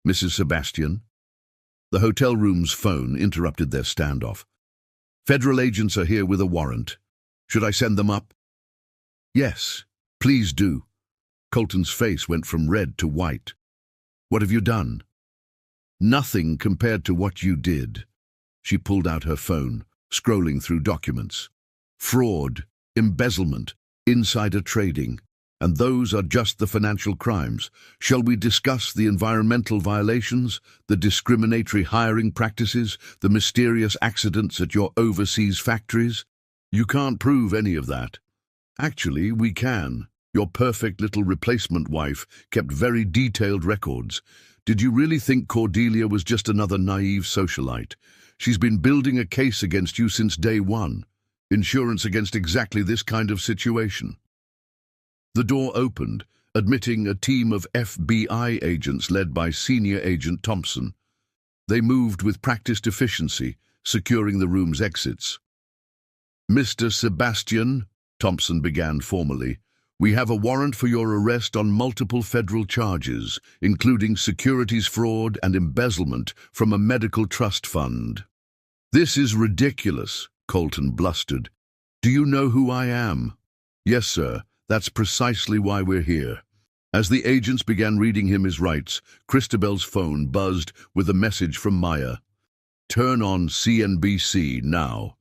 "Mrs. Sebastian?" The hotel room's phone interrupted their standoff. "Federal agents are here with a warrant. Should I send them up?" "Yes, please do." Colton's face went from red to white. "What have you done?" "Nothing compared to what you did." She pulled out her phone, scrolling through documents. "Fraud, embezzlement, insider trading. And those are just the financial crimes. Shall we discuss the environmental violations, the discriminatory hiring practices, the mysterious accidents at your overseas factories? You can't prove any of that." "Actually, we can. Your perfect little replacement wife kept very detailed records. Did you really think Cordelia was just another naive socialite? She's been building a case against you since day one. Insurance against exactly this kind of situation." The door opened, admitting a team of FBI agents led by Senior Agent Thompson. They moved with practiced efficiency, securing the room's exits. "Mr. Sebastian," Thompson began formally, "we have a warrant for your arrest on multiple federal charges, including securities fraud and embezzlement from a medical trust fund." "This is ridiculous," Colton blustered. "Do you know who I am?" "Yes, sir. That's precisely why we're here." As the agents began reading him his rights, Christabel's phone buzzed with a message from Maya. "Turn on CNBC now."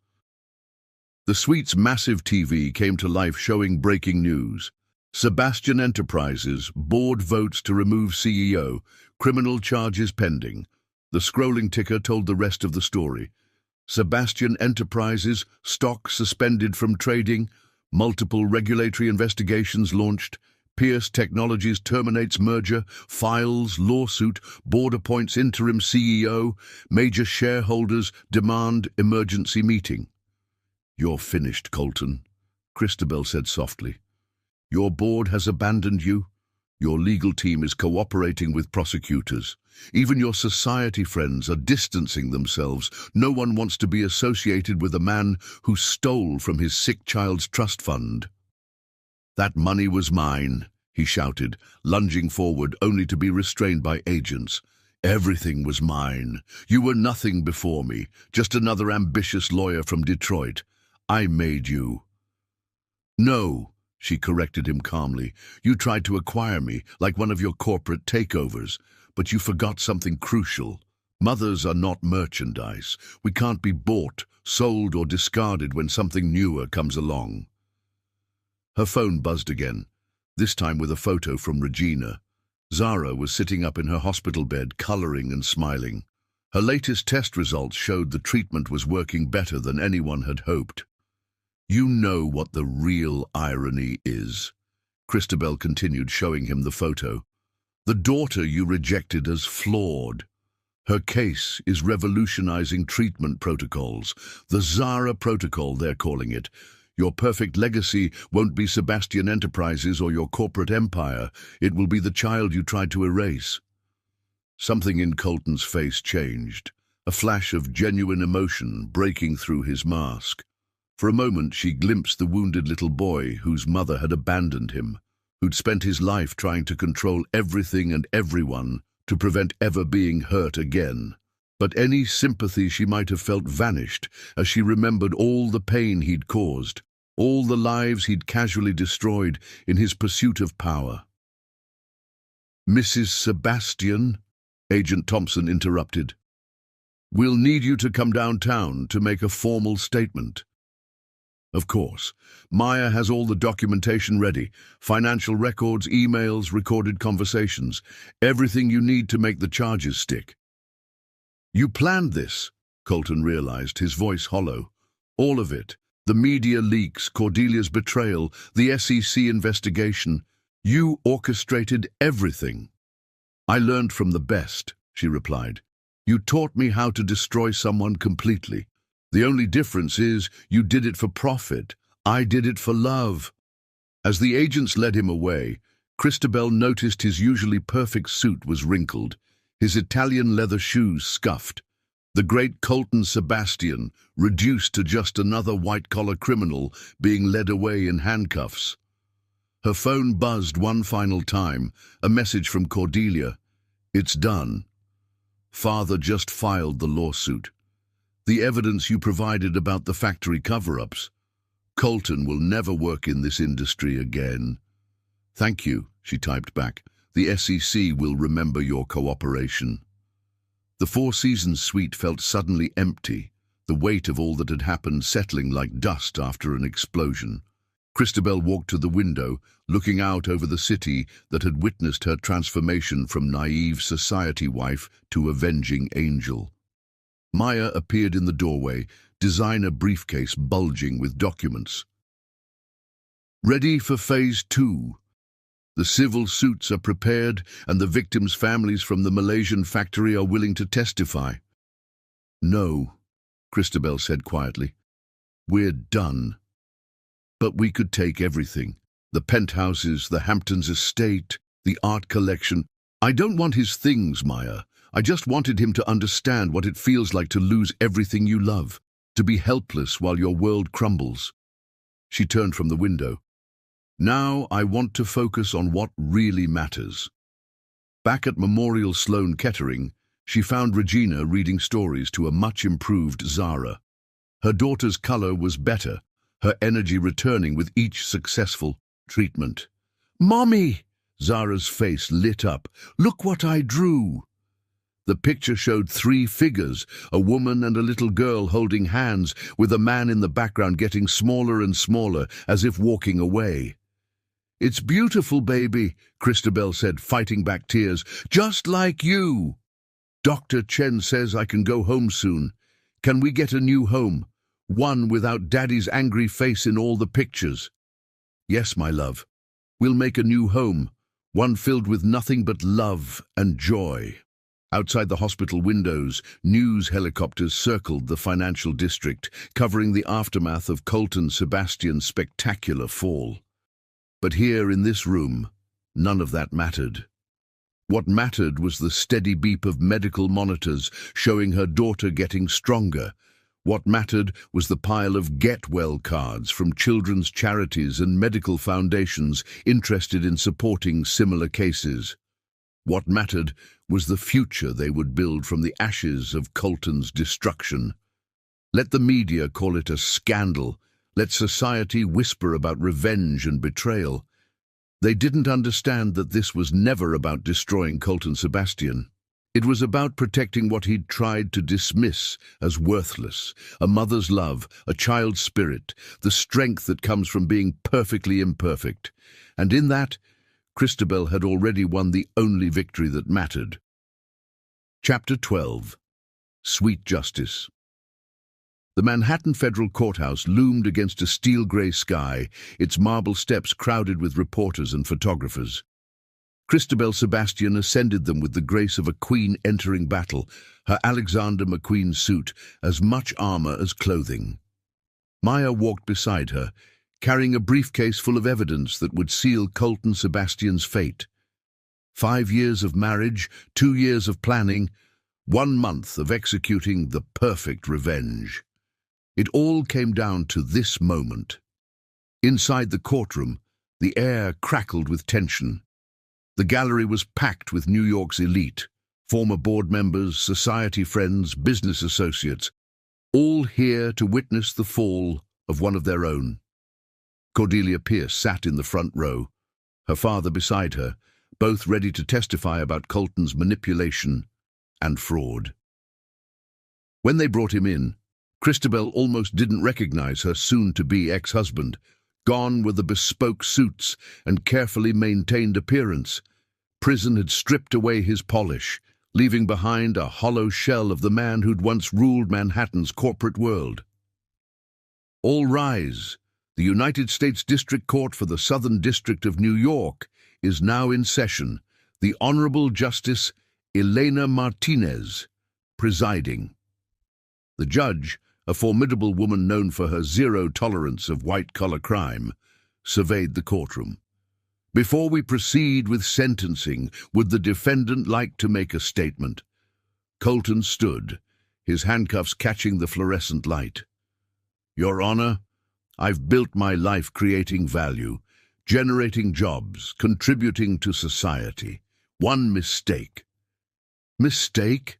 The suite's massive TV came to life showing breaking news. Sebastian Enterprises, board votes to remove CEO, criminal charges pending. The scrolling ticker told the rest of the story. Sebastian Enterprises, stock suspended from trading, multiple regulatory investigations launched, Pierce Technologies terminates merger, files lawsuit, board appoints interim CEO, major shareholders demand emergency meeting. "You're finished, Colton," Christabel said softly. "Your board has abandoned you. Your legal team is cooperating with prosecutors. Even your society friends are distancing themselves. No one wants to be associated with a man who stole from his sick child's trust fund." "That money was mine," he shouted, lunging forward only to be restrained by agents. "Everything was mine. You were nothing before me, just another ambitious lawyer from Detroit. I made you." "No," she corrected him calmly. "You tried to acquire me, like one of your corporate takeovers, but you forgot something crucial. Mothers are not merchandise. We can't be bought, sold, or discarded when something newer comes along." Her phone buzzed again, this time with a photo from Regina. Zara was sitting up in her hospital bed, coloring and smiling. Her latest test results showed the treatment was working better than anyone had hoped. "You know what the real irony is," Christabel continued, showing him the photo. "The daughter you rejected as flawed. Her case is revolutionizing treatment protocols. The Zara Protocol, they're calling it. Your perfect legacy won't be Sebastian Enterprises or your corporate empire. It will be the child you tried to erase." Something in Colton's face changed, a flash of genuine emotion breaking through his mask. For a moment she glimpsed the wounded little boy whose mother had abandoned him, who'd spent his life trying to control everything and everyone to prevent ever being hurt again. But any sympathy she might have felt vanished as she remembered all the pain he'd caused, all the lives he'd casually destroyed in his pursuit of power. "Mrs. Sebastian," Agent Thompson interrupted. "We'll need you to come downtown to make a formal statement." Of course, Maya has all the documentation ready, financial records, emails, recorded conversations, everything you need to make the charges stick. "You planned this," Colton realized, his voice hollow. "All of it. The media leaks, Cordelia's betrayal, the SEC investigation. You orchestrated everything." "I learned from the best," she replied. "You taught me how to destroy someone completely. The only difference is you did it for profit. I did it for love." As the agents led him away, Christabel noticed his usually perfect suit was wrinkled, his Italian leather shoes scuffed. The great Colton Sebastian, reduced to just another white-collar criminal being led away in handcuffs. Her phone buzzed one final time, a message from Cordelia. "It's done. Father just filed the lawsuit. The evidence you provided about the factory cover-ups. Colton will never work in this industry again." "Thank you," she typed back. "The SEC will remember your cooperation." The Four Seasons suite felt suddenly empty, the weight of all that had happened settling like dust after an explosion. Christabel walked to the window, looking out over the city that had witnessed her transformation from naive society wife to avenging angel. Maya appeared in the doorway, designer briefcase bulging with documents. "Ready for Phase 2. The civil suits are prepared and the victims' families from the Malaysian factory are willing to testify." "No," Christabel said quietly. "We're done. But we could take everything. The penthouses, the Hamptons estate, the art collection. I don't want his things, Maya. I just wanted him to understand what it feels like to lose everything you love, to be helpless while your world crumbles." She turned from the window. "Now I want to focus on what really matters." Back at Memorial Sloan Kettering, she found Regina reading stories to a much-improved Zara. Her daughter's color was better, her energy returning with each successful treatment. "Mommy!" Zara's face lit up. "Look what I drew!" The picture showed 3 figures, a woman and a little girl holding hands, with a man in the background getting smaller and smaller, as if walking away. "It's beautiful, baby," Christabel said, fighting back tears. "Just like you." "Dr. Chen says I can go home soon. Can we get a new home? One without Daddy's angry face in all the pictures." "Yes, my love. We'll make a new home, one filled with nothing but love and joy." Outside the hospital windows, news helicopters circled the financial district, covering the aftermath of Colton Sebastian's spectacular fall. But here in this room, none of that mattered. What mattered was the steady beep of medical monitors showing her daughter getting stronger. What mattered was the pile of get well cards from children's charities and medical foundations interested in supporting similar cases. What mattered was the future they would build from the ashes of Colton's destruction. Let the media call it a scandal. Let society whisper about revenge and betrayal. They didn't understand that this was never about destroying Colton Sebastian. It was about protecting what he'd tried to dismiss as worthless: a mother's love, a child's spirit, the strength that comes from being perfectly imperfect. And in that, Christabel had already won the only victory that mattered. Chapter 12. Sweet Justice. The Manhattan Federal Courthouse loomed against a steel-gray sky, its marble steps crowded with reporters and photographers. Christabel Sebastian ascended them with the grace of a queen entering battle, her Alexander McQueen suit as much armor as clothing. Maya walked beside her, carrying a briefcase full of evidence that would seal Colton Sebastian's fate. 5 years of marriage, 2 years of planning, 1 month of executing the perfect revenge. It all came down to this moment. Inside the courtroom, the air crackled with tension. The gallery was packed with New York's elite, former board members, society friends, business associates, all here to witness the fall of one of their own. Cordelia Pierce sat in the front row, her father beside her, both ready to testify about Colton's manipulation and fraud. When they brought him in, Christabel almost didn't recognize her soon-to-be ex-husband. Gone were the bespoke suits and carefully maintained appearance. Prison had stripped away his polish, leaving behind a hollow shell of the man who'd once ruled Manhattan's corporate world. All rise. The United States District Court for the Southern District of New York is now in session. The Honorable Justice Elena Martinez presiding. The judge, a formidable woman known for her zero tolerance of white-collar crime, surveyed the courtroom. Before we proceed with sentencing, would the defendant like to make a statement? Colton stood, his handcuffs catching the fluorescent light. Your Honor, I've built my life creating value, generating jobs, contributing to society. One mistake. Mistake?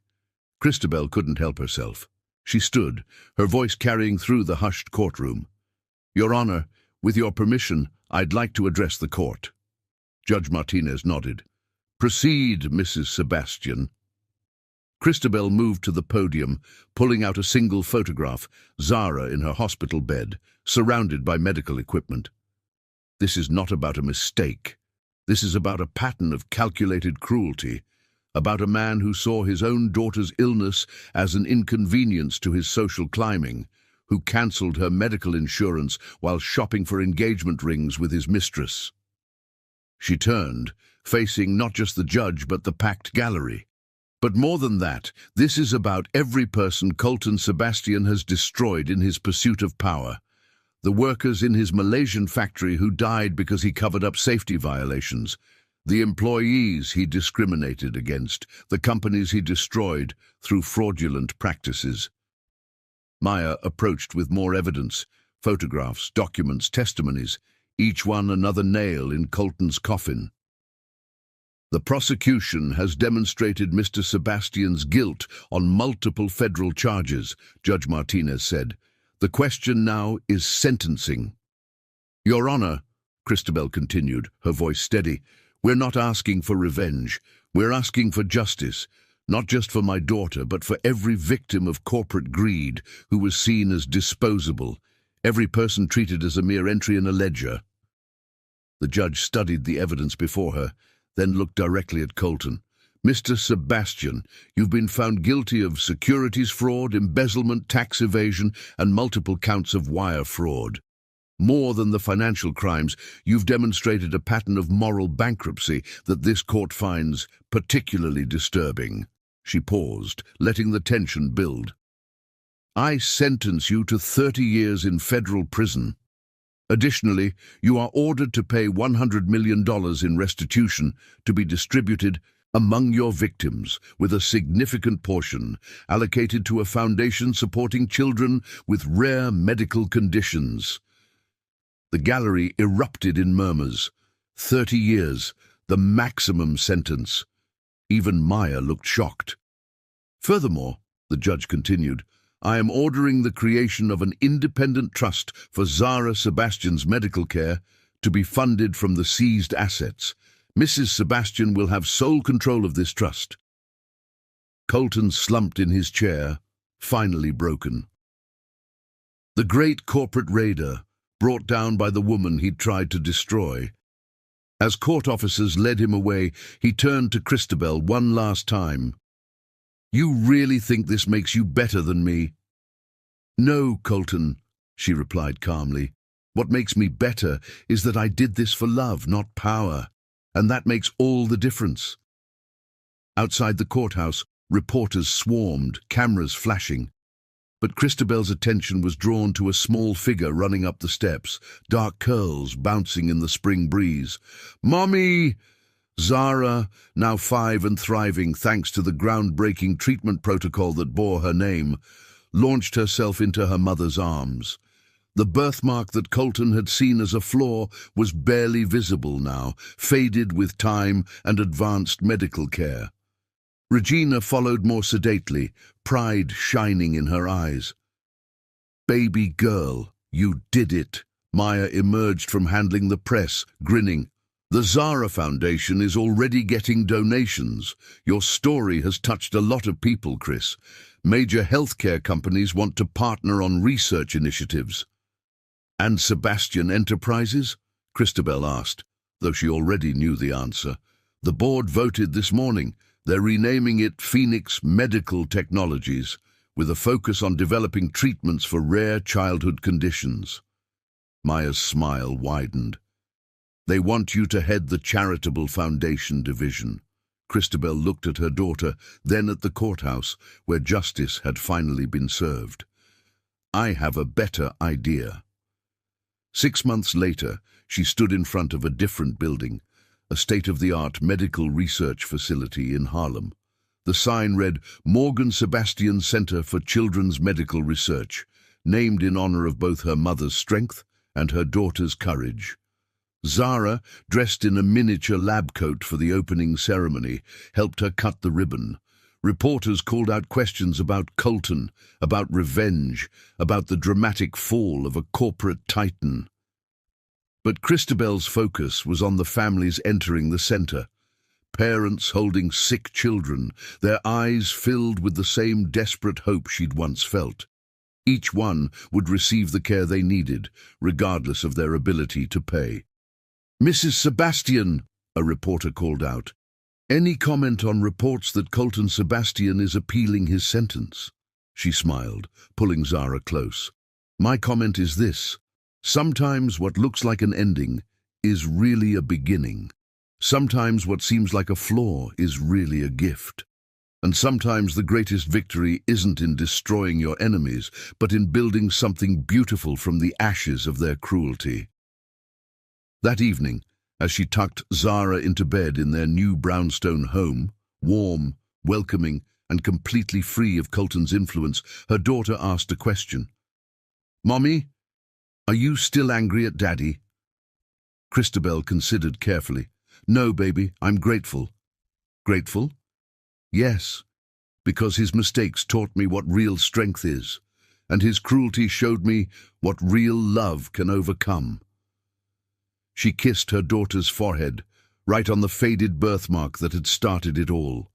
Christabel couldn't help herself. She stood, her voice carrying through the hushed courtroom. Your Honor, with your permission, I'd like to address the court. Judge Martinez nodded. Proceed, Mrs. Sebastian. Christabel moved to the podium, pulling out a single photograph, Zara in her hospital bed, surrounded by medical equipment. This is not about a mistake. This is about a pattern of calculated cruelty, about a man who saw his own daughter's illness as an inconvenience to his social climbing, who cancelled her medical insurance while shopping for engagement rings with his mistress. She turned, facing not just the judge but the packed gallery. But more than that, this is about every person Colton Sebastian has destroyed in his pursuit of power. The workers in his Malaysian factory who died because he covered up safety violations, the employees he discriminated against, the companies he destroyed through fraudulent practices. Maya approached with more evidence, photographs, documents, testimonies, each one another nail in Colton's coffin. The prosecution has demonstrated Mr. Sebastian's guilt on multiple federal charges, Judge Martinez said. The question now is sentencing. Your Honor, Christabel continued, her voice steady, we're not asking for revenge. We're asking for justice, not just for my daughter, but for every victim of corporate greed who was seen as disposable, every person treated as a mere entry in a ledger. The judge studied the evidence before her, then looked directly at Colton. Mr. Sebastian, you've been found guilty of securities fraud, embezzlement, tax evasion, and multiple counts of wire fraud. More than the financial crimes, you've demonstrated a pattern of moral bankruptcy that this court finds particularly disturbing. She paused, letting the tension build. I sentence you to 30 years in federal prison. Additionally, you are ordered to pay $100 million in restitution to be distributed among your victims, with a significant portion allocated to a foundation supporting children with rare medical conditions. The gallery erupted in murmurs. 30 years, the maximum sentence. Even Maya looked shocked. Furthermore, the judge continued, I am ordering the creation of an independent trust for Zara Sebastian's medical care to be funded from the seized assets. Mrs. Sebastian will have sole control of this trust. Colton slumped in his chair, finally broken. The great corporate raider, brought down by the woman he'd tried to destroy. As court officers led him away, he turned to Christabel one last time. You really think this makes you better than me? No, Colton, she replied calmly. What makes me better is that I did this for love, not power, and that makes all the difference. Outside the courthouse, reporters swarmed, cameras flashing. But Christabel's attention was drawn to a small figure running up the steps, dark curls bouncing in the spring breeze. Mommy! Zara, now 5 and thriving thanks to the groundbreaking treatment protocol that bore her name, launched herself into her mother's arms. The birthmark that Colton had seen as a flaw was barely visible now, faded with time and advanced medical care. Regina followed more sedately, pride shining in her eyes. "Baby girl, you did it." Maya emerged from handling the press, grinning. "The Zara Foundation is already getting donations. Your story has touched a lot of people, Chris. Major healthcare companies want to partner on research initiatives." "And Sebastian Enterprises?" Christabel asked, though she already knew the answer. "The board voted this morning. They're renaming it Phoenix Medical Technologies, with a focus on developing treatments for rare childhood conditions." Maya's smile widened. "They want you to head the charitable foundation division." Christabel looked at her daughter, then at the courthouse, where justice had finally been served. "I have a better idea." 6 months later, she stood in front of a different building, a state-of-the-art medical research facility in Harlem. The sign read, "Morgan Sebastian Center for Children's Medical Research," named in honor of both her mother's strength and her daughter's courage. Zara, dressed in a miniature lab coat for the opening ceremony, helped her cut the ribbon. Reporters called out questions about Colton, about revenge, about the dramatic fall of a corporate titan. But Christabel's focus was on the families entering the center. Parents holding sick children, their eyes filled with the same desperate hope she'd once felt. Each one would receive the care they needed, regardless of their ability to pay. "Mrs. Sebastian," a reporter called out, "any comment on reports that Colton Sebastian is appealing his sentence?" She smiled, pulling Zara close. "My comment is this. Sometimes what looks like an ending is really a beginning. Sometimes what seems like a flaw is really a gift. And sometimes the greatest victory isn't in destroying your enemies, but in building something beautiful from the ashes of their cruelty." That evening, as she tucked Zara into bed in their new brownstone home, warm, welcoming, and completely free of Colton's influence, her daughter asked a question. "Mommy, are you still angry at Daddy?" Christabel considered carefully. "No, baby, I'm grateful." "Grateful?" "Yes, because his mistakes taught me what real strength is, and his cruelty showed me what real love can overcome." She kissed her daughter's forehead, right on the faded birthmark that had started it all.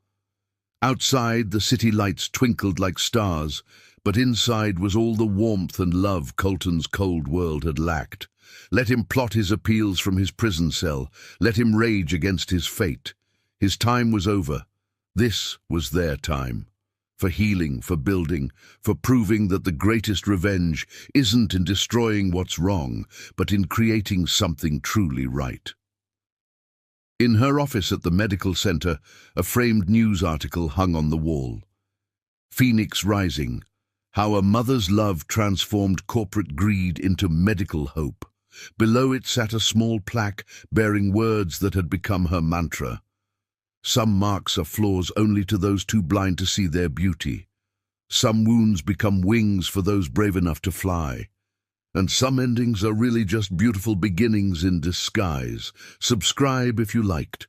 Outside, the city lights twinkled like stars, but inside was all the warmth and love Colton's cold world had lacked. Let him plot his appeals from his prison cell. Let him rage against his fate. His time was over. This was their time. For healing, for building, for proving that the greatest revenge isn't in destroying what's wrong, but in creating something truly right. In her office at the medical center, a framed news article hung on the wall. "Phoenix Rising: How a Mother's Love Transformed Corporate Greed into Medical Hope." Below it sat a small plaque bearing words that had become her mantra. "Some marks are flaws only to those too blind to see their beauty. Some wounds become wings for those brave enough to fly. And some endings are really just beautiful beginnings in disguise. Subscribe if you liked."